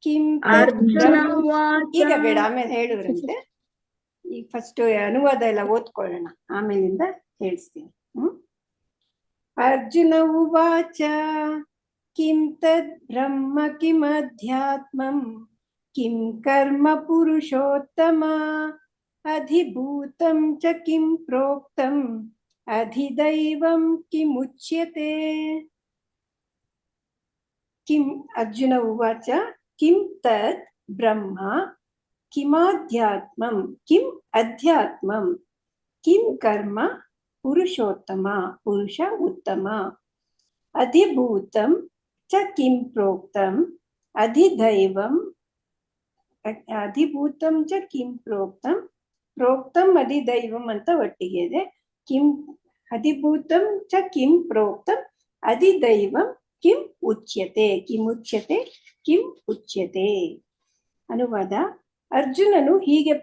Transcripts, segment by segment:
ಕಿಂ ಅರ್ಜುನ ಉವಾಚ. ಈಗ ಬೇಡ, ಆಮೇಲೆ ಹೇಳುವ್ರಂತೆ. ಈಗ ಫಸ್ಟ್ ಅನುವಾದ ಎಲ್ಲ ಓದ್ಕೊಳ್ಳೋಣ, ಆಮೇಲಿಂದ ಹೇಳಿಸ್ತೀನಿ. ಅರ್ಜುನ ಉವಾಚ ಕಿಂ ತದ್ ಬ್ರಹ್ಮ ಕಿಂ ಅಧ್ಯಾತ್ಮಂ ಕಿಂ ಕರ್ಮ ಪುರುಷೋತ್ತಮ ಅಧಿಭೂತಂ ಚ ಕಿಂ ಪ್ರೋಕ್ತಂ ಅಧಿದೈವಂ ಕಿಮುಚ್ಯತೆ. ಕಿಂ ಅರ್ಜುನ ಉವಾಚ ಕಿಂ ತದ್ ಬ್ರಹ್ಮ ಕಿಮಾಧ್ಯಾತ್ಮಂ ಕಿಂ ಅಧ್ಯಾತ್ಮಂ ಕಿಂ ಕರ್ಮ ಪುರುಷೋತ್ತಮ ಪುರುಷ ಉತ್ತಮ ಅಧಿಭೂತಂ ಚ ಕಿಂ ಪ್ರೋಕ್ತಂ ಅಧಿದೈವಂ ಅಧಿಭೂತಂ ಚ ಕಿಂ ಪ್ರೋಕ್ತಂ ಪ್ರೋಕ್ತಂ ಅಧಿದೈವಂ ಅಂತ ಒಟ್ಟಿಗೆ ಇದೆ. ಕಿಂ ಅಧಿಭೂತಂ ಚ ಕಿಂ ಪ್ರೋಕ್ತಂ ಅಧಿದೈವಂ ಕಿಂ ಉಚ್ಯತೆ. ಕಿಂ ಉಚ್ಯತೆ ಕಿಂ ಉಚ್ಯತೆ. ಅನುವಾದ: ಅರ್ಜುನನು ಹೀಗೆ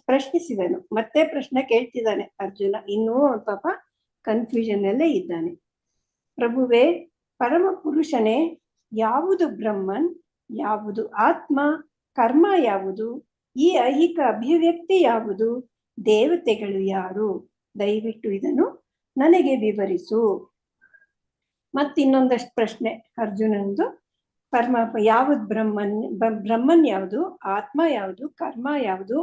ಪ್ರಶ್ನಿಸಿದನು. ಮತ್ತೆ ಪ್ರಶ್ನೆ ಕೇಳ್ತಿದ್ದಾನೆ ಅರ್ಜುನ. ಇನ್ನೂ ಪಾಪ ಕನ್ಫ್ಯೂಷನ್ ಅಲ್ಲೇ ಇದ್ದಾನೆ. ಪ್ರಭುವೇ, ಪರಮ ಪುರುಷನೇ, ಯಾವುದು ಬ್ರಹ್ಮನ್, ಯಾವುದು ಆತ್ಮ, ಕರ್ಮ ಯಾವುದು, ಈ ಐಹಿಕ ಅಭಿವ್ಯಕ್ತಿ ಯಾವುದು, ದೇವತೆಗಳು ಯಾರು, ದಯವಿಟ್ಟು ಇದನ್ನು ನನಗೆ ವಿವರಿಸು. ಮತ್ತಿನ್ನೊಂದಷ್ಟು ಪ್ರಶ್ನೆ ಅರ್ಜುನಂದು. ಪರಮಾತ್ಮ ಯಾವುದು, ಬ್ರಹ್ಮನ್ ಯಾವುದು, ಆತ್ಮ ಯಾವುದು, ಕರ್ಮ ಯಾವುದು,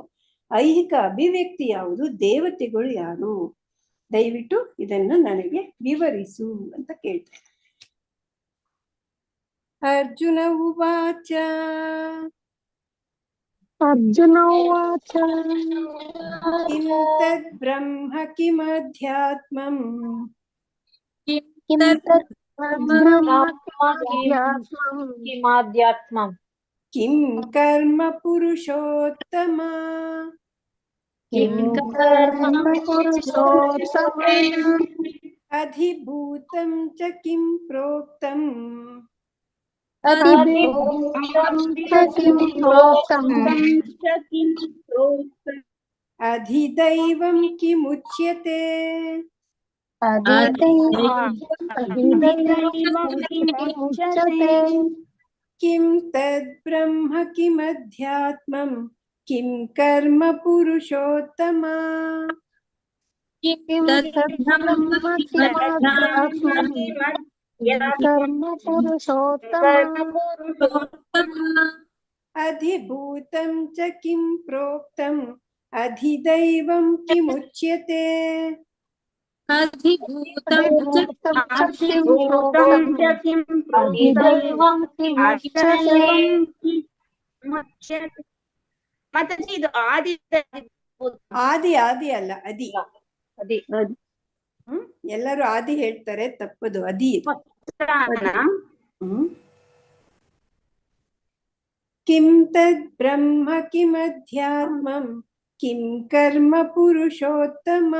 ಐಹಿಕ ಅಭಿವ್ಯಕ್ತಿ ಯಾವುದು, ದೇವತೆಗಳು ಯಾರು, ದಯವಿಟ್ಟು ಇದನ್ನು ನನಗೆ ವಿವರಿಸು ಅಂತ ಕೇಳ್ತಾರೆ. ಅರ್ಜುನ ಉವಾಚ ಅರ್ಜುನ ಉವಾಚ ಕಿಂ ತದ್ ಬ್ರಹ್ಮ ಕಿಂ ಅಧ್ಯಾತ್ಮಂ ಕಿಮಾಧ್ಯಾತ್ಮಂ ಕಿಂ ಕರ್ಮ ಪುರುಷೋತ್ತಮ ಅಧಿಭೂತಂ ಚ ಕಿಂ ಪ್ರೋಕ್ತಂ ಅಧಿದೈವಂ ಕಿಮುಚ್ಯತೆ. ಕಿಂ ತದ್ ಬ್ರಹ್ಮ ಕಿಂ ಅಧ್ಯಾತ್ಮಂ ಕಿಂ ಕರ್ಮ ಪುರುಷೋತ್ತಮ ಅಧಿಭೂತಂ ಚ ಕಿಂ ಪ್ರೋಕ್ತಂ ಅಧಿದೈವಂ ಕಿಮುಚ್ಯತೆ. ಆದಿ ಆದಿ ಅಲ್ಲ, ಅದಿ. ಎಲ್ಲರೂ ಆದಿ ಹೇಳ್ತಾರೆ, ತಪ್ಪದು, ಅದಿ. ಕಿಂ ತದ್ ಬ್ರಹ್ಮ ಕಿಂ ಅಧ್ಯಾತ್ಮಂ ಕಿಂ ಕರ್ಮ ಪುರುಷೋತ್ತಮ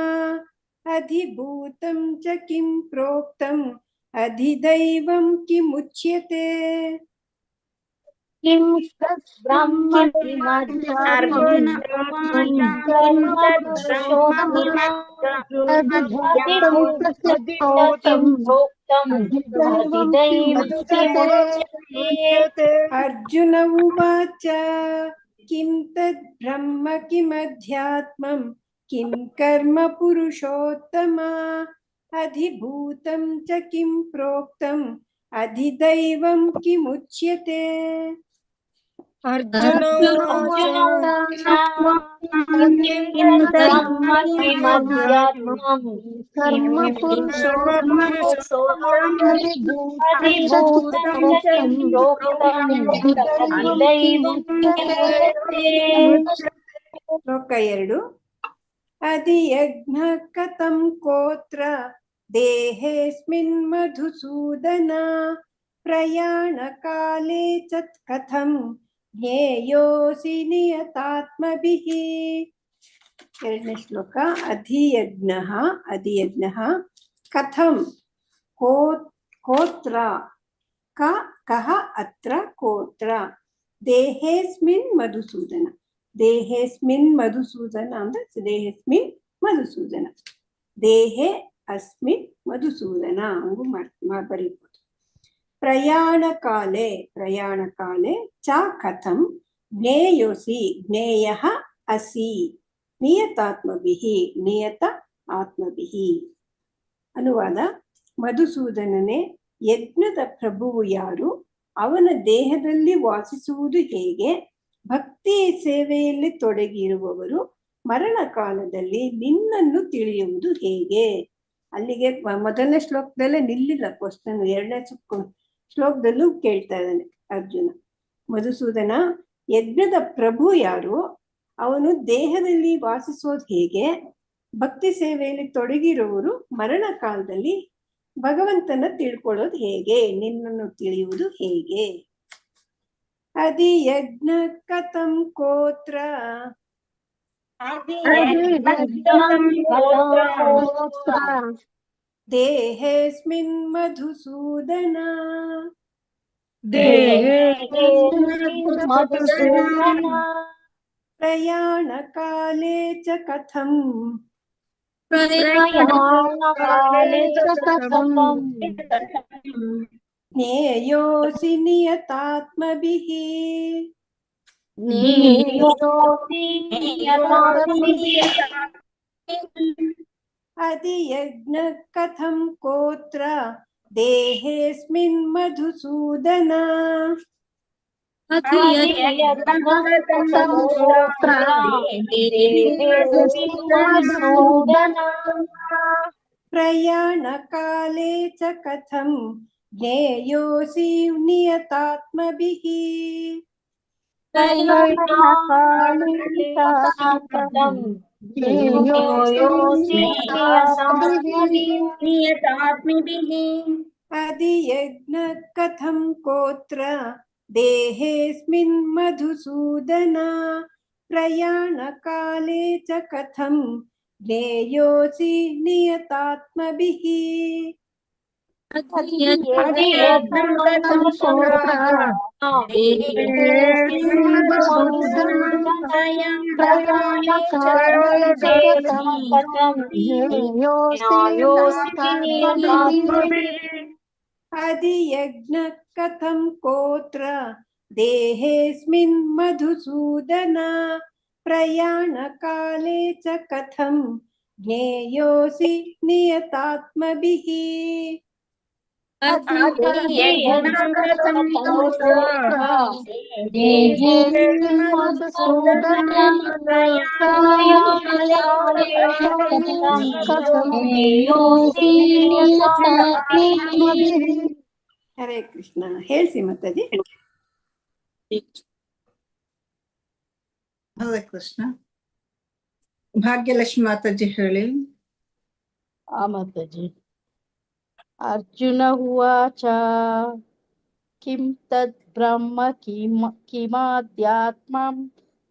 ಅಧಿಭೂತಂ ಚ ಕಿಂ ಪ್ರೋಕ್ತಂ ಅಧಿದೈವಂ ಕಿಮುಚ್ಯತೆ. ಅರ್ಜುನ ಉವಾಚ ಕಿಂ ತದ್ ಬ್ರಹ್ಮ ಕಿಂ ಅಧ್ಯಾತ್ಮಂ ಕಿಂ ಕರ್ಮ ಪುರುಷೋತ್ತಮ ಅಧಿಭೂತಂ ಚ ಕಿಂ ಪ್ರೋಕ್ತಂ ಅಧಿದೈವಂ ಕಿಮುಚ್ಯತೆ. ಶ್ಲೋಕ 2. ಅಧಿಯಜ್ಞ ಕಥಂ ಕೋತ್ರ ದೇಹೇಸ್ಮಿನ್ ಮಧುಸೂದನ ಪ್ರಯಾಣ ಕಾಲೇ ಚತ್ ಕಥಂ ಜ್ಞೇಯೋಸಿ ನಿಯತಾತ್ಮಭಿಃ. ಎರಡನೇ ಶ್ಲೋಕ. ಅಧಿಯಜ್ಞಃ ಅಧಿಯಜ್ಞಃ ಕಥಂ ಕೋತ್ರ ಕಹ ಅತ್ರ ಕೋತ್ರ ದೇಹೇಸ್ಮಿನ್ ಮಧುಸೂದನ. ದೇಹೇಸ್ಮಿನ್ ಮಧುಸೂದನ ಅಂದ್ರೆ ದೇಹೇಸ್ಮಿನ್ ಮಧುಸೂದನ, ದೇಹೇ ಅಸ್ಮಿನ್ ಮಧುಸೂದನ ಹಂಗೂ ಬರೀಬಹುದು. ಪ್ರಯಾಣ ಕಾಲೆ ಚ ಕಥಂ ಜ್ಞೇಯೋಸಿ ಜ್ಞೇಯಃ ಅಸಿ ನಿಯತಾತ್ಮಭಿಃ ನಿಯತ ಆತ್ಮಭಿಃ. ಅನುವಾದ: ಮಧುಸೂದನನೇ, ಯಜ್ಞದ ಪ್ರಭುವು ಯಾರು? ಅವನ ದೇಹದಲ್ಲಿ ವಾಸಿಸುವುದು ಹೇಗೆ? ಭಕ್ತಿ ಸೇವೆಯಲ್ಲಿ ತೊಡಗಿರುವವರು ಮರಣ ಕಾಲದಲ್ಲಿ ನಿನ್ನನ್ನು ತಿಳಿಯುವುದು ಹೇಗೆ? ಅಲ್ಲಿಗೆ ಮೊದಲನೇ ಶ್ಲೋಕದಲ್ಲೇ ನಿಲ್ಲಿಲ್ಲ ಕ್ವಶನ್, ಎರಡನೇ ಶ್ಲೋಕದಲ್ಲೂ ಕೇಳ್ತಾ ಇದ್ದಾನೆ ಅರ್ಜುನ. ಮಧುಸೂದನ, ಯಜ್ಞದ ಪ್ರಭು ಯಾರು? ಅವನು ದೇಹದಲ್ಲಿ ವಾಸಿಸೋದು ಹೇಗೆ? ಭಕ್ತಿ ಸೇವೆಯಲ್ಲಿ ತೊಡಗಿರುವವರು ಮರಣ ಕಾಲದಲ್ಲಿ ಭಗವಂತನ ತಿಳ್ಕೊಳ್ಳೋದು ಹೇಗೆ? ನಿನ್ನನ್ನು ತಿಳಿಯುವುದು ಹೇಗೆ? ಅದಿ ಯಜ್ಞ ಕಥಂ ಕೋತ್ರ ದೇಹೇಸ್ಮಿನ್ ಮಧುಸೂದನ ಪ್ರಯಾಣ ಕಾಲೇ ಚ ಕಥಂ ಜ್ಞೇಯೋಸಿ ನಿಯತಾತ್ಮಭಿಃ ಅದಿ ಯಜ್ಞ ಕಥಂ ಕೋತ್ರ ದೇಹೇಸ್ಮಿನ್ ಮಧುಸೂದನ ಪ್ರಯಾಣ ಕಾಲೇ ಚ ಕಥಂ ಜ್ಞೇಯೋಸಿ ನಿಯತಾತ್ಮಭಿಃ ಅದಿ ಯಜ್ಞ ಕಥಂ ಕೋತ್ರ ದೇಹೇಸ್ಮಿನ್ ಮಧುಸೂದನ ಪ್ರಯಾಣ ಕಾಲೇ ಚ ಕಥಂ ಜ್ಞೇಯೋಸಿ ನಿಯತಾತ್ಮಭಿಃ ಅದಿ ಯಜ್ಞ ಕಥಂ ಕೋತ್ರ ದೇಹೇಸ್ಮಿನ್ ಮಧುಸೂದನ ಪ್ರಯಾಣ ಕಾಲೇ ಚ ಕಥಂ ಜ್ಞೇಯೋಸಿ ನಿಯತಾತ್ಮಭಿಃ ಹರೇ ಕೃಷ್ಣ. ಹೇಳ್ಸಿ ಮಾತಾಜಿ. ಹರೇ ಕೃಷ್ಣ. ಭಾಗ್ಯಲಕ್ಷ್ಮಿ ಮಾತಾಜಿ ಹೇಳಿ. ಮಾತಾಜಿ. ಅರ್ಜುನ ಉವಾಚ ಕಿಂ ತದ್ ಬ್ರಹ್ಮ ಕಿಮಾಧ್ಯಾತ್ಮಂ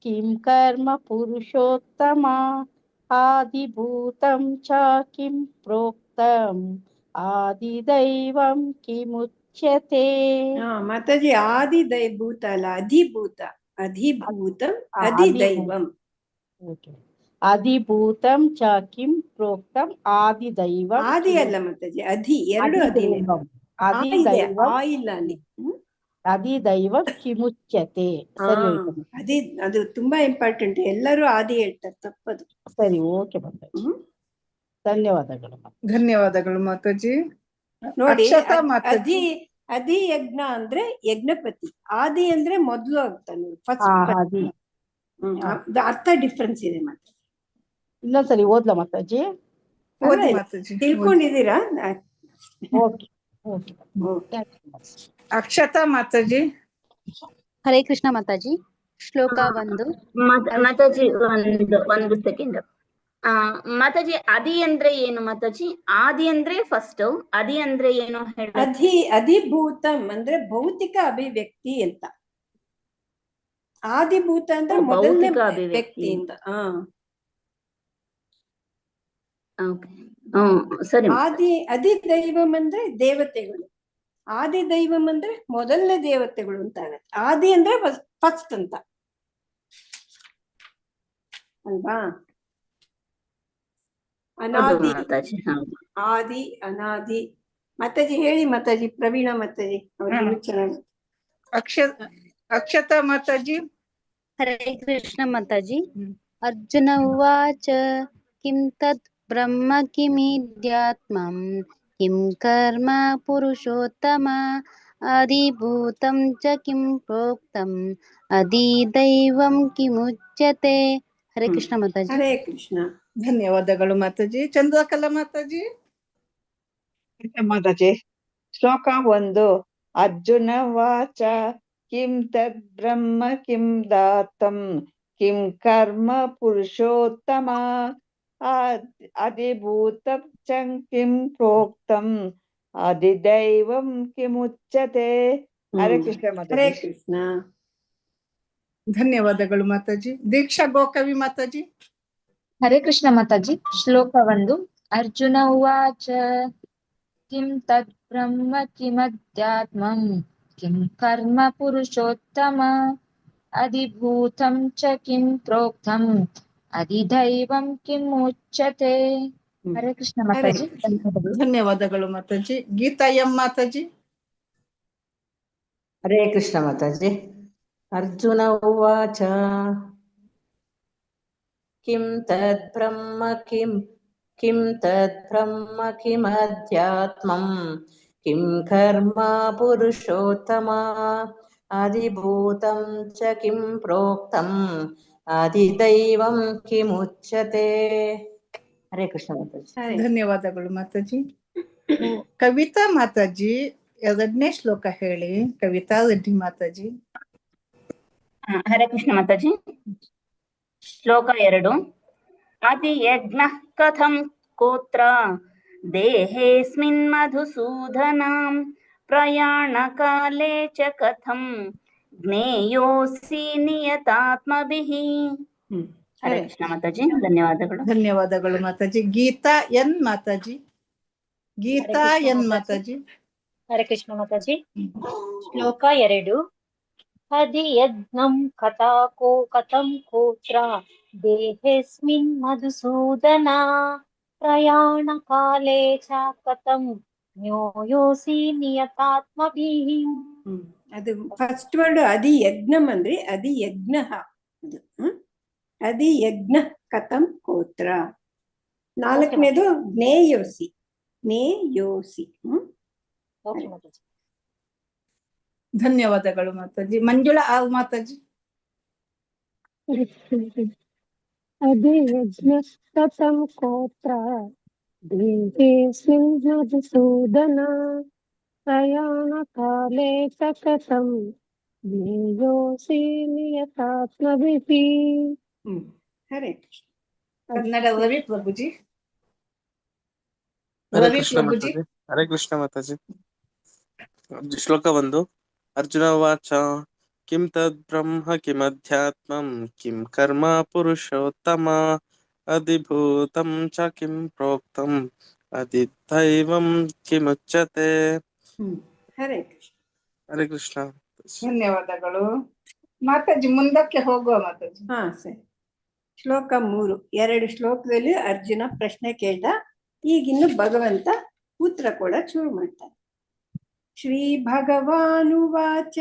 ಕಿಂ ಕರ್ಮ ಪುರುಷೋತ್ತಮ ಆದಿಭೂತಂ ಚ ಕಿಂ ಪ್ರೋಕ್ತಂ ಆದಿದೈವಂ ಕಿಮುಚ್ಯತೆ. ಮಾತಾಜಿ, ಆದಿಭೂತ ಅಲ್ಲ, ಅಧಿಭೂತ. ಅಧಿಭೂತಂ ಅಧಿದೈವಂ. ಅಧಿಭೂತಂ ಚ ಕಿಂ ಪ್ರೋಕ್ತಂ ಆದಿದೈವಂ. ಆದಿ ಅಲ್ಲ ಮಾತಾಜಿ, ಅಧಿ. ಎರಡು ಅಧಿನೇ. ಇಲ್ಲ ಅಲ್ಲಿ. ಆದಿದೈವಂ ಕಿಮುಚ್ಯತೆ. ಸರಿ, ಅದು ತುಂಬಾ ಇಂಪಾರ್ಟೆಂಟ್. ಎಲ್ಲರೂ ಆದಿ ಹೇಳ್ತಾರೆ, ತಪ್ಪದು. ಸರಿ, ಓಕೆ ಮಾತಾಜಿ. ಧನ್ಯವಾದಗಳು. ಧನ್ಯವಾದಗಳು ಮಾತಾಜಿ. ನೋಡಿ, ಅಧಿ ಯಜ್ಞ ಅಂದ್ರೆ ಯಜ್ಞಪತಿ, ಆದಿ ಅಂದ್ರೆ ಮೊದಲು ಆಗ್ತಾನೆ, ಫಸ್ಟ್. ಅರ್ಥ ಡಿಫ್ರೆನ್ಸ್ ಇದೆ ಮಾತಾಜಿ. ಇನ್ನೊಂದ್ಸರಿ ಓದ್ಲಾ ಮಾತಾಜಿ? ತಿಳ್ಕೊಂಡಿದ್ದೀರಾ? ಅಕ್ಷತಾ ಮಾತಾಜಿ. ಹರೇ ಕೃಷ್ಣ ಮಾತಾಜಿ. ಶ್ಲೋಕ 1. ಮಾತಾಜಿ ಒಂದು ಸೆಕೆಂಡ್. ಮಾತಾಜಿ, ಅದಿ ಅಂದ್ರೆ ಏನು ಮಾತಾಜಿ? ಆದಿ ಅಂದ್ರೆ ಫಸ್ಟ್, ಅದಿ ಅಂದ್ರೆ ಏನು ಹೇಳಿ? ಅಧಿಭೂತಂ ಅಂದ್ರೆ ಭೌತಿಕ ಅಭಿವ್ಯಕ್ತಿ ಅಂತ. ಆದಿಭೂತ ಅಂದ್ರೆ ಮೊದಲನೇ ವ್ಯಕ್ತಿ ಅಂತ. ಸರಿ. ಅಧಿದೈವಂ ಅಂದ್ರೆ ದೇವತೆಗಳು. ಆದಿದೈವಂ ಅಂದ್ರೆ ಮೊದಲನೇ ದೇವತೆಗಳು ಅಂತ ಆಗತ್ತೆ. ಆದಿ ಅಂದ್ರೆ ಫಸ್ಟ್ ಅಂತ ಅಲ್ವಾ? ಅನಾದಿ, ಆದಿ, ಅನಾದಿ, ಮಾತಾಜಿ ಹೇಳಿ ಮಾತಾಜಿ, ಪ್ರವೀಣ ಮಾತಾಜಿ ಅವ್ರಿಗೂ ಚೆನ್ನಾಗಿ. ಅಕ್ಷತಾ ಮಾತಾಜಿ. ಹರೇ ಕೃಷ್ಣ ಮಾತಾಜಿ. ಅರ್ಜುನ ಉವಾಚ ಕಿಂ ತತ್ ಬ್ರಹ್ಮ ಕಿಮಿದ್ಯಾತ್ಮಂ ಕಿಂ ಕರ್ಮ ಪುರುಷೋತ್ತಮ ಅಧಿಭೂತಂ ಚ ಕಿಂ ಪ್ರೋಕ್ತಂ ಅಧಿದೈವಂ ಕಿಮುಚ್ಯತೆ. ಹರೇ ಕೃಷ್ಣ ಮಾತಾಜಿ. ಹರೇ ಕೃಷ್ಣ. ಧನ್ಯವಾದಗಳು ಮಾತಾಜಿ. ಚಂದ್ರಕಲಾ ಮಾತಾಜಿ. ಮಾತಾಜಿ. ಶ್ಲೋಕ 1. ಅರ್ಜುನ ವಾಚ ಕಿಂ ತದ್ ಬ್ರಹ್ಮ ಕಿಂ ದಾತಂ ಕಿಂ ಕರ್ಮ ಪುರುಷೋತ್ತಮ ಅಧಿಭೂತಂ ಚ ಕಿಂ ಪ್ರೋಕ್ತಂ ಅಧಿದೈವಂ ಕಿಮುಚ್ಯತೆ. ಹರೇ ಕೃಷ್ಣ ಹರೇ ಮಾತಾಜಿ. ಕೃಷ್ಣ. ಧನ್ಯವಾದಗಳು ಮಾತಾಜಿ. ದೀಕ್ಷಾ ಗೋಕವಿ ಮಾತಾಜಿ. ಹರೇ ಕೃಷ್ಣ ಮಾತಾಜಿ. ಶ್ಲೋಕ 1. ಅರ್ಜುನ ಉವಾಚ ಕಿಂ ತತ್ ಬ್ರಹ್ಮ ಕಿಮಧ್ಯಾತ್ಮಂ ಕಿಂ ಕರ್ಮ ಪುರುಷೋತ್ತಮ ಅಧಿಭೂತಂ ಚ ಕಿಂ ಪ್ರೋಕ್ತಂ ಅಧಿದೈವಂ ಕಿಂ ಉಚ್ಯತೆ. ಹರೇ ಕೃಷ್ಣ ಮಾತಾಜಿ. ಧನ್ಯವಾದಗಳು ಮಾತಾಜಿ. ಗೀತಾ ಎಂ ಮಾತಾಜಿ. ಹರೇ ಕೃಷ್ಣ ಮಾತಾಜಿ. ಅರ್ಜುನ ಉವಾಚ ಕಿಂ ತದ್ ಬ್ರಹ್ಮ ಕಿಂ ತದ್ ಬ್ರಹ್ಮ ಕಿಮಧ್ಯಾತ್ಮಂ ಕಿಂ ಕರ್ಮ ಪುರುಷೋತ್ತಮ ಅಧಿಭೂತಂ ಚ ಕಿಂ ಪ್ರೋಕ್ತಂ ಅಧಿದೈವಂ ಕಿಮುಚ್ಯತೆ. ಹರೇ ಕೃಷ್ಣ ಮಾತಾಜಿ. ಧನ್ಯವಾದಗಳು ಮಾತಾಜಿ. ಕವಿತಾ ಮಾತಾಜಿ 2ನೇ ಶ್ಲೋಕ ಹೇಳಿ. ಕವಿತಾ ರೆಡ್ಡಿ ಮಾತಾಜಿ. ಹರೇ ಕೃಷ್ಣ ಮಾತಾಜಿ. ಶ್ಲೋಕ 2. ಅಧಿಯಜ್ಞ ಕಥಂ ಕೋತ್ರ ದೇಹೇಸ್ಮಿನ್ ಮಧುಸೂದನಂ ಪ್ರಯಾಣ ಕಾಲೇ ಚ ಕಥಂ ಜ್ಞೇಯೋಸಿ ನಿಯತಾತ್ಮಭಿಃ. ಹರೇ ಕೃಷ್ಣ ಮಾತಾಜಿ. ಧನ್ಯವಾದಗಳು. ಧನ್ಯವಾದಗಳು ಮಾತಾಜಿ. ಗೀತಾ ಎನ್ ಮಾತಾಜಿ. ಗೀತಾ ಎನ್ ಮಾತಾಜಿ. ಹರೇ ಕೃಷ್ಣ ಮಾತಾಜಿ. ಶ್ಲೋಕ 2. ಅಧಿಯಜ್ಞಂ ಕಥಂ ಕೋತ್ರ ದೇಹೇಸ್ಮಿನ್ ಮಧುಸೂದನ ಪ್ರಯಾಣ ಕಾಲೇ ಚ ಕಥಂ ಜ್ಞೇಯೋಸಿ ನಿಯತಾತ್ಮಭಿಃ. ಅದು ಫಸ್ಟ್ ವರ್ಡ್ ಅಧಿಯಜ್ಞಂ ಅಂದ್ರೆ ಅಧಿಯಜ್ಞ. ಅದು ಅಧಿಯಜ್ಞ ಕಥಂ ಕೋತ್ರ. 4ನೇದು ಜ್ಞೇಯೋಸಿ. ಜ್ಞೇಯೋಸಿ. ಧನ್ಯವಾದಗಳು ಮಾತಾಜಿ. ಮಂಜುಳಾ ಆವ್ ಮಾತಾಜಿ. ಅಧಿಯಜ್ಞ ಕಥಂ ಕೋತ್ರ ದೇಹೇಸ್ಮಿನ್ ಮಧುಸೂದನ ಪ್ರಯಾಣ ಕಾಲೇ ಚ ಕಥಂ ಜ್ಞೇಯೋಸಿ ನಿಯತಾತ್ಮಭಿಃ. ಹರೇ ಕೃಷ್ಣ. ಕನ್ನಡ ರವಿ ಪ್ರಭುಜಿ. ಹರೇ ರವಿ ಕೃಷ್ಣ ಪ್ರಭುಜಿ. ಮಾತಾಜಿ. ಹರೇ ಕೃಷ್ಣ ಮಾತಾಜಿ. ಶ್ಲೋಕ 1. ಅರ್ಜುನ ವಾಚ ಕಿಂ ತದ್ ಬ್ರಹ್ಮ ಕಿಮಧ್ಯಾತ್ಮಂ ಕಿಂ ಕರ್ಮ ಪುರುಷೋತ್ತಮ ಅಧಿಭೂತಂ ಚ ಕಿಂ ಪ್ರೋಕ್ತಂ ಅಧಿದೈವಂ ಕಿಮುಚ್ಯತೆ. ಹರೇ ಕೃಷ್ಣ. ಹರೇ ಕೃಷ್ಣ. ಧನ್ಯವಾದಗಳು ಮಾತಾಜಿ. ಮುಂದಕ್ಕೆ ಹೋಗುವ ಮಾತಾಜಿ. ಸರಿ. ಶ್ಲೋಕ 3. 2 ಶ್ಲೋಕದಲ್ಲಿ ಅರ್ಜುನ ಪ್ರಶ್ನೆ ಕೇಳ್ದ. ಈಗಿನ್ನು ಭಗವಂತ ಉತ್ತರ ಕೂಡ ಶುರು ಮಾಡ್ತಾನೆ. ಶ್ರೀ ಭಗವಾನುವಾಚ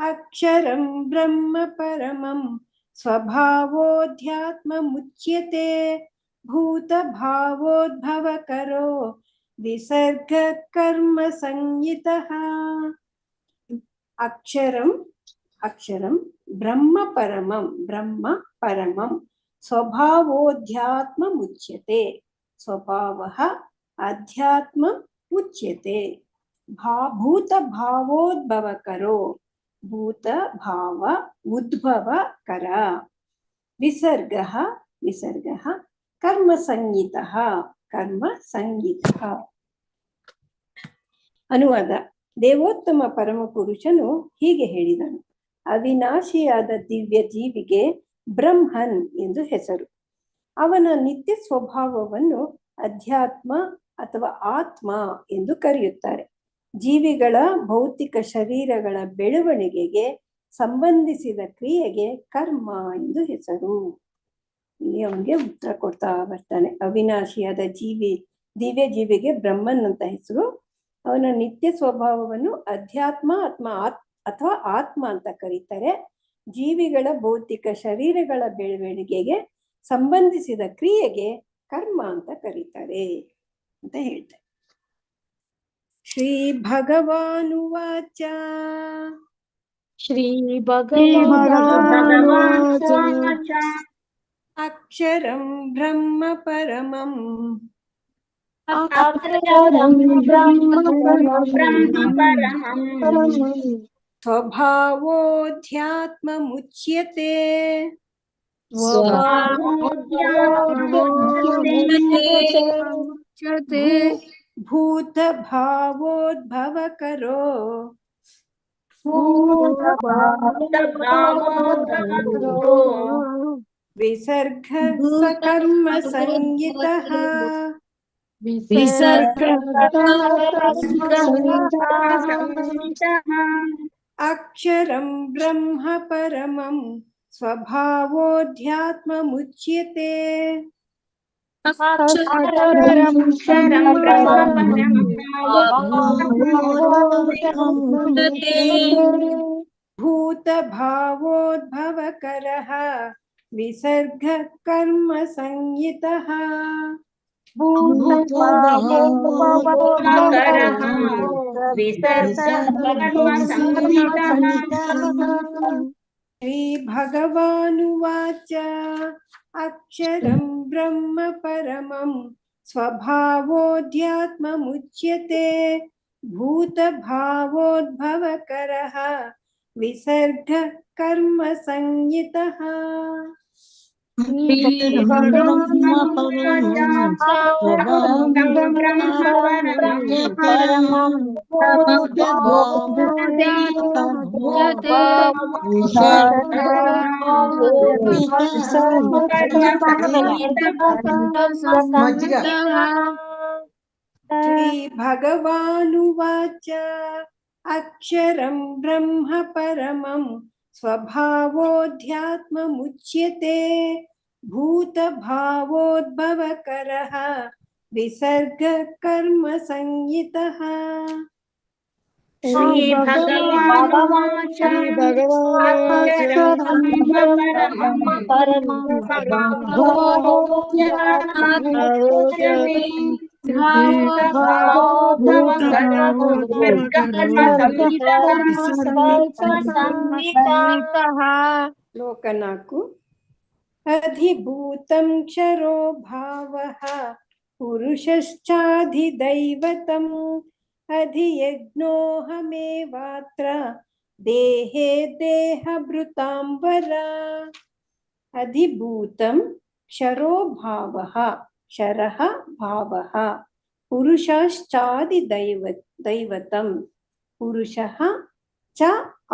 ಅಕ್ಷರಂ ಬ್ರಹ್ಮ ಪರಮಂ ಸ್ವಭಾವೋಧ್ಯಾತ್ಮ ಮುಚ್ಯತೆ ಭೂತ ಭಾವೋದ್ಭವಕರೋ ವಿಸರ್ಗ ಕರ್ಮ ಸಂಹಿತಃ. ಅಕ್ಷರಂ ಬ್ರಹ್ಮ ಪರಮಂ ಸ್ವಭಾವೋಧ್ಯಾತ್ಮ ಮುಚ್ಯತೆ. ಸ್ವಭಾವಃ ಅಧ್ಯಾತ್ಮ ಉಚ್ಯತೆ. ಭೂತ ಭಾವೋದ್ಭವಕರೋ ಭೂತ ಭಾವ ಉದ್ಭವ ಕರ. ವಿಸರ್ಗಃ ಕರ್ಮ ಸಂಹಿತಃ. ಅನುವಾದ. ದೇವೋತ್ತಮ ಪರಮ ಪುರುಷನು ಹೀಗೆ ಹೇಳಿದನು. ಅವಿನಾಶಿಯಾದ ದಿವ್ಯ ಜೀವಿಗೆ ಬ್ರಹ್ಮನ್ ಎಂದು ಹೆಸರು. ಅವನ ನಿತ್ಯ ಸ್ವಭಾವವನ್ನು ಅಧ್ಯಾತ್ಮ ಅಥವಾ ಆತ್ಮ ಎಂದು ಕರೆಯುತ್ತಾರೆ. ಜೀವಿಗಳ ಭೌತಿಕ ಶರೀರಗಳ ಬೆಳವಣಿಗೆಗೆ ಸಂಬಂಧಿಸಿದ ಕ್ರಿಯೆಗೆ ಕರ್ಮ ಎಂದು ಹೆಸರು. ಇಲ್ಲಿ ಅವನಿಗೆ ಉತ್ತರ ಕೊಡ್ತಾ ಬರ್ತಾನೆ. ಅವಿನಾಶಿಯಾದ ದಿವ್ಯ ಜೀವಿಗೆ ಬ್ರಹ್ಮನ್ ಅಂತ ಹೆಸರು. ಅವನ ನಿತ್ಯ ಸ್ವಭಾವವನ್ನು ಅಧ್ಯಾತ್ಮ ಅಥವಾ ಆತ್ಮ ಅಂತ ಕರೀತಾರೆ. ಜೀವಿಗಳ ಭೌತಿಕ ಶರೀರಗಳ ಬೆಳವಣಿಗೆಗೆ ಸಂಬಂಧಿಸಿದ ಕ್ರಿಯೆಗೆ ಕರ್ಮ ಅಂತ ಕರೀತಾರೆ ಅಂತ ಹೇಳ್ತಾರೆ. ಶ್ರೀ ಭಗವಾನುವಾಚ ಶ್ರೀ ಭಗವಾನುವಾಚ ಅಕ್ಷರಂ ಬ್ರಹ್ಮ ಪರಮಂ ಅಕ್ಷರಂ ಬ್ರಹ್ಮ ಪರಮಂ ಸ್ವಭಾವೋಧ್ಯಾತ್ಮಮುಚ್ಯತೆ ಭೂತಭಾವೋದ್ಭವಕರೋ ವಿಸರ್ಗ ಸಕರ್ಮ ಸಂಹಿತಃ ಅಕ್ಷರಂ ಬ್ರಹ್ಮ ಪರಮಂ ಸ್ವಭಾವೋಧ್ಯಾತ್ಮಮುಚ್ಯತೆ ಭೂತಭಾವೋದ್ಭವಕರಃ ವಿಸರ್ಗ ಕರ್ಮ ಸಂಹಿತಃ ಶ್ರೀ ಭಗವಾನುವಾಚ ಅಕ್ಷರಂ ಬ್ರಹ್ಮ ಪರಮಂ ಸ್ವಭಾವೋಧ್ಯಾತ್ಮಮುಚ್ಯತೆ ಭೂತಭಾವೋದ್ಭವಕರಃ ವಿಸರ್ಗ ಕರ್ಮ ಸಂಹಿತಃ ಶ್ರೀ ಭಗವಾನುವಾಚ ಅಕ್ಷರಂ ಬ್ರಹ್ಮ ಪರಮಂ ಸ್ವಭಾವೋಧ್ಯಾತ್ಮಮುಚ್ಯತೆ ಭೂತಭಾವೋದ್ಭವಕರಃ ವಿಸರ್ಗ ಕರ್ಮ ಸಂಹಿತಃ ಶ್ರೀ ಭಗವಾನುವಾಚ ಶ್ಲೋಕ 4. ಅಧಿಭೂತಂ ಕ್ಷರೋ ಭಾವಃ ಪುರುಷಶ್ಚಾಧಿದೈವತಂ ಅಧಿಯಜ್ಞೋಹಮೇವಾತ್ರ ದೇಹೇ ದೇಹಭೃತಾಂಬರ. ಅಧಿಭೂತಂ ಕ್ಷರೋ ಭಾವಃ ಕ್ಷರಃ ಭಾವಃ ಪುರುಷಶ್ಚಾದಿದೈವತಂ ಪುರುಷಃ ಚ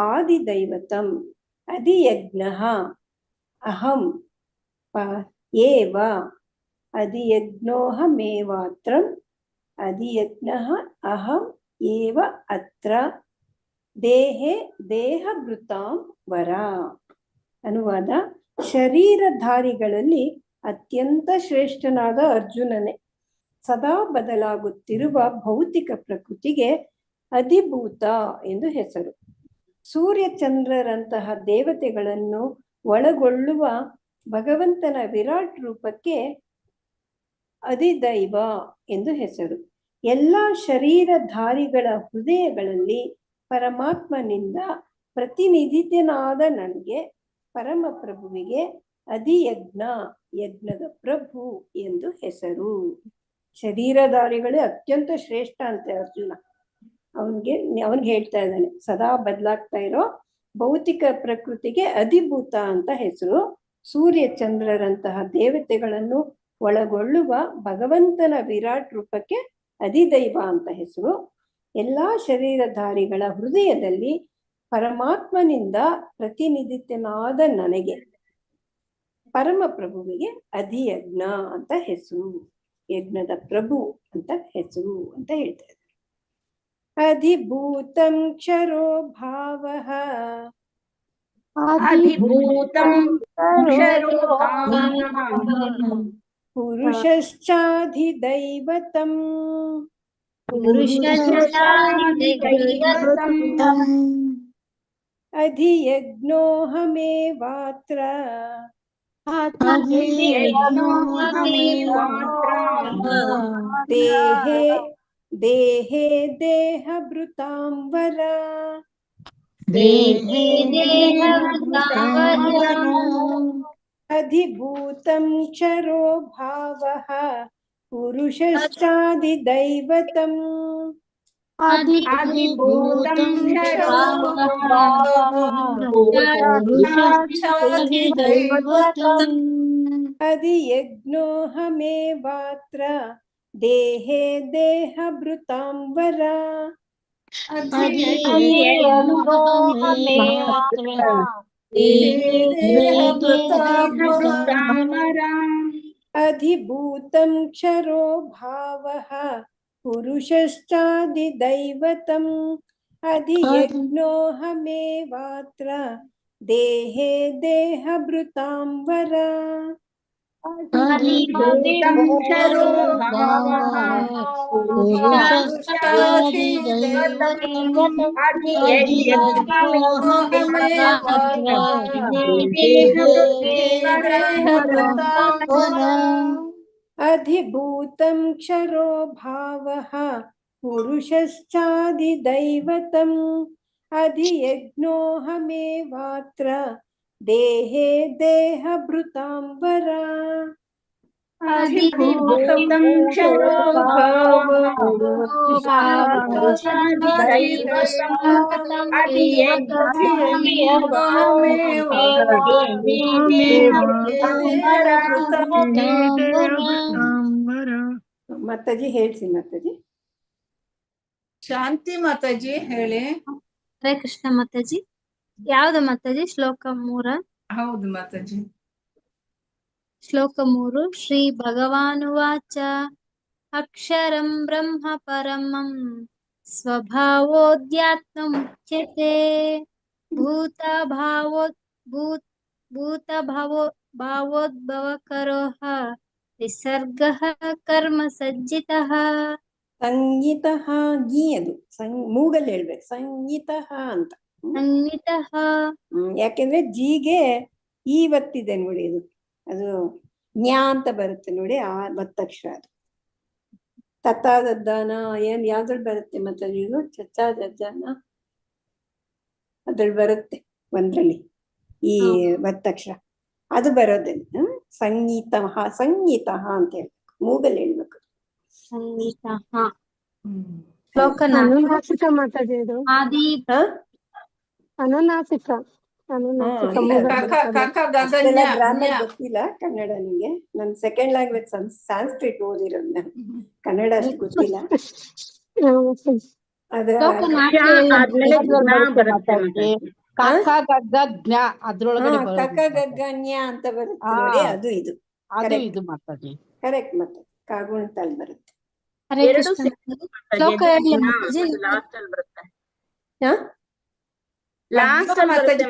ಆದಿದೈವತಂ ಅಧಿಯಜ್ಞಃ ಅಹಂ ಏವ ಅಧಿಯಜ್ಞೋಹಮೇವಾತ್ರಂ ಅಧಿಯಜ್ಞಃ ಅಹಂ ಏವ ಅತ್ರ ದೇಹೇ ದೇಹಭೃತಾಂ ವರ. ಅನುವಾದ: ಶರೀರಧಾರಿಗಳಲ್ಲಿ ಅತ್ಯಂತ ಶ್ರೇಷ್ಠನಾದ ಅರ್ಜುನನೇ. ಸದಾ ಬದಲಾಗುತ್ತಿರುವ ಭೌತಿಕ ಪ್ರಕೃತಿಗೆ ಅಧಿಭೂತ ಎಂದು ಹೆಸರು. ಸೂರ್ಯಚಂದ್ರರಂತಹ ದೇವತೆಗಳನ್ನು ಒಳಗೊಳ್ಳುವ ಭಗವಂತನ ವಿರಾಟ್ ರೂಪಕ್ಕೆ ಅಧಿದೈವ ಎಂದು ಹೆಸರು. ಎಲ್ಲ ಶರೀರಧಾರಿಗಳ ಹೃದಯಗಳಲ್ಲಿ ಪರಮಾತ್ಮನಿಂದ ಪ್ರತಿನಿಧಿತನಾದ ನನಗೆ ಪರಮಪ್ರಭುವಿಗೆ ಅಧಿಯಜ್ಞ ಯಜ್ಞದ ಪ್ರಭು ಎಂದು ಹೆಸರು. ಶರೀರಧಾರಿಗಳೇ ಅತ್ಯಂತ ಶ್ರೇಷ್ಠ ಅಂತೆ ಅರ್ಜುನ. ಅವನ್ಗೆ ಹೇಳ್ತಾ ಇದ್ದಾನೆ, ಸದಾ ಬದಲಾಗ್ತಾ ಇರೋ ಭೌತಿಕ ಪ್ರಕೃತಿಗೆ ಅಧಿಭೂತ ಅಂತ ಹೆಸರು. ಸೂರ್ಯ ಚಂದ್ರರಂತಹ ದೇವತೆಗಳನ್ನು ಒಳಗೊಳ್ಳುವ ಭಗವಂತನ ವಿರಾಟ್ ರೂಪಕ್ಕೆ ಅಧಿದೈವ ಅಂತ ಹೆಸರು. ಎಲ್ಲಾ ಶರೀರಧಾರಿಗಳ ಹೃದಯದಲ್ಲಿ ಪರಮಾತ್ಮನಿಂದ ಪ್ರತಿನಿಧಿತನಾದ ನನಗೆ ಪರಮಪ್ರಭುವಿಗೆ ಅಧಿಯಜ್ಞ ಅಂತ ಹೆಸರು, ಯಜ್ಞದ ಪ್ರಭು ಅಂತ ಹೆಸರು ಅಂತ ಹೇಳ್ತಾ ಇದ್ದಾರೆ. ಅಧಿಭೂತಂ ಕ್ಷರೋ ಭಾವಃ ಪುರುಷಶ್ಚಾಧಿದೈವತಂ अधियज्ञोऽहमेवात्र देहे देहे देहभृतां वर अधिभूतं क्षरो भावः पुरुषश्चादिदैवतम् अधिभूतं क्षरो अधियज्ञोऽहमेवात्र देहे देहभृतां वर अधिभूतं क्षरो भावः पुरुषश्चादिदैवतम् अधियज्ञोऽहमेवात्र देहे देहभृतां वर अधिभूतं क्षरो भावः अधिभूतं क्षरो भावः पुरुषश्चादिदैवतम् अधियज्ञोऽहमेवात्र देहे देहभृतां वर अधिभूतं क्षरो भावः ಮಾತಾಜಿ ಹೇಳ್ಸಿ ಮಾತಾಜಿ. ಶಾಂತಿ ಮಾತಾಜಿ ಹೇಳಿ. ಹರೇ ಕೃಷ್ಣ ಮಾತಾಜಿ. ಯಾವ್ದು ಮಾತಾಜಿ? ಶ್ಲೋಕ 3. ಹೌದು ಮಾತಾಜಿ. ಶ್ಲೋಕ 3. ಶ್ರೀ ಭಗವಾನುವಾಚ ಅಕ್ಷರಂ ಬ್ರಹ್ಮ ಪರಮಂ ಸ್ವಭಾವೋದ್ಯಾತ್ಮಮುಚ್ಯತೆ ಭೂತಭಾವೋದ್ಭವಕರೋಃ ವಿಸರ್ಗಃ ಕರ್ಮ ಸಜ್ಜಿತಃ. ಸಂಗೀತಃ ಗೀ ಅದು ಮೂಗಲ್ಲಿ ಹೇಳ್ಬೇಕು ಸಂಗೀತಃ ಅಂತ. ಸಂಗೀತಃ ಯಾಕೆಂದ್ರೆ ಜೀಗೆ ಈ ಒತ್ತಿದೆ ನೋಡಿ, ಅದು ಜ್ಞಾ ಅಂತ ಬರುತ್ತೆ ನೋಡಿ, ಆ ಒತ್ತಕ್ಷರ ಅದು. ತತ್ತಾದದ್ದಾನ ಏನ್ ಯಾವ್ದ್ರಲ್ಲಿ ಬರುತ್ತೆ ಮತ್ತೆ ಇದು ಚಚ್ಚಾದದ್ದಾನ ಅದ್ರಲ್ಲಿ ಬರುತ್ತೆ ಒಂದ್ರಲ್ಲಿ ಈ ಒತ್ತಕ್ಷರ ಅದು ಬರೋದಿಲ್ಲ. ಸಂಗೀತಃ ಸಂಗೀತಃ ಅಂತ ಹೇಳ್ಬೇಕು, ಮೂಗಲ್ಲಿ ಹೇಳ್ಬೇಕು ಸಂಗೀತಃ. ಶ್ಲೋಕ 4. ಅನುನಾಸಿಕ ಮಾತಾಡಿ ಇದು. ಅನುನಾಸಿಕ ಗ್ರಾಮರ್ ಗೊತ್ತಿಲ್ಲ ಕನ್ನಡ ನಿಂಗೆ. ನನ್ ಸೆಕೆಂಡ್ ಲ್ಯಾಂಗ್ವೇಜ್ ಸಾಂಸ್ಕ್ರಿಟ್ ಓದಿರೋದು ನಾನು, ಕನ್ನಡ ಅಷ್ಟು ಗೊತ್ತಿಲ್ಲ. ಕಗ್ಗಜ್ಞ ಅಂತ ಬರುತ್ತೆ ನೋಡಿ, ಅದು ಇದು ಇದು ಮಾತಾಡಿ ಕರೆಕ್ಟ್. ಮತ್ತೆ ಕಾಗುಣಿತಲ್ಲಿ ಬರುತ್ತೆ.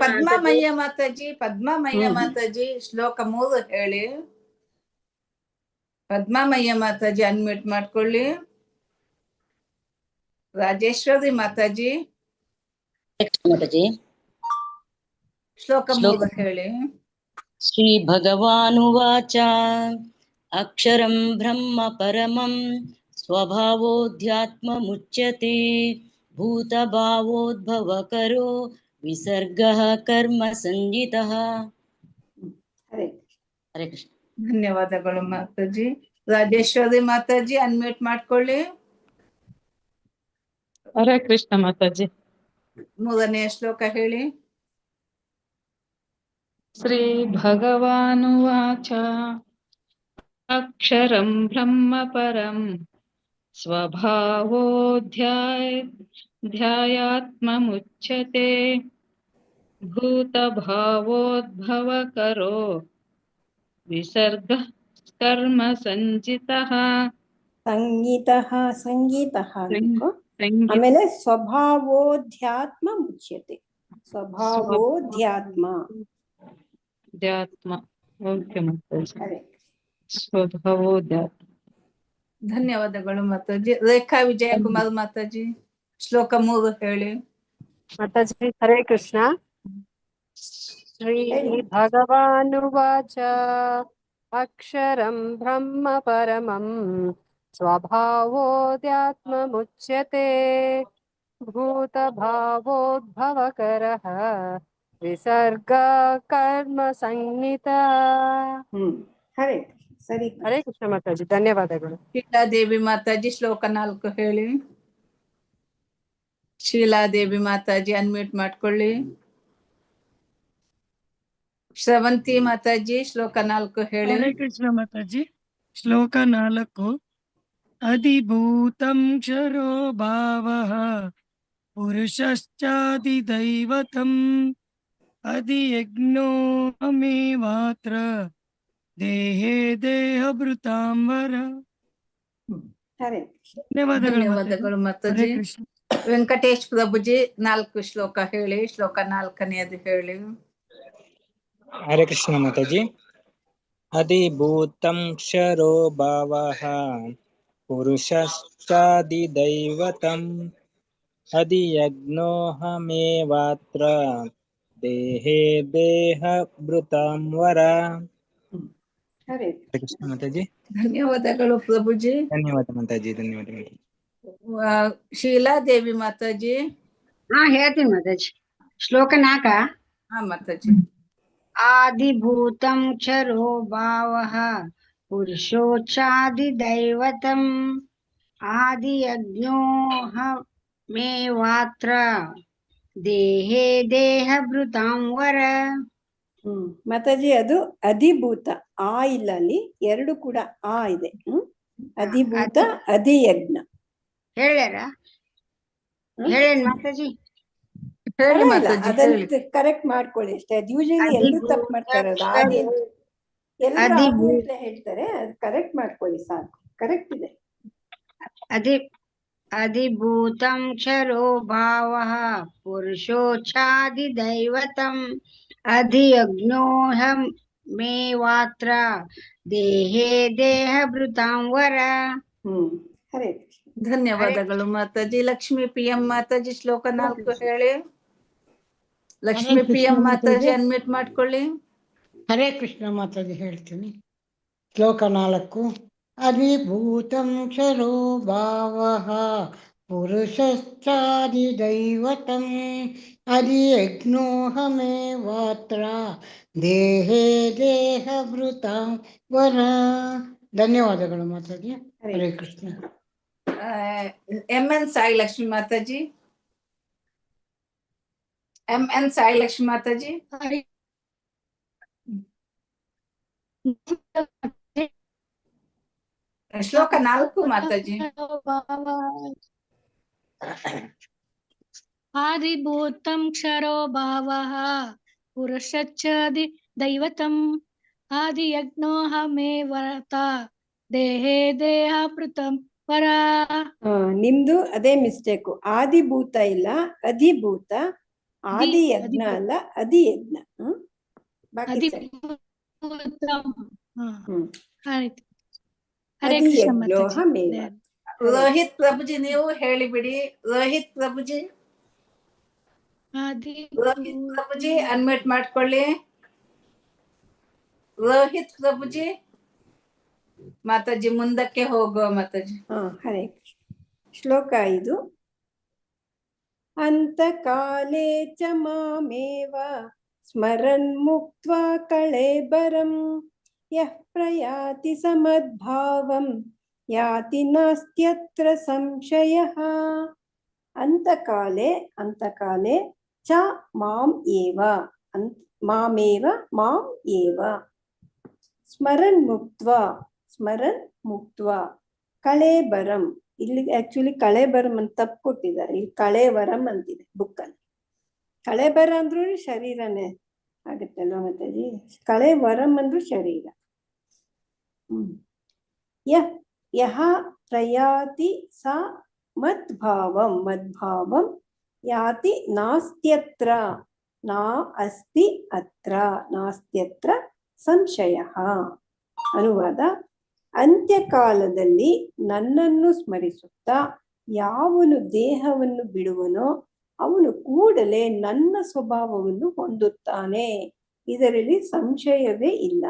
ಪದ್ಮಮಯ್ಯ ಮಾತಾಜಿ, ಪದ್ಮಮಯ್ಯ ಮಾತಾಜಿ ಶ್ಲೋಕ 3 ಹೇಳಿ. ಪದ್ಮಮಯ್ಯ ಮಾತಾಜಿ ಅನ್ಮ್ಯೂಟ್ ಮಾಡ್ಕೊಳ್ಳಿ. ರಾಜೇಶ್ವರಿ ಮಾತಾಜಿ ಶ್ಲೋಕ 3 ಹೇಳಿ. ಶ್ರೀ ಭಗವಾನುವಾಚ ಅಕ್ಷರಂ ಬ್ರಹ್ಮ ಪರಮಂ ಸ್ವಭಾವೋಧ್ಯಾತ್ಮಮುಚ್ಯತೆ ಭೂತಭಾವೋದ್ಭವಕರೋ ವಿಸರ್ಗಃ ಕರ್ಮ ಸಂಜಿತಃ. ಹರೇ ಕೃಷ್ಣ. ಧನ್ಯವಾದಗಳು ಮಾತಾಜಿ. ರಾಜೇಶ್ವರಿ ಮಾತಾಜಿ ಅನ್ಮ್ಯೂಟ್ ಮಾಡ್ಕೊಳ್ಳಿ. ಹರೇ ಕೃಷ್ಣ ಮಾತಾಜಿ. 3ನೇ ಶ್ಲೋಕ ಹೇಳಿ. ಶ್ರೀ ಭಗವಾನುವಾಚ ಅಕ್ಷರಂ ಬ್ರಹ್ಮ ಪರಂ ಸ್ವಭಾವೋಧ್ಯಾತ್ಮಮುಚ್ಯತೆ ಭೂತಭಾವೋದ್ಭವಕರೋ ವಿಸರ್ಗ ಕರ್ಮ ಸಂಜಿತಃ. ಸಂಗೀತಃ ಸಂಗೀತಃ ಆಮೇಲೆ ಸ್ವಭಾವೋಧ್ಯಾತ್ಮ ಮುಚ್ಯತೆ. ಸ್ವಭಾವೋಧ್ಯಾತ್ಮ ಓಕೆ ಮಾತಾಜಿ. ಸ್ವಭಾವೋಧ್ಯಾತ್ಮ ಧನ್ಯವಾದಗಳು ಮಾತಾಜಿ. ರೇಖಾ ವಿಜಯಕುಮಾರ್ ಮಾತಾಜಿ ಶ್ಲೋಕ 3 ಹೇಳಿ. ಮಾತಾಜಿ ಹರೇ ಕೃಷ್ಣ. ಶ್ರೀ ಭಗವಾನುವಾಚ ಅಕ್ಷರಂ ಬ್ರಹ್ಮ ಪರಮಂ ಸ್ವಭಾವೋದ್ಯಾತ್ಮಮುಚ್ಯತೆ ಭೂತ ಭಾವೋದ್ಭವಕರಃ ವಿಸರ್ಗ ಕರ್ಮ ಸಂಹಿತ. ಹರೇ ಸರಿ. ಹರೇ ಕೃಷ್ಣ ಮಾತಾಜಿ, ಧನ್ಯವಾದಗಳು. ಶೀಲಾದೇವಿ ಮಾತಾಜಿ ಶ್ಲೋಕ 4 ಹೇಳಿ. ಶೀಲಾದೇವಿ ಮಾತಾಜಿ ಅನ್ಮ್ಯೂಟ್ ಮಾಡ್ಕೊಳ್ಳಿ. ಶ್ರವಂತಿ ಮಾತಾಜಿ ಶ್ಲೋಕ 4 ಹೇಳಿ. ಹರೇ ಕೃಷ್ಣ ಮಾತಾಜಿ. ಶ್ಲೋಕ 4. ಅಧಿಭೂತಂ ಕ್ಷರೋ ಭಾವಃ ಪುರುಷಶ್ಚಾದಿದೈವತಂ ಅಧಿಯಜ್ಞೋ ಅಮೇವಾತ್ರ ದೇಹೇ ದೇಹಭೃತಾಂಬರ. ಧನ್ಯವಾದಗಳು ಮಾತಾಜಿ. ವೆಂಕಟೇಶ್ ಪ್ರಭುಜಿ 4 ಶ್ಲೋಕ ಹೇಳಿ. ಶ್ಲೋಕ 4ನೇದು ಹೇಳಿ. ಹರೇ ಕೃಷ್ಣ ಮಾತಾಜಿ. ಅಧಿಭೂತಂ ಕ್ಷರೋ ಭಾವಃ ಪುರುಷಶ್ಚಾದಿದೈವತಂ ಅಧಿಯಜ್ಞೋಹಮೇವಾತ್ರ ದೇಹೇ ದೇಹಭೃತಾಂ ವರ. ಹರೇ ಕೃಷ್ಣ ಮಾತಾಜಿ. ಧನ್ಯವಾದಗಳು ಪ್ರಭುಜಿ. ಧನ್ಯವಾದ ಮಾತಾಜಿ. ಧನ್ಯವಾದಗಳು. ಶೀಲಾದೇವಿ ಮಾತಾಜಿ. ಹೇಳ್ತೀನಿ ಮಾತಾಜಿ. ಶ್ಲೋಕ 4. ಮಾತಾಜಿ. ಆದಿಭೂತಂ ಕ್ಷರೋ ಭಾವಃ ಪುರುಷೋಚ್ಚಾದಿದೈವತಂ ಆದಿಯಜ್ಞೋಹಮೇವಾತ್ರ ದೇಹೇ ದೇಹಭೃತಾಂ ವರ. ಮಾತಾಜಿ ಅದು ಅಧಿಭೂತ. ಆ ಇಲ್ಲ ಅಲ್ಲಿ, 2 ಕೂಡ ಆ ಇದೆ. ಅಧಿಭೂತ ಅಧಿಯಜ್ಞ ಹೇಳ್ಯಾರ? ಹೇಳೇನ್ ಮಾತಾಜಿ? ಅದನ್ನ ಕರೆಕ್ಟ್ ಮಾಡ್ಕೊಳ್ಳಿ ಅಷ್ಟೇ. ಅದು ಯೂಶಲಿ ಎಲ್ಲರೂ ತಪ್ಪು ಮಾಡ್ತಾರೆ. ಎಲ್ಲರೂ ಹೇಳ್ತಾರೆ, ಅದು ಕರೆಕ್ಟ್ ಮಾಡ್ಕೊಳ್ಳಿ ಸಾಕು. ಕರೆಕ್ಟ್ ಇದೆ. ಅಧಿಭೂತಂ ಕ್ಷರೋ ಭಾವಃ ಪುರುಷೋಚ್ಚಾದಿದೈವತಂ ಅಧಿಯಜ್ಞೋಹಮೇವಾತ್ರ ದೇಹೇ ದೇಹಭೃತಾಂ ವರ. ಹರೇ ಧನ್ಯವಾದಗಳು ಮಾತಾಜಿ. ಲಕ್ಷ್ಮೀ PM ಮಾತಾಜಿ ಶ್ಲೋಕ 4 ಹೇಳಿ. ಲಕ್ಷ್ಮೀ PM ಮಾತಾಜಿ ಅನ್ಮ್ಯೂಟ್ ಮಾಡ್ಕೊಳ್ಳಿ. ಹರೇ ಕೃಷ್ಣ ಮಾತಾಜಿ ಹೇಳ್ತೀನಿ. ಶ್ಲೋಕ 4. ಅಧಿಭೂತಂ ಕ್ಷರೋ ಭಾವಃ ಪುರುಷಶ್ಚಾದಿದೈವತಂ ಅಧಿಯಜ್ಞೋಹಮೇವಾತ್ರ ದೇಹೇ ದೇಹಭೃತಾಂ ವರ. ಧನ್ಯವಾದಗಳು ಮಾತಾಜಿ. ಹರೇ ಕೃಷ್ಣ. MN ಸಾಯಿ ಲಕ್ಷ್ಮಿ ಮಾತಾಜಿ. MN ಸಾಯಿ ಲಕ್ಷ್ಮಿ ಮಾತಾಜಿ. ಶ್ಲೋಕ 4 ಮಾತಾಜಿ. ಆದಿಭೂತಂ ಕ್ಷರೋ ಭಾವಃ ಪುರುಷಚ್ಚಾದಿ ದೈವತಂ ಆದಿಯಜ್ಞೋಹಮೇವಾತ್ರ ದೇಹೇ ದೇಹಭೃತಾಂ ವರ. ನಿಮ್ದು ಅದೇ ಮಿಸ್ಟೇಕು. ಆದಿಭೂತ ಇಲ್ಲ, ಅಧಿಭೂತ. ಆದಿಯಜ್ಞ ಅಲ್ಲ, ಅಧಿಯಜ್ಞ. ರೋಹಿತ್ ಪ್ರಭುಜಿ ನೀವು ಹೇಳಿಬಿಡಿ. ರೋಹಿತ್ ಪ್ರಭುಜಿ ಅನ್ಮ್ಯೂಟ್ ಮಾಡ್ಕೊಳ್ಳಿ. ರೋಹಿತ್ ಪ್ರಭುಜಿ ಮಾತಾಜಿ ಮುಂದಕ್ಕೆ ಹೋಗುವ ಮಾತಾಜಿ. ಹರೇ ಶ್ಲೋಕ 5. ಅಂತಕಾಲೇ ಚ ಮಾಮೇವ ಸ್ಮರನ್ ಮುಕ್ತ್ವಾ ಕಳೇಬರಂ ಯಃ ಪ್ರಯಾತಿ ಸಮದ್ಭಾವಂ ಯಾತಿ ನಾಸ್ತ್ಯತ್ರ ಸಂಶಯಃ. ಅಂತಕಾಲೇ ಚ ಮಾಂ ಏವ ಮಾಮೇವ ಮಾಂ ಏವ ಸ್ಮರನ್ ಮುಕ್ತ್ವಾ ಕಳೇಬರಂ. ಇಲ್ಲಿ ಆಕ್ಚುಲಿ ಕಳೇಬರಂ ಅಂತ ತಪ್ಪು ಕೊಟ್ಟಿದ್ದಾರೆ. ಇಲ್ಲಿ ಕಳೇವರಂ ಅಂತಿದೆ ಬುಕ್ಕಲ್ಲಿ. ಕಳೇಬರ ಅಂದ್ರೂ ಶರೀರನೇ ಆಗುತ್ತಲ್ವ ಮಾತಾಜಿ. ಕಳೇವರಂ ಅಂದ್ರೂ ಶರೀರ. ಯಹ ಪ್ರಯಾತಿ ಸ ಮದ್ಭಾವಂ ಯಾತಿ ನಾಸ್ತ್ಯತ್ರ ನಾ ಅಸ್ತಿ ಅತ್ರ ನಾಸ್ತ್ಯತ್ರ ಸಂಶಯಃ. ಅನುವಾದ: ಅಂತ್ಯಕಾಲದಲ್ಲಿ ನನ್ನನ್ನು ಸ್ಮರಿಸುತ್ತಾ ಯಾವನು ದೇಹವನ್ನು ಬಿಡುವನೋ ಅವನು ಕೂಡಲೇ ನನ್ನ ಸ್ವಭಾವವನ್ನು ಹೊಂದುತ್ತಾನೆ, ಇದರಲ್ಲಿ ಸಂಶಯವೇ ಇಲ್ಲ.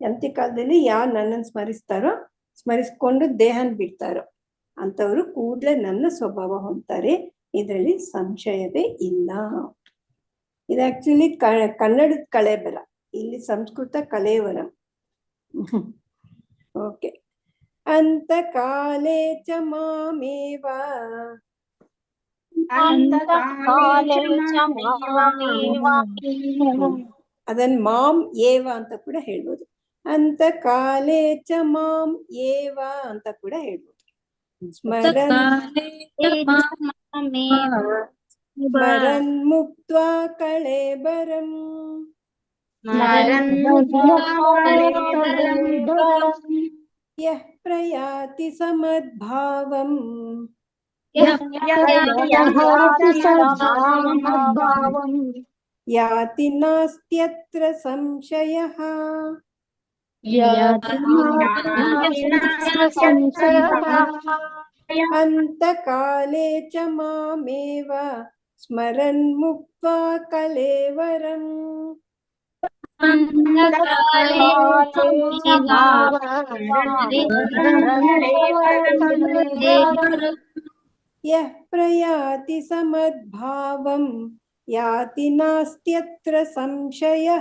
ಅಂತ್ಯಕಾಲದಲ್ಲಿ ಯಾರು ನನ್ನನ್ನು ಸ್ಮರಿಸ್ತಾರೋ, ಸ್ಮರಿಸ್ಕೊಂಡು ದೇಹನ ಬಿಡ್ತಾರೋ ಅಂತವರು ಕೂಡಲೇ ನನ್ನ ಸ್ವಭಾವ ಹೊಂದ್ತಾರೆ, ಇದರಲ್ಲಿ ಸಂಶಯವೇ ಇಲ್ಲ. ಇದು ಆಕ್ಚುಲಿ ಕನ್ನಡದ ಕಳೇಬರ, ಇಲ್ಲಿ ಸಂಸ್ಕೃತ ಕಲೇವರಂ. ಓಕೆ. ಅಂತ ಕಾಲೇ ಚ ಮಾಮೇವ ಅದನ್ ಮಾಂ ಏವ ಅಂತ ಕೂಡ ಹೇಳ್ಬೋದು. ಅಂತ ಕಾಲೇ ಚ ಮಾಂ ಏವ ಅಂತ ಕೂಡ ಹೇಳ್ಬೋದು. ಸ್ಮರನ್ ಮುಕ್ತ್ವಾ ಕಳೇಬರಂ ಯಃ ಪ್ರಯಾತಿ ಸಮದ್ಭಾವಂ ಯಾತಿ ನಾಸ್ತ್ಯತ್ರ ಸಂಶಯಃ. ಅಂತಕಾಲೇ ಚ ಮಾಮೇವ ಸ್ಮರನ್ ಮುಕ್ತ್ವಾ ಕಳೇವರಂ ಯಃ ಪ್ರಯಾತಿ ಸಮದ್ಭಾವಂ ಯಾತಿ ನಾಸ್ತ್ಯತ್ರ ಸಂಶಯಃ.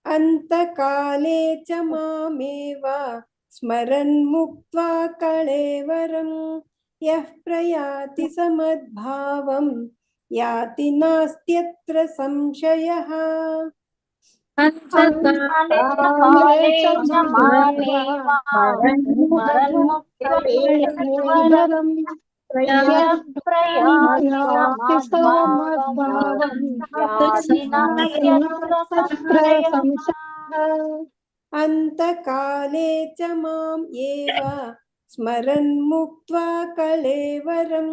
ಅಂತಕಾಲೇ ಚ ಮಾಮೇವ ಸ್ಮರನ್ ಮುಕ್ತ್ವಾ ಕಳೇವರಂ ಯಃ ಪ್ರಯಾತಿ ಸಮದ್ಭಾವಂ ಯಾತಿ ನಾಸ್ತ್ಯತ್ರ ಸಂಶಯಃ. ಅಂತಕಾಲೇ ಚ ಮಾಂ ಏವ ಸ್ಮರನ್ ಮುಕ್ತ್ವಾ ಕಳೇವರಂ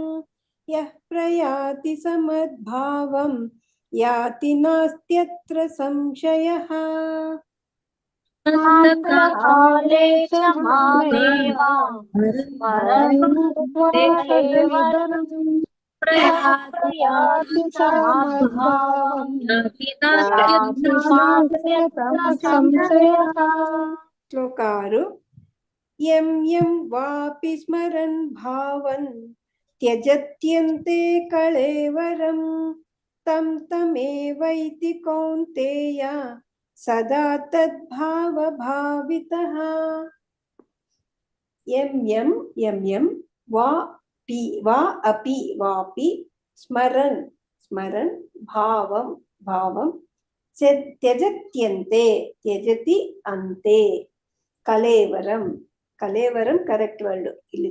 ಯಃ ಪ್ರಯಾತಿ ಸಮದ್ಭಾವಂ ಯಾತಿ ನಾಸ್ತ್ಯತ್ರ ಸಂಶಯಃ. ಶ್ಲೋಕ 6. ಯಂ ಯಂ ವಾಪಿ ಸ್ಮರನ್ ಭಾವನ್ ತ್ಯಜತ್ಯಂತೆ ಕಳೇವರಂ ತಂ ತಮೇವೈತಿ ಕೌಂತೆಯ ಸದಾ ತದ್ಭಾವ ಭಾವಿತಃ. ಯಂ ಯಂ ಯಂ ಯಂ ವಾಪಿ ವಾ ಅಪಿ ವಾಪಿ ಸ್ಮರನ್ ಸ್ಮರನ್ ಭಾವಂ ಭಾವಂ ತ್ಯಜತ್ಯಂತೆ ತ್ಯಜತಿ ಅಂತೆ ಕಳೇವರಂ ಕಳೇವರಂ ಕರೆಕ್ಟ್ ವರ್ಡ್ ಇಲ್ಲಿ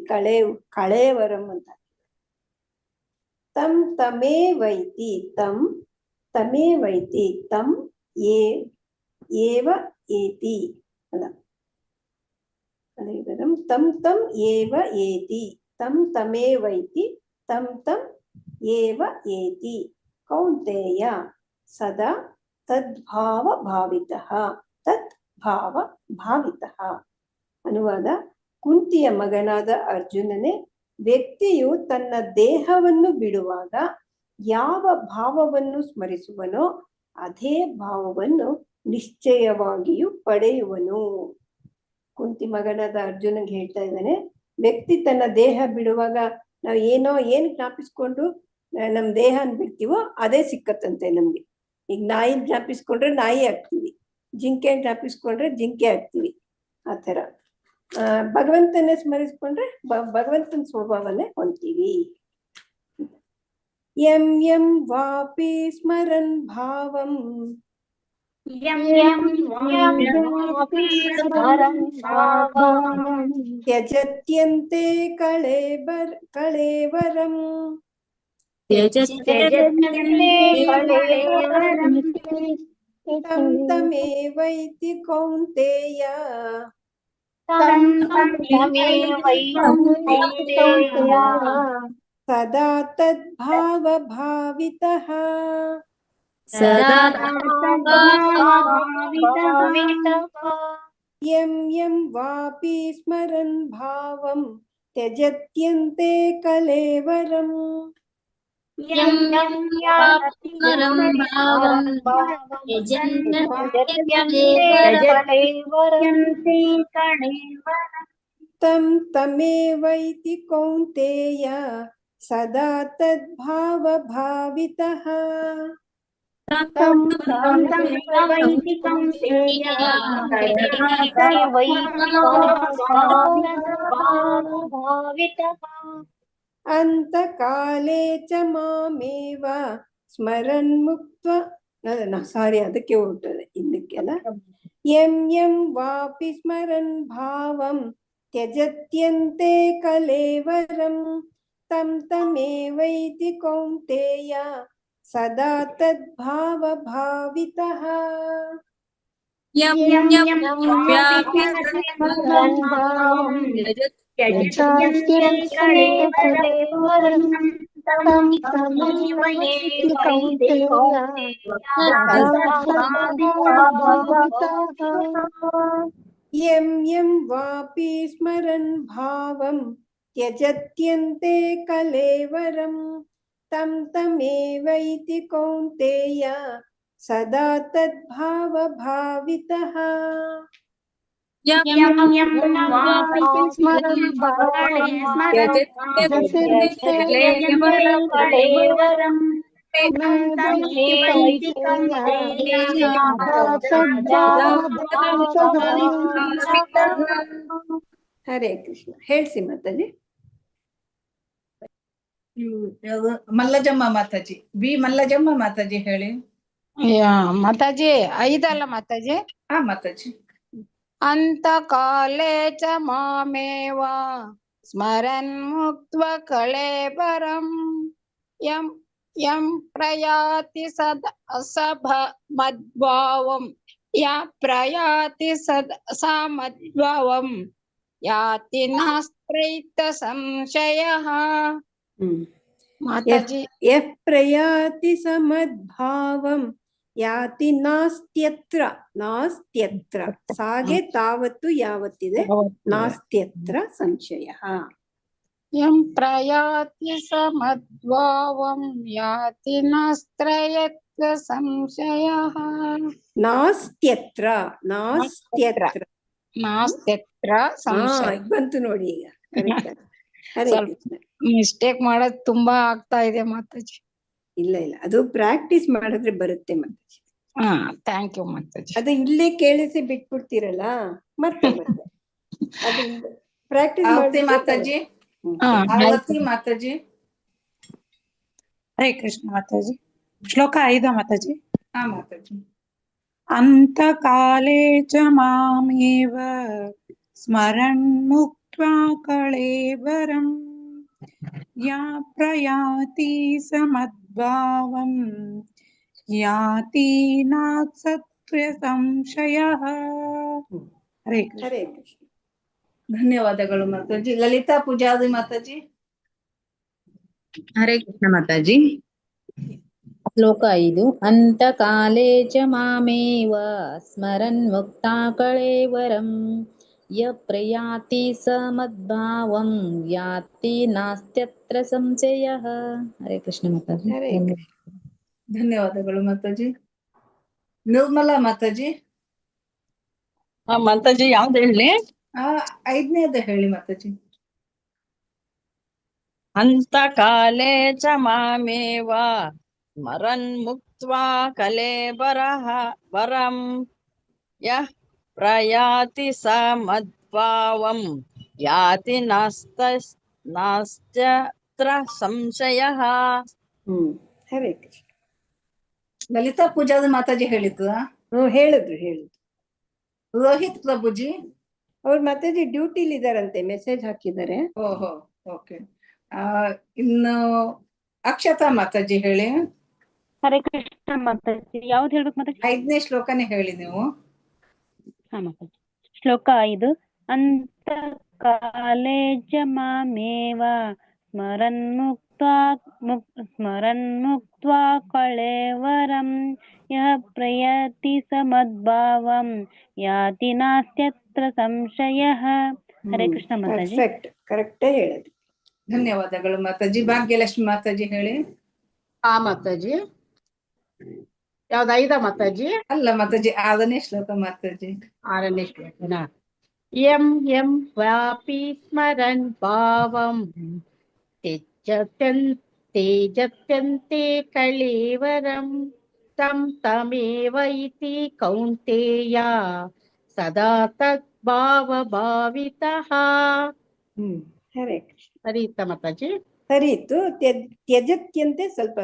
ಕಳೇವರಂ ಅಂತ. ತಂ ತಮೇವೈತಿ ತಂ ತಮೇವೈತಿ ತಂ ಏವ ಏತಿ ಅಲ್ಲ ಕಳೇವರಂ ತಂ ತಂ ಏವ ಏತಿ ತಂ ತಮೇವೈತಿ ತಂ ತಂ ಏವ ಏತಿ ಕೌಂತೆಯ ಸದಾ ತದ್ಭಾವ ಭಾವಿತಃ ತತ್ ಭಾವ ಭಾವಿತಃ. ಅನುವಾದ: ಕುಂತಿಯ ಮಗನಾದ ಅರ್ಜುನನೇ, ವ್ಯಕ್ತಿಯು ತನ್ನ ದೇಹವನ್ನು ಬಿಡುವಾಗ ಯಾವ ಭಾವವನ್ನು ಸ್ಮರಿಸುವನೋ ಅದೇ ಭಾವವನ್ನು ನಿಶ್ಚಯವಾಗಿಯೂ ಪಡೆಯುವನು. ಕುಂತಿ ಮಗನಾದ ಅರ್ಜುನಗೆ ಹೇಳ್ತಾ ಇದ್ದಾನೆ, ವ್ಯಕ್ತಿ ತನ್ನ ದೇಹ ಬಿಡುವಾಗ ನಾವು ಏನ್ ಜ್ಞಾಪಿಸ್ಕೊಂಡು ನಮ್ ದೇಹನ ಬಿಡ್ತೀವೋ ಅದೇ ಸಿಕ್ಕತ್ತಂತೆ ನಮ್ಗೆ. ಈಗ ನಾಯಿ ಜ್ಞಾಪಿಸ್ಕೊಂಡ್ರೆ ನಾಯಿ ಆಗ್ತೀವಿ, ಜಿಂಕೆ ಜ್ಞಾಪಿಸ್ಕೊಂಡ್ರೆ ಜಿಂಕೆ ಆಗ್ತೀವಿ. ಆ ಥರ ಭಗವಂತನೇ ಸ್ಮರಿಸ್ಕೊಂಡ್ರೆ ಭಗವಂತನ ಸ್ವಭಾವನೇ ಹೊಂತೀವಿ. ಯಂ ಯಂ ವಾಪಿ ಸ್ಮರನ್ ಭಾವಂ ತ್ಯಜತ್ಯಂತೆ ಕಳೇವರಂ ತಂ ತಮೇವೈತಿ ಕೌಂತೆಯ तं तमेवैति कौन्तेय सदा तद्भावभावितः सदा तद्भावभावितः यं यं वापि स्मरन् भावं त्यजत्यन्ते कलेवरम् यं यं वापि स्मरन् भावं त्यजत्यन्ते कलेवरम् तं तमेवैति कौन्तेय सदा तद्भावभावितः तं तमेवैति कौन्तेय सदा भावितः ಅಂತಕಾಲೇ ಚ ಮಾಮೇವ ಸ್ಮರನ್ ಮುಕ್ತ ಸಾರಿ ಅದಕ್ಕೆ ಹೋಗ್ತದೆ ಹಿಂದಕ್ಕೆಲ್ಲ ಯಂ ಯಂ ವಾಪಿ ಸ್ಮರನ್ ಭಾವಂ ತ್ಯಜತ್ಯಂತೆ ಕಲೇವರಂ ತಂ ತಮೇವೈತಿ ಕೌಂತೆಯ ಸದಾ ತದ್ಭಾವ ಭಾವಿತಃ यं यं वापि स्मरन् भावं त्यजत्यन्ते कलेवरं तं तमेवैति कौन्तेय यं यं वापि स्मरन् भावं त्यजत्यन्ते कलेवरं तं तमेवैति कौन्तेय सदा तद्भावभावितः यं यं वापि स्मरन् भावं त्यजत्यन्ते कलेवरं तं तमेवैति कौन्तेय ಹರೇ ಕೃಷ್ಣ. ಹೇಳ್ಸಿ ಮಾತಾಜಿ. ಮಲ್ಲಜಮ್ಮ ಮಾತಾಜಿ, ಬಿ ಮಲ್ಲಜಮ್ಮ ಮಾತಾಜಿ ಹೇಳಿ. ಮಾತಾಜಿ 5 ಅಲ್ಲ ಮಾತಾಜಿ? ಹಾ ಮಾತಾಜಿ. ಅಂತ ಕಾಲೇ ಚ ಮಾಮೇವ ಸ್ಮರನ್ ಮುಕ್ತ್ವ ಕಳೇಬರಂ ಯಂ ಯಂ ಪ್ರಯಾತಿ ಸದ ಸಭ ಮದ್ಭಾವಂ ಯಾ ಪ್ರಯಾತಿ ಸದ ಸ ಮದ್ಭಾವಂ ಯಾತಿ ನಾಸ್ತ್ರೈತ ಸಂಶಯಃ. ಮಾತಾಜಿ ಯಃ ಪ್ರಯಾತಿ ಸಮದ್ಭಾವಂ ಯಾತಿ ನಾಸ್ತ್ಯತ್ರ. ನಾಸ್ತ್ಯತ್ರ ಸಾಗೆ ತಾವತ್ತು ಯಾವತ್ತಿದೆ, ನಾಸ್ತ್ಯತ್ರ ಸಂಶಯ. ಯಂ ಪ್ರಯಾತಿ ಸಮದ್ಭಾವಂ ಯಾತಿ ನಾಸ್ತ್ರಯತ್ರ ಸಂಶಯಃ. ನಾಸ್ತ್ಯತ್ರ ನಾಸ್ತ್ಯತ್ರ ನಾಸ್ತ್ಯತ್ರ ಸಂಶಯ ಬಂತು ನೋಡಿ ಈಗ. ಮಿಸ್ಟೇಕ್ ಮಾಡೋದು ತುಂಬಾ ಆಗ್ತಾ ಇದೆ ಮಾತಾಜಿ. ಇಲ್ಲ ಇಲ್ಲ, ಅದು ಪ್ರಾಕ್ಟೀಸ್ ಮಾಡಿದ್ರೆ ಬರುತ್ತೆ ಮಾತಾಜಿ. Thank you Mataji. ಅದು ಇಲ್ಲೇ ಕೇಳಿಸಿ ಬಿಟ್ಬಿಡ್ತೀರಲ್ಲ ಮತ್ತೆ ಅದು ಪ್ರಾಕ್ಟೀಸ್ ಮಾತಾಜಿ. ಮಾತಾಜಿ ಹರೇ ಕೃಷ್ಣ ಮಾತಾಜಿ. ಶ್ಲೋಕ 5 ಮಾತಾಜಿ. ಹಾ ಮಾತಾಜಿ. ಅಂತ ಕಾಲೇ ಚ ಮಾಮೇವ ಸ್ಮರನ್ ಮುಕ್ತ್ವಾ ಕಳೇಬರಂ ಯಾ ಪ್ರಯಾತಿ ಸಮದ್ಭಾವಂ ಯಾತಿ ನಾಸತ್ಯ ಸಂಶಯಃ. ಹರೇ ಕೃಷ್ಣ. ಧನ್ಯವಾದಗಳು ಮಾತಾಜಿ. ಲಲಿತಾ ಪೂಜಾರಿ ಮಾತಾಜಿ. ಹರೇ ಕೃಷ್ಣ ಮಾತಾಜಿ. ಶ್ಲೋಕ 5. ಅಂತಕಾಲೇ ಚ ಮಾಮೇವ ಸ್ಮರನ್ ಮುಕ್ತಾ ಕಳೇವರಂ ಯ ಪ್ರಯಾತಿ ಸ ಮದ್ಭಾವಂ ಯಾತಿ ನಾಸ್ತ್ಯತ್ರ ಸಂಶಯಃ. ಹರೇ ಕೃಷ್ಣ ಮಾತಾಜಿ. ಧನ್ಯವಾದಗಳು ಮಾತಾಜಿ. ನಿರ್ಮಲಾ ಮಾತಾಜಿ. ಮಾತಾಜಿ ಯಾವ್ದು ಹೇಳಿ? 5ನೇದು ಹೇಳಿ ಮಾತಾಜಿ. ಅಂತ ಕಾಲೇ ಚ ಮಾಮೇವ ಸ್ಮರನ್ ಮುಕ್ತ್ವಾ ಕಲೇಬರಃ ವರಂ ಯಃ ಪ್ರಯಾತಿ ಸ ಮದ್ಭಾವಂ ಯಾತಿ ನಾಸ್ತ್ಯತ್ರ ಸಂಶಯಃ. ಹರೇ ಕೃಷ್ಣ. ಲಲಿತಾ ಪೂಜಾರಿ ಮಾತಾಜಿ ಹೇಳಿದ್ದು. ಹೇಳಿದ್ರು. ರೋಹಿತ್ ಪ್ರಭುಜಿ ಅವ್ರು ಮಾತಾಜಿ ಡ್ಯೂಟಿಲಿ ಇದಾರಂತೆ, ಮೆಸೇಜ್ ಹಾಕಿದ್ದಾರೆ. ಓಹೋ ಓಕೆ. ಇನ್ನು ಅಕ್ಷತಾ ಮಾತಾಜಿ ಹೇಳಿ. ಹರೇ ಕೃಷ್ಣ ಮಾತಾಜಿ. ಯಾವ್ದು ಹೇಳ್ಬೇಕು ಮಾತಾಜಿ? 5ನೇ ಶ್ಲೋಕನೇ ಹೇಳಿ ನೀವು. ಹಾ ಮಾತಾಜಿ. ಶ್ಲೋಕ 5. ಅಂತಕಾಲೇ ಚ ಮಾಮೇವ ಸ್ಮರನ್ಮುಕ್ತ್ವಾ ಕಳೇವರಂ ಯಃ ಪ್ರಯತಿ ಸಮದ್ಭಾವಂ ಯಾತಿ ನಾಸ್ತ್ಯತ್ರ ಸಂಶಯಃ. ಹರೇ ಕೃಷ್ಣ ಮಾತಾಜಿ. ಪರ್ಫೆಕ್ಟ್, ಕರೆಕ್ಟೇ ಹೇಳಿದ್ರಿ. ಧನ್ಯವಾದಗಳು ಮಾತಾಜಿ. ಭಾಗ್ಯಲಕ್ಷ್ಮಿ ಮಾತಾಜಿ ಹೇಳಿ. ಮಾತಾಜಿ ಯಾವ್ದು ಐದ ಮಾತಾಜಿ? ಅಲ್ಲ ಮಾತಾಜಿ, 6ನೇ ಶ್ಲೋಕ ಮಾತಾಜಿ. 6ನೇ ಶ್ಲೋಕನ. ಯಂ ಯಂ ವಾಪಿ ಸ್ಮರನ್ ಭಾವಂ ತೇಜತ್ಯಂತೆ ಕಳೇವರಂ ತಂ ತಮೇವ ಇತಿ ಕೌಂತೇಯ ಸದಾ ತದ್ಭಾವ ಭಾವಿತಃ. ಹರೇ ಕೃಷ್ಣ. ಸರಿಯಿತ್ತ ಮಾತಾಜಿ? ಸರಿಯಿತ್ತು. ತ್ಯಜತ್ಯಂತೆ ಸ್ವಲ್ಪ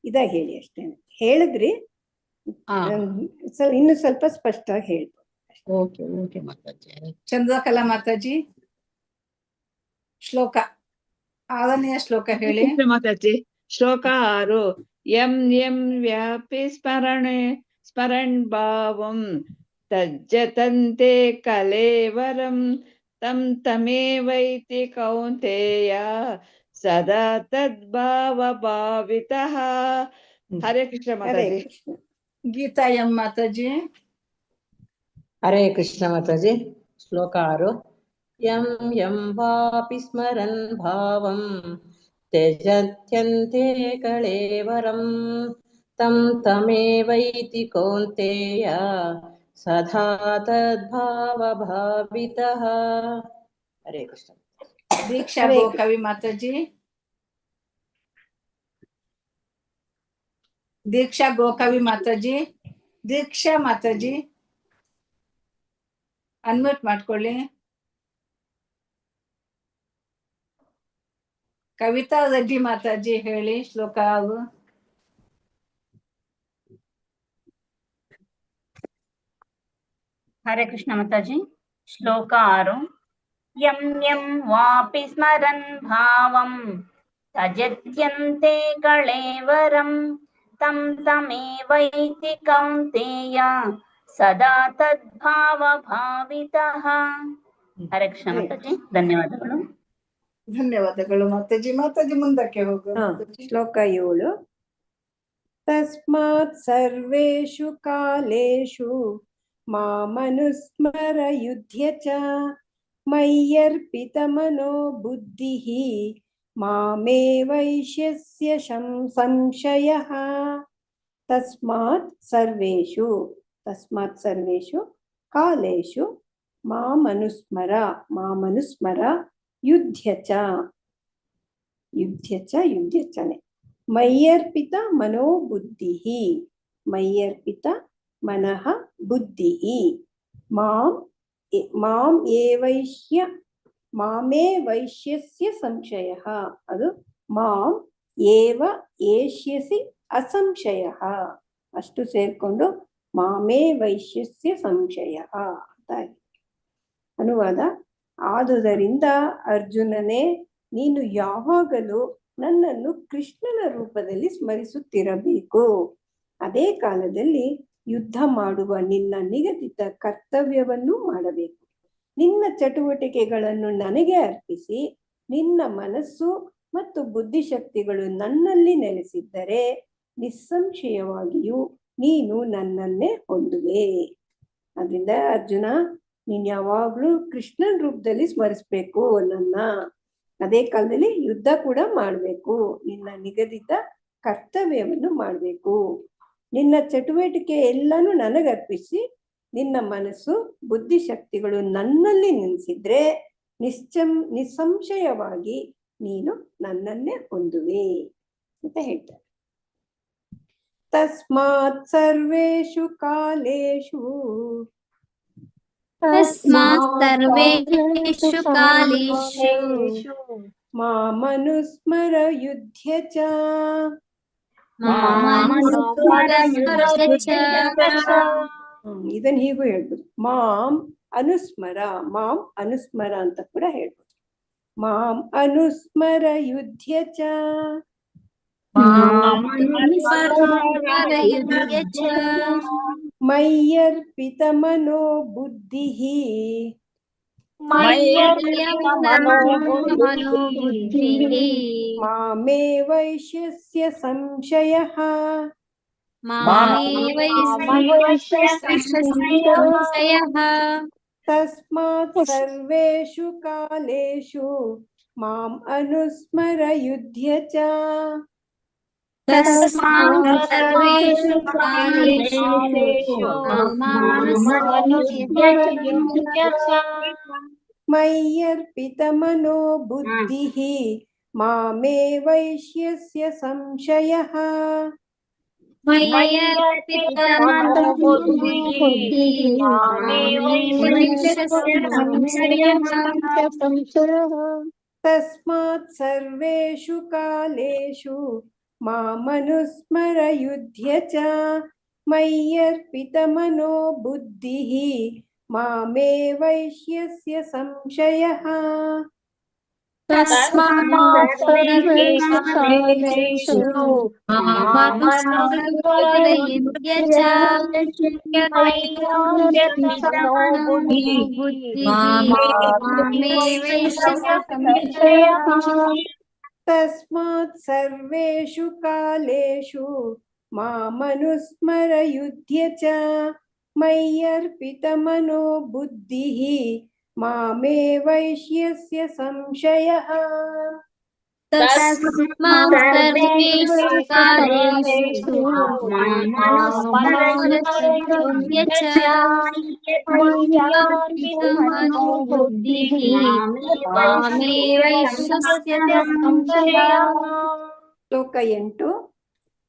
ಇದಾಗಿ ಹೇಳಿ ಅಷ್ಟೇ. ಹೇಳಿದ್ರಿ, ಇನ್ನು ಸ್ವಲ್ಪ ಸ್ಪಷ್ಟವಾಗಿ ಹೇಳ್ಬೋದು. Okay okay Mataji. ಚಂದ್ರಕಲಾ ಮಾತಾಜಿ ಶ್ಲೋಕ 6ನೇ ಶ್ಲೋಕ ಹೇಳಿ. ಮಾತಾಜಿ ಶ್ಲೋಕ 6. ಯಂ ಯಂ ವ್ಯಾಪಿ ಸ್ಮರಣ್ ಭಾವಂ ತಜ್ಜತಂತೆ ಕಲೇವರಂ ತಂ ತಮೇವೈತಿ ಕೌಂತೇಯ ಸದಾ ತದ್ಭಾವ ಭಾವಿತಃ. ಹರೇ ಕೃಷ್ಣ ಮಾತಾಜಿ. ಗೀತಾ ಎಂ ಮಾತಾಜಿ. ಹರೇ ಕೃಷ್ಣ ಮಾತಾಜಿ. ಶ್ಲೋಕ 6. ಯಂ ಯಂ ವಾಪಿ ಸ್ಮರನ್ ಭಾವಂ ತ್ಯಜತ್ಯಂತೆ ಕಳೇವರಂ ತಂ ತಮೇವೈತಿ ಕೌಂತೇಯ ಸದಾ ತದ್ಭಾವ ಭಾವಿತಃ. ಹರೇ ಕೃಷ್ಣ. ದೀಕ್ಷಾ ಗೋಕವಿ ಮಾತಾಜಿ. ದೀಕ್ಷಾ ಗೋಕವಿ ಮಾತಾಜಿ. ದೀಕ್ಷಾ ಮಾತಾಜಿ ಅನ್ಮ್ಯೂಟ್ ಮಾಡ್ಕೊಳ್ಳಿ. ಕವಿತಾ ರೆಡ್ಡಿ ಮಾತಾಜಿ ಹೇಳಿ ಶ್ಲೋಕ 6. ಹರೇ ಕೃಷ್ಣ ಮಾತಾಜಿ. ಶ್ಲೋಕ 6. ಯಂ ಯಂ ವಾಪಿ ಸ್ಮರನ್ ಭಾವಂ ತಜತ್ಯಂತೆ ಕಳೇವರಂ ತಂ ತಮೇವೈತಿ ಕೌಂತೇಯ ಸದಾ ತದ್ಭಾವ ಭಾವಿತಃ. ಹರೇ ಕೃಷ್ಣ ಮಾತಾಜಿ. ಧನ್ಯವಾದಗಳು. ಧನ್ಯವಾದಗಳು ಮಾತಾಜಿ. ಮಾತಾಜಿ ಮುಂದಕ್ಕೆ ಹೋಗು. ಶ್ಲೋಕ 7. ತಸ್ಮಾತ್ ಸರ್ವೇಷು ಕಾಲೇಷು ಮಾಮನುಸ್ಮರ ಯುಧ್ಯ ಚ ಮಯ್ಯರ್ಪಿತ ಮನೋ ಬುದ್ಧಿಃ ಮಾಮೇ ವೈಶ್ಯಸ್ಯ ಸಂಶಯಃ. ತಸ್ಮಾತ್ ಸರ್ವೇಷು ಕಾಲೇಷು ಮಾಮನುಸ್ಮರ ಯುಧ್ಯ ಚನೆ ಮಯ್ಯರ್ಪಿತ ಮನೋಬುದ್ಧಿಃ ಮನಃ ಬುದ್ಧಿಃ ಮಾಮೇ ವೈಶ್ಯಸ್ಯ ಸಂಶಯಃ. ಅದು ಮಾಂ ಏವ ಏಷ್ಯಸಿ ಅಸಂಶಯಃ. ಅಷ್ಟು ಸೇರ್ಕೊಂಡು ಮಾಮೇ ವೈಶ್ಯಸ್ಯ ಸಂಶಯಃ ಅಂತ ಆಗಿದೆ. ಅನುವಾದ: ಆದುದರಿಂದ ಅರ್ಜುನನೇ, ನೀನು ಯಾವಾಗಲೂ ನನ್ನನ್ನು ಕೃಷ್ಣನ ರೂಪದಲ್ಲಿ ಸ್ಮರಿಸುತ್ತಿರಬೇಕು. ಅದೇ ಕಾಲದಲ್ಲಿ ಯುದ್ಧ ಮಾಡುವ ನಿನ್ನ ನಿಗದಿತ ಕರ್ತವ್ಯವನ್ನು ಮಾಡಬೇಕು. ನಿನ್ನ ಚಟುವಟಿಕೆಗಳನ್ನು ನನಗೆ ಅರ್ಪಿಸಿ ನಿನ್ನ ಮನಸ್ಸು ಮತ್ತು ಬುದ್ಧಿಶಕ್ತಿಗಳು ನನ್ನಲ್ಲಿ ನೆಲೆಸಿದ್ದರೆ ನಿಸ್ಸಂಶಯವಾಗಿಯೂ ನೀನು ನನ್ನನ್ನೇ ಹೊಂದುವೆ. ಅದರಿಂದ ಅರ್ಜುನ, ನೀನ್ ಯಾವಾಗ್ಲೂ ಕೃಷ್ಣನ ರೂಪದಲ್ಲಿ ಸ್ಮರಿಸ್ಬೇಕು ನನ್ನ. ಅದೇ ಕಾಲದಲ್ಲಿ ಯುದ್ಧ ಕೂಡ ಮಾಡ್ಬೇಕು. ನಿನ್ನ ನಿಗದಿತ ಕರ್ತವ್ಯವನ್ನು ಮಾಡ್ಬೇಕು. ನಿನ್ನ ಚಟುವಟಿಕೆ ಎಲ್ಲಾನು ನನಗರ್ಪಿಸಿ ನಿನ್ನ ಮನಸ್ಸು ಬುದ್ಧಿಶಕ್ತಿಗಳು ನನ್ನಲ್ಲಿ ನೆಲೆಸಿದ್ರೆ ನಿಸ್ಸಂಶಯವಾಗಿ ನೀನು ನನ್ನನ್ನೇ ಹೊಂದುವೆ ಅಂತ ಹೇಳ್ತಾರೆ. ತಸ್ಮಾತ್ ಸರ್ವೇಷು ಕಾಲೇಷು ಮಾಮನುಸ್ಮರ ಯುಧ್ಯ ಚ. ಇದನ್ನ ಹೀಗೂ ಹೇಳ್ಬೋದು. ಮಾಂ ಅನುಸ್ಮರ ಅಂತ ಕೂಡ ಹೇಳ್ಬೋದು. ಮಾಂ ಅನುಸ್ಮರ ಯುಧ್ಯ ಚ. ಮಯ್ಯರ್ಪಿತ ಮನೋ ಬುದ್ಧಿಃ मय्यर्पितमनोबुद्धिः मामे वैश्यस्य संशयः संशयः तस्मात् सर्वेषु कालेषु माम् अनुस्मरयुध्य च सर्वेषु कालेषु मय्यर्पितमनो बुद्धिः मामे वैश्यस्य संशयः तस्मात् सर्वेषु कालेषु मामनुस्मरयुध्य च मय्यर्पितमनो बुद्धिः मामे वैश्यस्य संशयः तस्मात् सर्वेषु कालेषु मामनुस्मरयुध्य च मामे वैश्यस्य संशयः तस्मात् सर्वेषु कालेषु मामनुस्मरयुध्य च मय्यर्पितमनो बुद्धिः मामे वैश्यस्य संशयः तस्मात् सर्वेषु कालेषु मामनुस्मरयुध्य च मय्यर्पितमनो बुद्धिः मामे वैश्यस्य संशयः श्लोक 8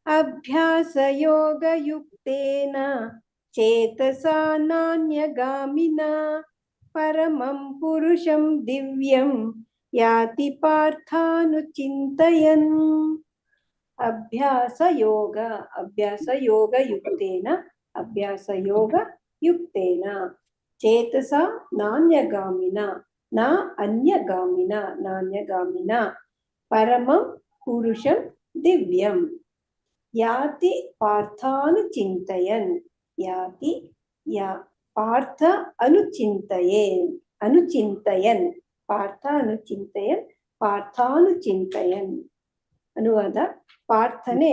अभ्यासयोगयुक्तेन चेतसा नान्यगामिना परमं पुरुषं दिव्यं याति पार्थानुचिन्तयन् अभ्यासयोगयुक्तेन चेतसा नान्यगामिना परमं पुरुषं दिव्यं याति पार्थानुचिन्तयन् पार्थ ಪಾರ್ಥಾನುಚಿಂತಯನ್ ಅನುವಾದ ಪಾರ್ಥನೆ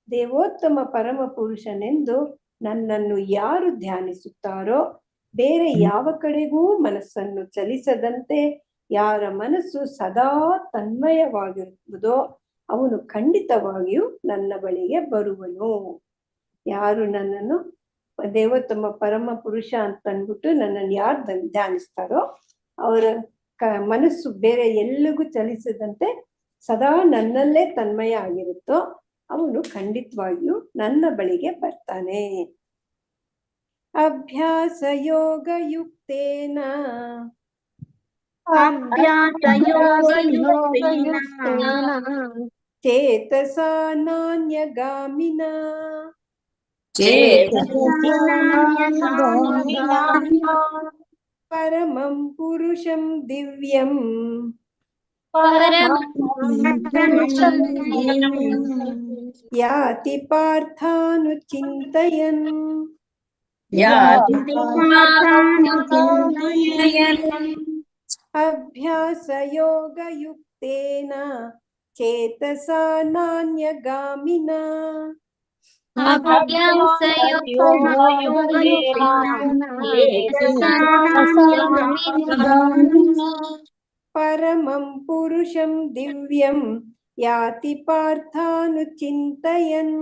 ದೇವೋತ್ತಮ ಪರಮ ಪುರುಷನೆಂದು ನನ್ನನ್ನು ಯಾರು ಧ್ಯಾನಿಸುತ್ತಾರೋ ಬೇರೆ ಯಾವ ಕಡೆಗೂ ಮನಸ್ಸನ್ನು ಚಲಿಸದಂತೆ ಯಾರ ಮನಸ್ಸು ಸದಾ ತನ್ಮಯವಾಗಿರುವುದೋ ಅವನು ಖಂಡಿತವಾಗಿಯೂ ನನ್ನ ಬಳಿಗೆ ಬರುವನು. ಯಾರು ನನ್ನನ್ನು ದೇವೋತ್ತಮ ಪರಮ ಪುರುಷ ಅಂತ ಅಂದ್ಬಿಟ್ಟು ನನ್ನನ್ನು ಯಾರು ಧ್ಯಾನಿಸ್ತಾರೋ ಅವರ ಮನಸ್ಸು ಬೇರೆ ಎಲ್ಲಿಗೂ ಚಲಿಸದಂತೆ ಸದಾ ನನ್ನಲ್ಲೇ ತನ್ಮಯ ಆಗಿರುತ್ತೋ ಅವನು ಖಂಡಿತವಾಗಿಯೂ ನನ್ನ ಬಳಿಗೆ ಬರ್ತಾನೆ. ಅಭ್ಯಾಸ ಯೋಗಯುಕ್ತೇನ ಚೇತಸಾ ನಾನ್ಯಗಾಮಿನ ಪರಮಂ ಪುರುಷಂ ದಿವ್ಯಂ ಯಾತಿ ಪಾರ್ಥಾನುಚಿಂತಯನ್ ಅಭ್ಯಾಸ ಯೋಗಯುಕ್ತೇನ ಚೇತಸಾ ನಾನ್ಯಗಾಮಿನ ಪರಮಂ ಪುರುಷಂ ದಿವ್ಯಂ ಯಾತಿ ಪಾರ್ಥಾನುಚಿಂತಯನ್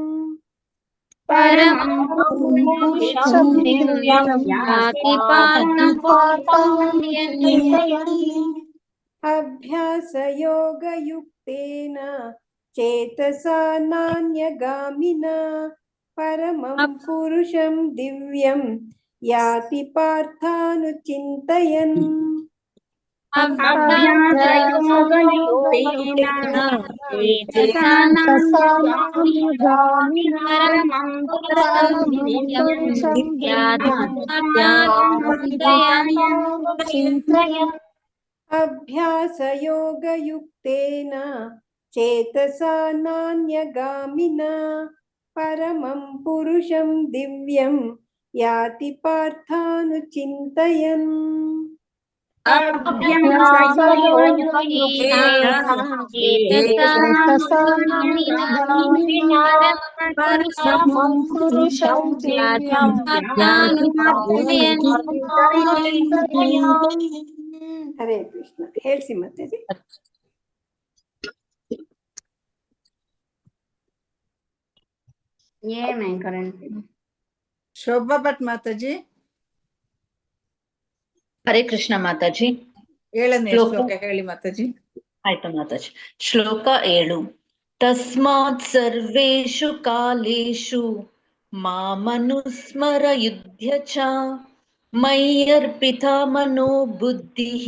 ಅಭ್ಯಾಸ ಯೋಗಯುಕ್ತೇನ ಚೇತಸಾ ನಾನ್ಯಗಾಮಿನ ಪರಮಂ ಪುರುಷಂ ದಿವ್ಯಂ ಯಾತಿ ಪಾರ್ಥಾನುಚಿಂತಯನ್ ಅಭ್ಯಾಸ ಯೋಗಯುಕ್ತೇನ ಚೇತಸಾ ನಾನ್ಯಗಾಮಿನ ಪರಮಂ ಪುರುಷಂ ದಿವ್ಯಂ ಯಾತಿ ಪಾರ್ಥಾನುಚಿಂತಯನ್ ಪರಮಂ ಪುರುಷಂ ದಿವ್ಯಂ ಯಾತಿ ಹರೇ ಕೃಷ್ಣ. ಹೇಳ್ಸಿ ಮಾತಾಜಿ. ಶೋಭಾ ಭಟ್ ಮಾತಾಜಿ. ಹರೇ ಕೃಷ್ಣ ಮಾತಾಜಿ. 7ನೇ ಶ್ಲೋಕ ಹೇಳಿ ಮಾತಾಜಿ. ಆಯ್ತು ಮಾತಾಜಿ. ಶ್ಲೋಕ 7. ತಸ್ಮಾತ್ ಸರ್ವೇಷು ಕಾಲೇಷು ಮಾಮನುಸ್ಮರ ಯುಧ್ಯ ಚ ಮಯ್ಯರ್ಪಿತಾ ಮನೋ ಬುದ್ಧಿಃ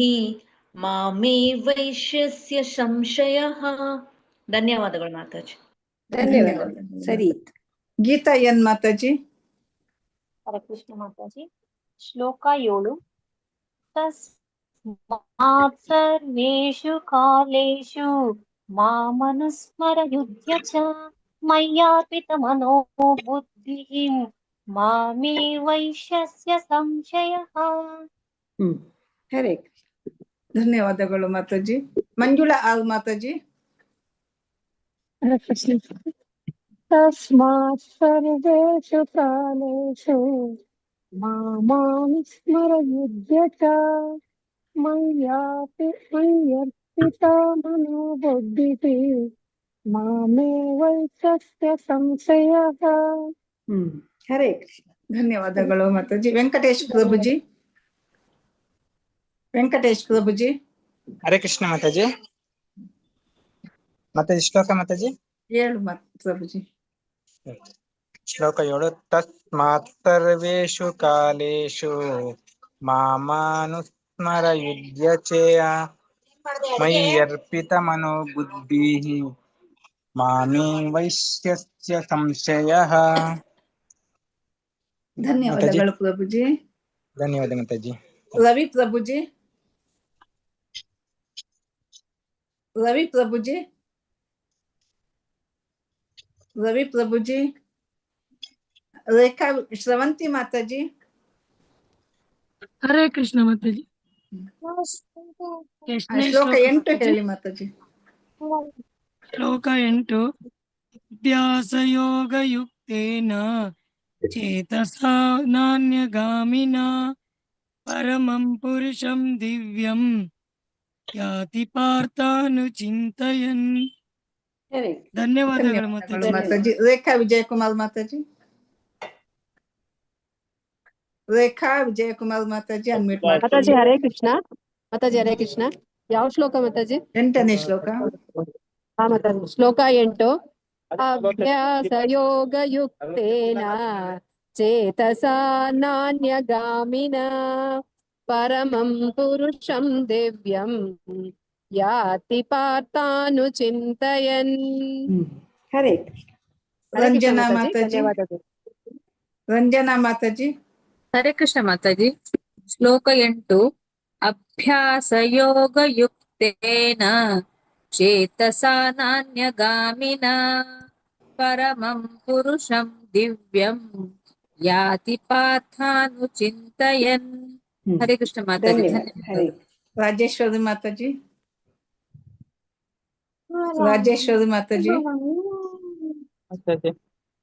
ಮಾಮೇ ವೈಶ್ಯಸ್ಯ ಸಂಶಯಃ. ಧನ್ಯವಾದಗಳು ಮಾತಾಜಿ. ಧನ್ಯವಾದ. ಸರಿ. ಗೀತಾ ಎನ್ ಮಾತಾಜಿ. ಹರೇ ಕೃಷ್ಣ ಮಾತಾಜಿ. ಶ್ಲೋಕ 7. ತಸ್ಮಾತ್ ಸರ್ವೇಷು ಕಾಲೇಷು ಮಾಮನುಸ್ಮರ ಯುಧ್ಯ ಚ ಮಯ್ಯಾರ್ಪಿತ ಮನೋ ಬುದ್ಧಿಃ ಮಾಮೇ ವೈಶ್ಯಸ್ಯ ಸಂಶಯಃ. ಹರೇ ಕೃಷ್ಣ. ಧನ್ಯವಾದಗಳು ಮಾತಾಜಿ. ಮಂಜುಳಾ ಆಲ್ ಮಾತಾಜಿ. ತಸ್ಮಾತ್ ಸರ್ವೇಷು ಕಾಲೇಷು ಮಾಮನುಸ್ಮರ ಯುಧ್ಯ ಚ ಮಯ್ಯರ್ಪಿತಾ ಮನೋ ಬುದ್ಧಿಃ ಮಾಮೇ ವೈಶ್ಯಸ್ಯ ಸಂಶಯಃ. ಹರೇ ಕೃಷ್ಣ. ಧನ್ಯವಾದಗಳು ಮಾತಾಜಿ. ವೆಂಕಟೇಶ್ ಪ್ರಭುಜಿ. ವೆಂಕಟೇಶ್ ಪ್ರಭುಜಿ. ಹರೇ ಕೃಷ್ಣ ಮಾತಾಜಿ. ಮಾತಾಜಿ ಶ್ಲೋಕ ಮಾತಾಜಿ. 7 ಪ್ರಭುಜಿ. ಶ್ಲೋಕ 7. ತಸ್ಮಾತ್ ಸರ್ವೇಷು ಕಾಲೇಷು ಮಾಮಾನುಸ್ಮರ ಯುಧ್ಯ ಚೇಯ ಮಯ್ಯರ್ಪಿತ ಮನೋ ಬುದ್ಧಿಃ ಮಾಮೇ ವೈಶ್ಯಸ್ಯ ಸಂಶಯಃ. ಧನ್ಯವಾದಗಳು ಪ್ರಭುಜಿ. ಧನ್ಯವಾದ ಮಾತಾಜಿ. ರವಿ ಪ್ರಭುಜಿ. ರವಿ ಪ್ರಭುಜಿ. ರವಿ ಪ್ರಭುಜಿ. ರೇಖಾ ಶ್ರವಂತಿ ಮಾತಾಜಿ. ಹರೇ ಕೃಷ್ಣ ಮಾತಾಜಿ. ಶ್ಲೋಕ 8 ಹೇಳಿ ಮಾತಾಜಿ. ಶ್ಲೋಕ 8. ಅಭ್ಯಾಸಯೋಗಯುಕ್ತೇನ ಚೇತಸಾ ನಾನ್ಯಗಾಮಿನಾ ಪರಮಂ ಪುರುಷಂ ದಿವ್ಯಂ ಯಾತಿ ಪಾರ್ಥಾನುಚಿಂತಯನ್. ಧನ್ಯವಾದಗಳು ಮಾತಾಜಿ. ರೇಖಾ ವಿಜಯಕುಮಾರ್ ಮಾತಾಜಿ. ರೇಖಾ ವಿಜಯಕುಮಾರ್ ಮಾತಾಜಿ ಅನ್ಮ್ಯೂಟ್ ಮಾತಾಜಿ. ಹರೇ ಕೃಷ್ಣ ಮಾತಾಜಿ. ಹರೇ ಕೃಷ್ಣ. ಯಾವ ಶ್ಲೋಕ ಮಾತಾಜಿ? 8ನೇ ಶ್ಲೋಕ. ಹಾ ಮಾತಾಜಿ. ಶ್ಲೋಕ 8. ಅಭ್ಯಾಸ ಯೋಗ ಯುಕ್ತೇನ ಚೇತಸಾ ನಾನ್ಯಗಾಮಿನ ಪರಮಂ ಪುರುಷಂ ದಿವ್ಯಂ ಯಾತಿ ಪಾರ್ಥಾನುಚಿಂತಯನ್. ಹರೇ ಕೃಷ್ಣ. ರಂಜನಾ ಮಾತಾಜಿ. ರಂಜನಾ ಮಾತಾಜಿ. ಹರೇ ಕೃಷ್ಣ ಮಾತಾಜಿ. ಶ್ಲೋಕ 8. ಅಭ್ಯಾಸ ಯೋಗ ಯುಕ್ತೇನ ಚೇತಸಾ ನಾನ್ಯಗಾಮಿನ ಪರಮಂ ಪುರುಷಂ ದಿವ್ಯಂ ಯಾತಿ ಪಾರ್ಥಾನುಚಿಂತಯನ್. ಹರೇ ಕೃಷ್ಣ ಮಾತಾಜಿ. ರಾಜೇಶ್ವರಿ ಮಾತಾಜಿ. ರಾಜೇಶ್ವರಿ ಮಾತಾಜಿ.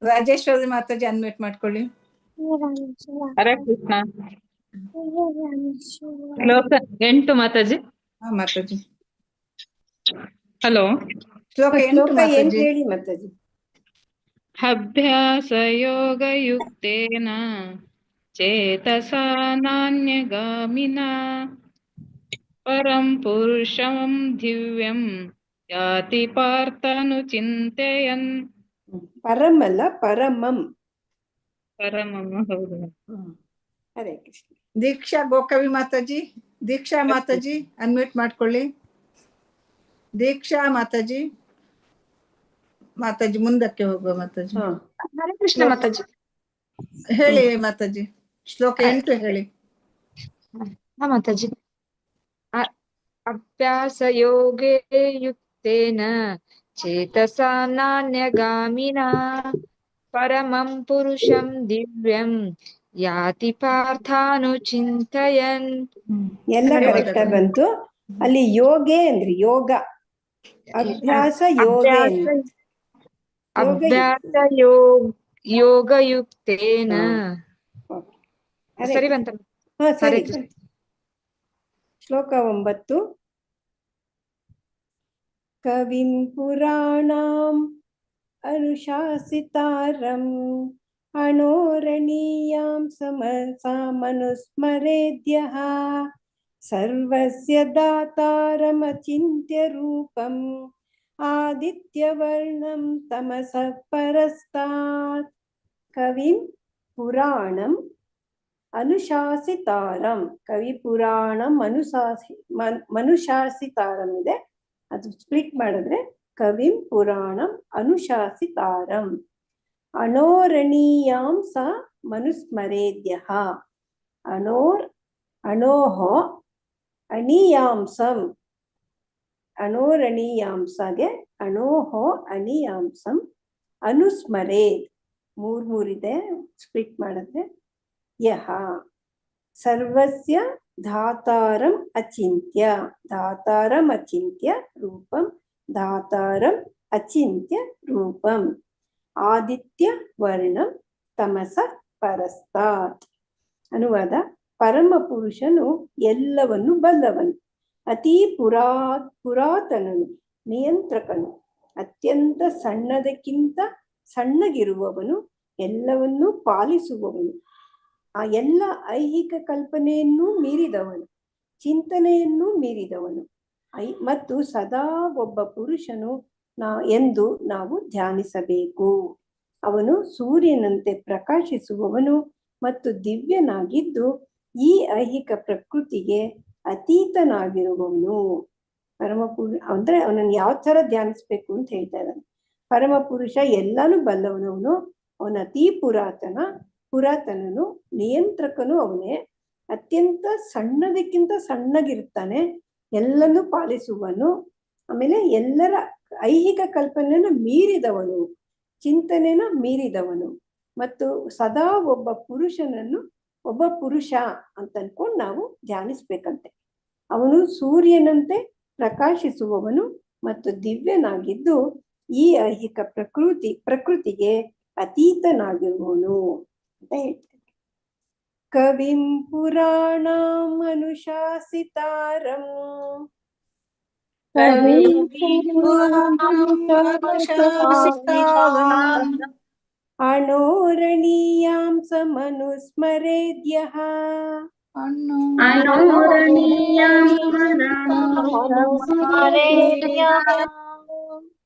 ರಾಜೇಶ್ವರಿ ಮಾತಾಜಿ ಅನ್ಮ್ಯೂಟ್ ಮಾಡ್ಕೊಳ್ಳಿ. ಹರೇ ಕೃಷ್ಣ. ಶ್ಲೋಕ 8 ಮಾತಾಜಿ. ಮಾತಾಜಿ. ಹಲೋ. ಶ್ಲೋಕ 8 ಹೇಳಿ ಮಾತಾಜಿ. ಅಭ್ಯಾಸ ಯೋಗ ಯುಕ್ತೇನ ಚೇತಸಾ ನಾನ್ಯಗಾಮಿನ ಪರಂ ಪುರುಷಂ ದಿವ್ಯಂ ಯಾತಿ ಪಾರ್ಥಾನುಚಿಂತಯನ್. ಪರಂ ಅಲ್ಲ, ಪರಮಂ. ಪರಮಂ. ಹೌದು. ಹರೇ ಕೃಷ್ಣ. ದೀಕ್ಷಾ ಗೋಕವಿ ಮಾತಾಜಿ. ದೀಕ್ಷಾ ಮಾತಾಜಿ ಅನ್ಮ್ಯೂಟ್ ಮಾಡ್ಕೊಳ್ಳಿ. ದೀಕ್ಷಾ ಮಾತಾಜಿ. ಮಾತಾಜಿ ಮುಂದಕ್ಕೆ ಹೋಗುವ ಮಾತಾಜಿ. ಹರೇ ಕೃಷ್ಣ ಮಾತಾಜಿ. ಹೇಳಿ ಮಾತಾಜಿ. ಶ್ಲೋಕ 8 ಹೇಳಿ. ಹಾ ಮಾತಾಜಿ. ಅಭ್ಯಾಸ ಯೋಗೇ ಯುಕ್ತೇನ ಚೇತಸಾ ನಾನ್ಯಗಾಮಿನ ಪರಮಂ ಪುರುಷಂ ದಿವ್ಯಂ ಯಾತಿ ಪಾರ್ಥಾನುಚಿಂತಯನ್. ಎಲ್ಲ ಕರೆಕ್ಟ್ ಆಗಿ ಬಂತು. ಅಲ್ಲಿ ಯೋಗೆ ಅಂದ್ರಿ, ಯೋಗ ಅಭ್ಯಾಸ ಯೋಗೆ ಅಭ್ಯಾಸ ಯೋಗಯುಕ್ತೇನ. ಸರಿ ಬಂತ? ಸರಿ. ಶ್ಲೋಕ 9. ಕವಿಂ ಪುರಾಣಂ ಅನುಶಾಸಿತಾರಂ ಅಣೋರಣೀಯಾಂ ಸಮನುಸ್ಮರೇದ್ಯಃ ಸರ್ವಸ್ಯ ದಾತಾರಮಚಿಂತ್ಯ ರೂಪಂ ಆದಿತ್ಯವರ್ಣಂ ತಮಸಃ ಪರಸ್ತಾತ್. ಕವಿಂ ಪುರಾಣಂ ಅನುಶಾಸಿತಾರಂ. ಕವಿ ಪುರಾಣಂ ಮನುಶಾಸಿತಾರಂ ಇದೆ, ಅದು ಸ್ಪ್ಲಿಟ್ ಮಾಡಿದ್ರೆ ಕವಿಂ ಪುರಾಣಂ ಅನುಶಾಸಿತಾರಂ ಅಣೋರಣೀಯಾಂ ಸ ಮನುಸ್ಮರೇದ್ಯಃ. ಅಣೋಹ ಅಣಿಯಾಂಸಂ, ಅಣೋರಣೀಯಾಂಸಗೆ ಅಣೋಹೋ ಅಣಿಯಾಂಸಂ ಅನುಸ್ಮರೇದ್, ಮೂರಿದೆ ಸ್ಪ್ಲಿಟ್ ಮಾಡಿದ್ರೆ ಯಹ ಸರ್ವಸ್ಯ ಧಾತಾರಂ ಅಚಿಂತ್ಯ. ಧಾತಾರಂ ಅಚಿಂತ್ಯ ರೂಪಂ, ಧಾತಾರಂ ಅಚಿಂತ್ಯ ರೂಪಂ ಆದಿತ್ಯ ವರ್ಣಂ ತಮಸಃ ಪರಸ್ತಾತ್. ಅನುವಾದ: ಪರಮ ಪುರುಷನು ಎಲ್ಲವನ್ನು ಬಲ್ಲವನು, ಅತೀ ಪುರಾತನನು, ನಿಯಂತ್ರಕನು, ಅತ್ಯಂತ ಸಣ್ಣದಕ್ಕಿಂತ ಸಣ್ಣಗಿರುವವನು, ಎಲ್ಲವನ್ನೂ ಪಾಲಿಸುವವನು, ಆ ಎಲ್ಲ ಐಹಿಕ ಕಲ್ಪನೆಯನ್ನೂ ಮೀರಿದವನು, ಚಿಂತನೆಯನ್ನೂ ಮೀರಿದವನು ಮತ್ತು ಸದಾ ಒಬ್ಬ ಪುರುಷನು ಎಂದು ನಾವು ಧ್ಯಾನಿಸಬೇಕು. ಅವನು ಸೂರ್ಯನಂತೆ ಪ್ರಕಾಶಿಸುವವನು ಮತ್ತು ದಿವ್ಯನಾಗಿದ್ದು ಈ ಐಹಿಕ ಪ್ರಕೃತಿಗೆ ಅತೀತನಾಗಿರುವವನು. ಅಂದ್ರೆ ಅವನನ್ನು ಯಾವ ತರ ಧ್ಯಾನಿಸ್ಬೇಕು ಅಂತ ಹೇಳ್ತಾ ಇದ್ದಾನೆ. ಪರಮ ಪುರುಷ ಎಲ್ಲಾನು ಬಲ್ಲವನವನು, ಅವನ ಅತೀ ಪುರಾತನನು, ನಿಯಂತ್ರಕನು ಅವನೇ, ಅತ್ಯಂತ ಸಣ್ಣದಕ್ಕಿಂತ ಸಣ್ಣಗಿರ್ತಾನೆ, ಎಲ್ಲನೂ ಪಾಲಿಸುವನು, ಆಮೇಲೆ ಎಲ್ಲರ ಐಹಿಕ ಕಲ್ಪನೆಯನ್ನು ಮೀರಿದವನು, ಚಿಂತನೆನ ಮೀರಿದವನು ಮತ್ತು ಸದಾ ಒಬ್ಬ ಪುರುಷನನ್ನು ಒಬ್ಬ ಪುರುಷ ಅಂತ ಅನ್ಕೊಂಡು ನಾವು ಧ್ಯಾನಿಸ್ಬೇಕಂತೆ. ಅವನು ಸೂರ್ಯನಂತೆ ಪ್ರಕಾಶಿಸುವವನು ಮತ್ತು ದಿವ್ಯನಾಗಿದ್ದು ಈ ಐಹಿಕ ಪ್ರಕೃತಿಗೆ ಅತೀತನಾಗಿರುವವನು ಅಂತ ಹೇಳ್ತಾರೆ. ಕವಿಂ ಪುರಾಣಂ ಅನುಶಾಸಿತಾರಂ ಅಣೋರಣೀಯಾಂ ಸಮನುಸ್ಮರೇದ್ಯಃ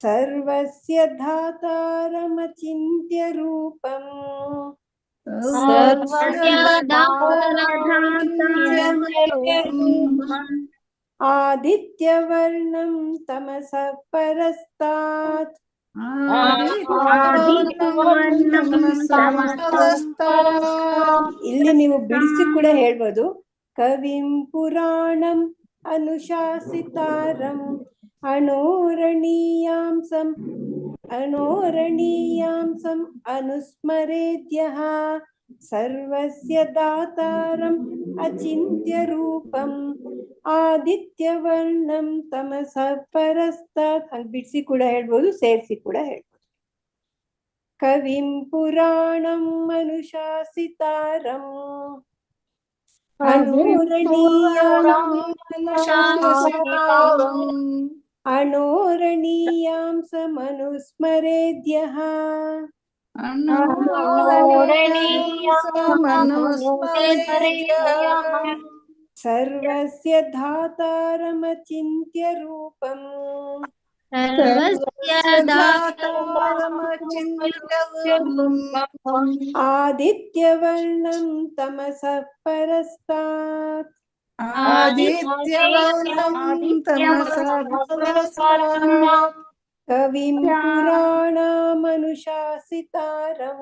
ಸರ್ವಸ್ಯ ಧಾತಾರಮಚಿಂತ್ಯ ರೂಪಂ ಆದಿತ್ಯವರ್ಣಂ ತಮಸಃ ಪರಸ್ತಾತ್. ಇಲ್ಲಿ ನೀವು ಬಿಡಿಸಿ ಕೂಡ ಹೇಳ್ಬೋದು. ಕವಿಂ ಪುರಾಣಂ ಅನುಶಾಸಿತಾರಂ ಅಣೋರಣೀಯಾಂಸಂ ಅನುಸ್ಮರೇದ್ಯಃ ಸರ್ವಸ್ಯ ದಾತಾರಂ ಅಚಿಂತ್ಯ ರೂಪಂ ಆದಿತ್ಯವರ್ಣಂ ತಮಸಃ ಪರಸ್ತಾತ್. ಹಂಗೆ ಬಿಡಿಸಿ ಕೂಡ ಹೇಳ್ಬೋದು, ಸೇರಿಸಿ ಕೂಡ ಹೇಳ್ಬೋದು. ಕವಿಂ ಪುರಾಣಂ ಅನುಶಾಸಿತಾರಂ ಅಣೋರಣೀಯಾಂ ಸಮನುಸ್ಮರೇದ್ಯಃ ಸರ್ವಸ್ಯ ಧಾತಾರಮಚಿಂತ್ಯ ರೂಪಂ ಆದಿತ್ಯವರ್ಣಂ ತಮಸಃ ಪರಸ್ತಾತ್. ಕವಿಂ ಪುರಾಣಂ ಅನುಶಾಸಿತಾರಂ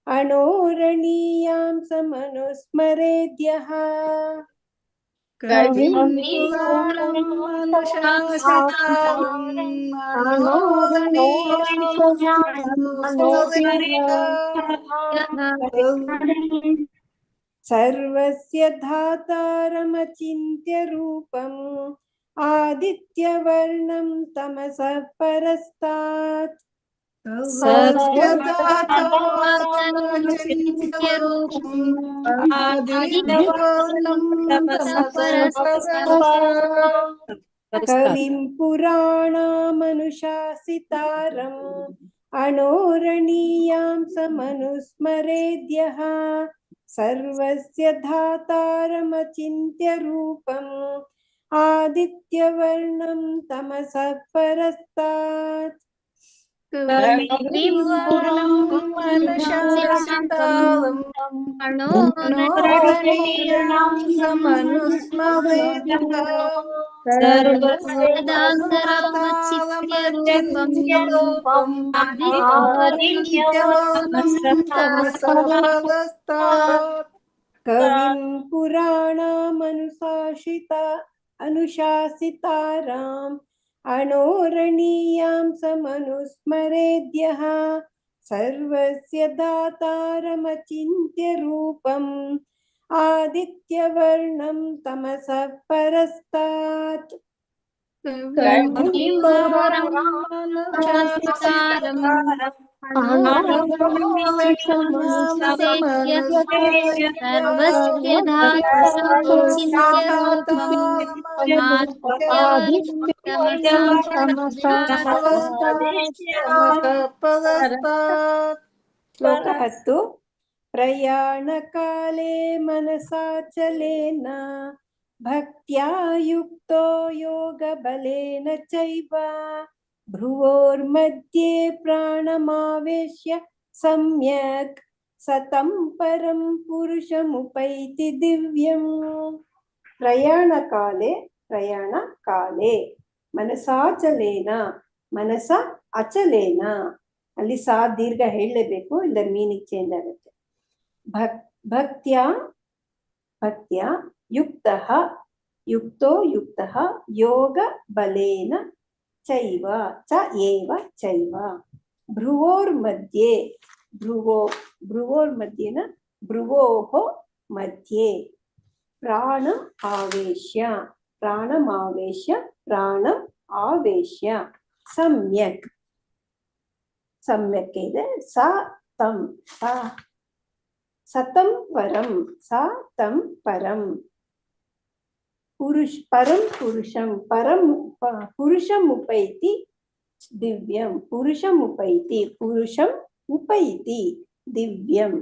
ಅಣೋರಣೀಯಾಂ ಸಮನುಸ್ಮರೇದ್ಯಃ सर्वस्य धातारमचिन्त्य रूपम् आदित्यवर्णं तमसः परस्तात् सर्वस्य दातारमचिन्त्य रूपम् आदित्यवर्णं तमसः परस्तात् कविं पुराणामनुशासितारम् अणोरणीयां समनुस्मरेद्यः सर्वस्य धातारमचिन्त्य रूपम् आदित्यवर्णं तमसः परस्तात् कविं पुराणमनुशासितारम् अणोरणीयां समनुस्मरेद्यः सर्वस्य दातारमचिन्त्य रूपम् आदित्यवर्णं तमसः परस्तात् कविं पुराणामनुशासिताराम् अणोरणीयां समनुस्मरेद्यः सर्वस्य दातारमचिन्त्य रूपम् आदित्यवर्णं तमसः परस्तात् कविं पुराणमनुशासितारम् सर्वस्य ಶ್ಲೋಕ 10 ಪ್ರಯಾಣಕಾಲೇ ಮನಸಾಚಲೇನ ಭಕ್ತ್ಯಾ ಯುಕ್ತೋ ಯೋಗಬಲೇನ ಚೈವ ಭ್ರುವೋರ್ಮಧ್ಯೆ ಪ್ರಾಣಮಾವೇಶ್ಯ ಸಮ್ಯಕ್ ಸತಂ ಪರಂ ಪುರುಷಮುಪೈತಿ ದಿವ್ಯಂ. ಪ್ರಯಾಣ ಕಾಲೇ ಮನಸಾಚಲೇನ, ಮನಸ ಅಚಲೇನ, ಅಲ್ಲಿ ಸಾ ದೀರ್ಘ ಹೇಳಲೇಬೇಕು, ಇಲ್ಲ ಮೀನಿಂಗ್ ಚೇಂಜ್ ಆಗುತ್ತೆ. ಭಕ್ತ್ಯ ಯುಕ್ತೋ ಯೋಗ ಬಲೇನ ಚೈವ ಭ್ರುವೋರ್ ಮಧ್ಯೆ ಭ್ರುವೋಃ ಮಧ್ಯೆ ಪ್ರಾಣಂ ಆವೇಶ್ಯ ಸಮ್ಯಕ್ ಇದೆ ಸತಂ ಪರಂ ಪುರುಷಮುಪೈತಿ ದಿವ್ಯಂ. ಪುರುಷಂ ಉಪೈತಿ ದಿವ್ಯಂ.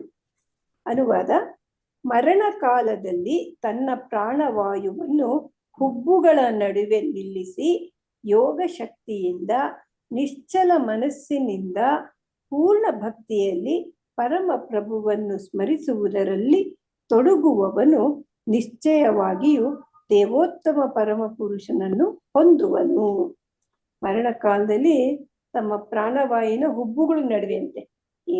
ಅನುವಾದ: ಮರಣ ಕಾಲದಲ್ಲಿ ತನ್ನ ಪ್ರಾಣವಾಯುವನ್ನು ಹುಬ್ಬುಗಳ ನಡುವೆ ನಿಲ್ಲಿಸಿ ಯೋಗ ಶಕ್ತಿಯಿಂದ ನಿಶ್ಚಲ ಮನಸ್ಸಿನಿಂದ ಪೂರ್ಣ ಭಕ್ತಿಯಲ್ಲಿ ಪರಮ ಪ್ರಭುವನ್ನು ಸ್ಮರಿಸುವುದರಲ್ಲಿ ತೊಡಗುವವನು ನಿಶ್ಚಯವಾಗಿಯೂ ದೇವೋತ್ತಮ ಪರಮ ಪುರುಷನನ್ನು ಹೊಂದುವನು. ಮರಣ ಕಾಲದಲ್ಲಿ ತಮ್ಮ ಪ್ರಾಣವಾಯುವಿನ ಹುಬ್ಬುಗಳ ನಡುವೆ ಅಂತೆ, ಈ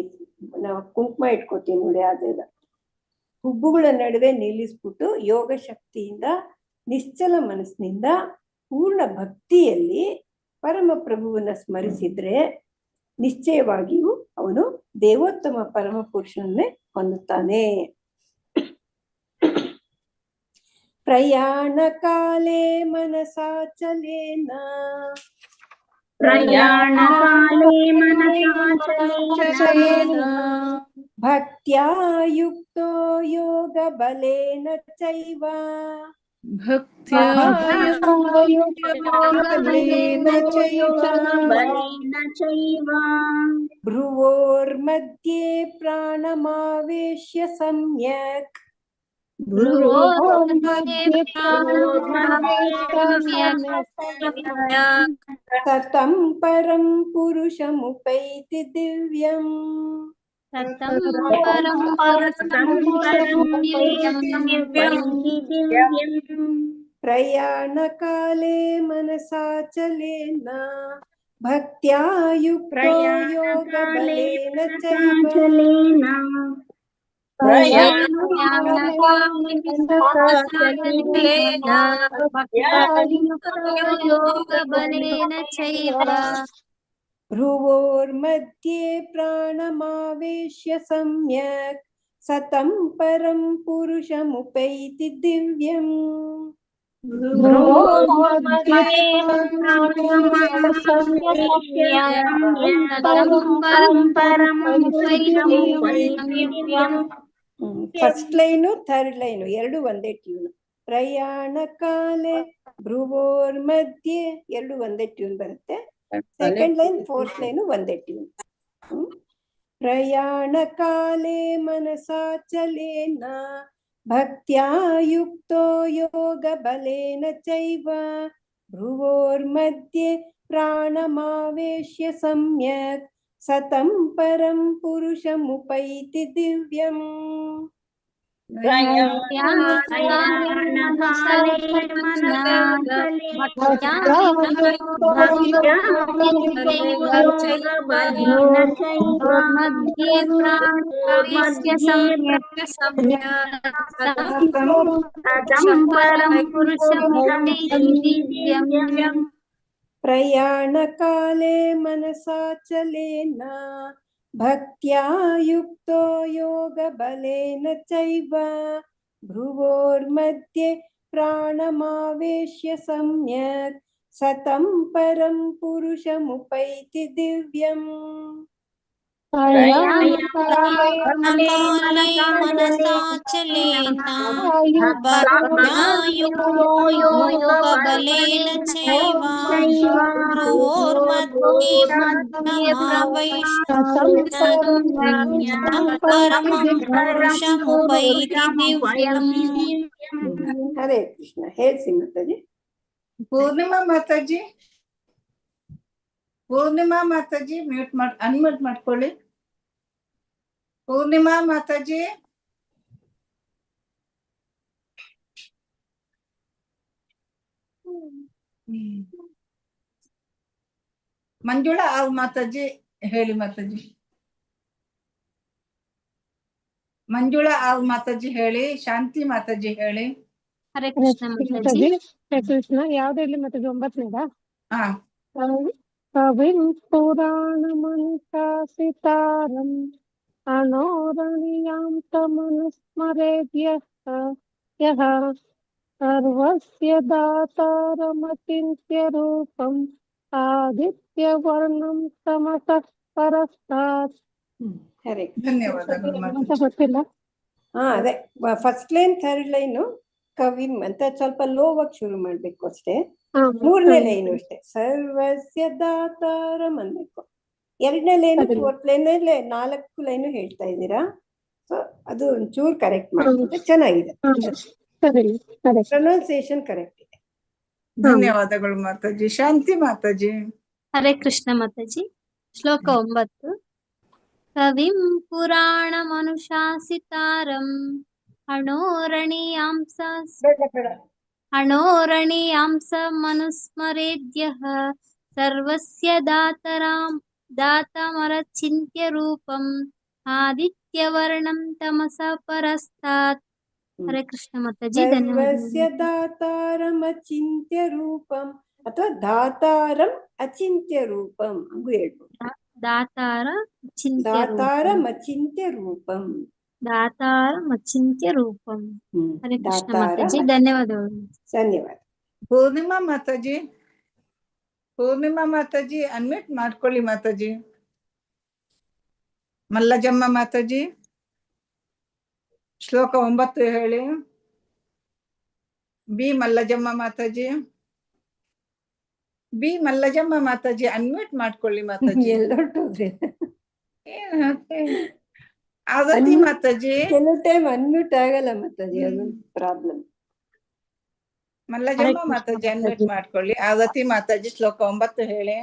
ನಾವು ಕುಂಕುಮ ಇಟ್ಕೋತೀವಿ ನೋಡಿ, ಅದೆಲ್ಲ ಹುಬ್ಬುಗಳ ನಡುವೆ ನಿಲ್ಲಿಸ್ಬಿಟ್ಟು ಯೋಗ ಶಕ್ತಿಯಿಂದ ನಿಶ್ಚಲ ಮನಸ್ಸಿನಿಂದ ಪೂರ್ಣ ಭಕ್ತಿಯಲ್ಲಿ ಪರಮ ಪ್ರಭುವನ್ನ ಸ್ಮರಿಸಿದ್ರೆ ನಿಶ್ಚಯವಾಗಿಯೂ ಅವನು ದೇವೋತ್ತಮ ಪರಮ ಪುರುಷನನ್ನೇ ಹೊಂದುತ್ತಾನೆ. ಪ್ರಯಾಣ ಕಾಲೇ ಮನಸಾಚಲೇನ ಭಕ್ತ್ಯಾ ಯುಕ್ತೋ ಯೋಗ ಬಲೇನ ಚೈವ ಭ್ರುವೋರ್ಮಧ್ಯೆ ಪ್ರಾಣಮಾವೇಶ್ಯ ಸಮ್ಯಕ್ ಸತಂ ಪರಂ ಪುರುಷಮುಪೈತಿ ದಿವ್ಯಂ. ಪ್ರಯಾಣ ಕಾಲೇ ಮನಸಾಚಲೇನ ಭಕ್ತ್ಯಾ ಯುಕ್ತೋ ಯೋಗ ಬಲೇನ ಚೈವ ಭ್ರುವೋರ್ಮಧ್ಯೆ ಪ್ರಾಣಮಾವೇಶ್ಯ ಸಮ್ಯಕ್ सतं परं पुरुषमुपैति दिव्यम् ಫಸ್ಟ್ ಲೈನು ಥರ್ಡ್ ಲೈನು ಎರಡು ಒಂದೇ ಟ್ಯೂನ್. ಪ್ರಯಾಣ ಕಾಲೆ ಭ್ರುವೋರ್ ಮಧ್ಯೆ ಎರಡು ಒಂದೇ ಟ್ಯೂನ್ ಬರುತ್ತೆ. ಸೆಕೆಂಡ್ ಲೈನ್ ಫೋರ್ತ್ ಲೈನು ಒಂದೇ ಟ್ಯೂನ್. ಪ್ರಯಾಣ ಕಾಲೆ ಮನಸಾಚಲೇನ ಭಕ್ತ್ಯಾ ಯುಕ್ತೋ ಯೋಗ ಬಲೇನ ಚೈವ ಭ್ರುವೋರ್ ಮಧ್ಯೆ ಪ್ರಾಣಮಾವೇಶ್ಯ ಸಮ್ಯಕ್ ಸತಂ ಪರಂ ಪುರುಷಮುಪೈತಿ ದಿವ್ಯಂ. ಪ್ರಯಾಣ ಕಾಲೆ ಮನಸಾಚಲೇನ ಭಕ್ತ್ಯಾ ಯುಕ್ತೋ ಯೋಗ ಬಲೇನ ಚೈವ ಭ್ರುವೋರ್ ಮಧ್ಯೆ ಪ್ರಾಣಮಾವೇಶ್ಯ ಸಮ್ಯಕ್ ಸತಂ ಪರಂ ಪುರುಷಮುಪೈತಿ ದಿವ್ಯಂ. ಹರೇ ಕೃಷ್ಣ. ಹೇಳ್ಸಿ ಮಾತಾಜಿ. ಪೂರ್ಣಿಮಾ ಮಾತಾಜಿ, ಪೂರ್ಣಿಮಾ ಮಾತಾಜಿ ಮ್ಯೂಟ್ ಮಾಡಿ ಅನ್ಮ್ಯೂಟ್ ಮಾಡ್ಕೊಳ್ಳಿ. ಪೂರ್ಣಿಮಾ ಮಾತಾಜಿ. ಮಂಜುಳಾ ಅವ್ರ ಮಾತಾಜಿ ಹೇಳಿ ಮಾತಾಜಿ. ಮಂಜುಳಾ ಅವ್ರ ಮಾತಾಜಿ ಹೇಳಿ. ಶಾಂತಿ ಮಾತಾಜಿ ಹೇಳಿ. ಹರೇ ಕೃಷ್ಣ ಮಾತಾಜಿ. ಹರೇ ಕೃಷ್ಣ. ಯಾವ್ದ್ರಲ್ಲಿ ಮಾತಾಜಿ? 9ನೇದಾ? ಹಾ. ಕವಿಂ ಪುರಾಣಮನುಶಾಸಿತಾರಂ ಅನೋರಣೀಯಾಂ ತಮನುಸ್ಮರೇದ್ಯಃ ಯಃ ಸರ್ವಸ್ಯ ದಾತಾರಮಚಿಂತ್ಯ ರೂಪಂ ಆದಿತ್ಯವರ್ಣಂ ತಮಸಃ ಪರಸ್ತಾತ್. ಹರೇ ಧನ್ಯವಾದಗಳು ಮಾತಾಜಿ. ಗೊತ್ತಿಲ್ಲ. ಅದೇ ಫಸ್ಟ್ ಲೈನ್ ಥರ್ಡ್ ಲೈನು ಕವಿಂ ಅಂತ ಸ್ವಲ್ಪ ಲೋವಾಗಿ ಶುರು ಮಾಡ್ಬೇಕು ಅಷ್ಟೇ. ಮೂರನೇ ಲೈನು ಅಷ್ಟೇ ಸರ್ವಸ್ಯ ದಾತಾರಂ ಅನ್ಬೇಕು. ಎರಡನೇ ಲೈನು ಫೋರ್ತ್ ಲೈನ್ 4 ಲೈನು ಹೇಳ್ತಾ ಇದ್ದೀರಾ. ಸೊ ಅದು ಒಂಚೂರು ಕರೆಕ್ಟ್ ಮಾಡಿದ್ರೆ ಚೆನ್ನಾಗಿದೆ. ಪ್ರೊನೌನ್ಸಿಯೇಷನ್ ಕರೆಕ್ಟ್ ಇದೆ. ಧನ್ಯವಾದಗಳು ಮಾತಾಜಿ. ಶಾಂತಿ ಮಾತಾಜಿ. ಹರೇ ಕೃಷ್ಣ ಮಾತಾಜಿ. ಶ್ಲೋಕ 9. ಕವಿಂ ಪುರಾಣಮನುಶಾಸಿತಾರಂ ಅಣೋರಣೀಯಾಂಸ ಮನುಸ್ಮರೇದ್ಯಃ ಸರ್ವಸ್ಯ ದಾತಮರಚಿಂತ್ಯ ರೂಪಂ ಆದಿತ್ಯವರ್ಣಂ ತಮಸಃ ಪರಸ್ತಾತ್. ಹರೇ ಕೃಷ್ಣ ಮಾತಾಜಿ. ಸರ್ವಸ್ಯ ದಾತಾರಂ ಅಚಿಂತ್ಯ ರೂಪಂ ಅಥವಾ ದಾತಾರಂ ಅಚಿಂತ್ಯ ರೂಪಂ ಹಂಗೂ ಹೇಳ್ಬೋದು. ದಾತಾರಂ ಅಚಿಂತ್ಯ ರೂಪಂ. ಹರೇ ಕೃಷ್ಣ ಮಾತಾಜಿ. ಧನ್ಯವಾದಗಳು. ಧನ್ಯವಾದ. ಪೂರ್ಣಿಮಾ ಮಾತಾಜಿ. ಪೂರ್ಣಿಮಾ ಮಾತಾಜಿ ಅನ್ಮ್ಯೂಟ್ ಮಾಡ್ಕೊಳ್ಳಿ ಮಾತಾಜಿ. ಮಲ್ಲಜಮ್ಮ ಮಾತಾಜಿ ಶ್ಲೋಕ 9 ಹೇಳಿ. B Mallajamma Mataji. B Mallajamma Mataji unmute ಮಾಡ್ಕೊಳ್ಳಿ ಮಾತಾಜಿ. ಆದತಿ ಮಾತಾಜಿ. ಕೆಲವು ಟೈಮ್ ಅನ್ಮ್ಯೂಟ್ ಆಗಲ್ಲ ಮಾತಾಜಿ, ಅದು ಪ್ರಾಬ್ಲಮ್. ಮಲ್ಲಜಮ್ಮ ಮಾತಾಜಿ ಅನ್ಮ್ಯೂಟ್ ಮಾಡ್ಕೊಳ್ಳಿ. ಆದತಿ ಮಾತಾಜಿ ಶ್ಲೋಕ 9 ಹೇಳಿ.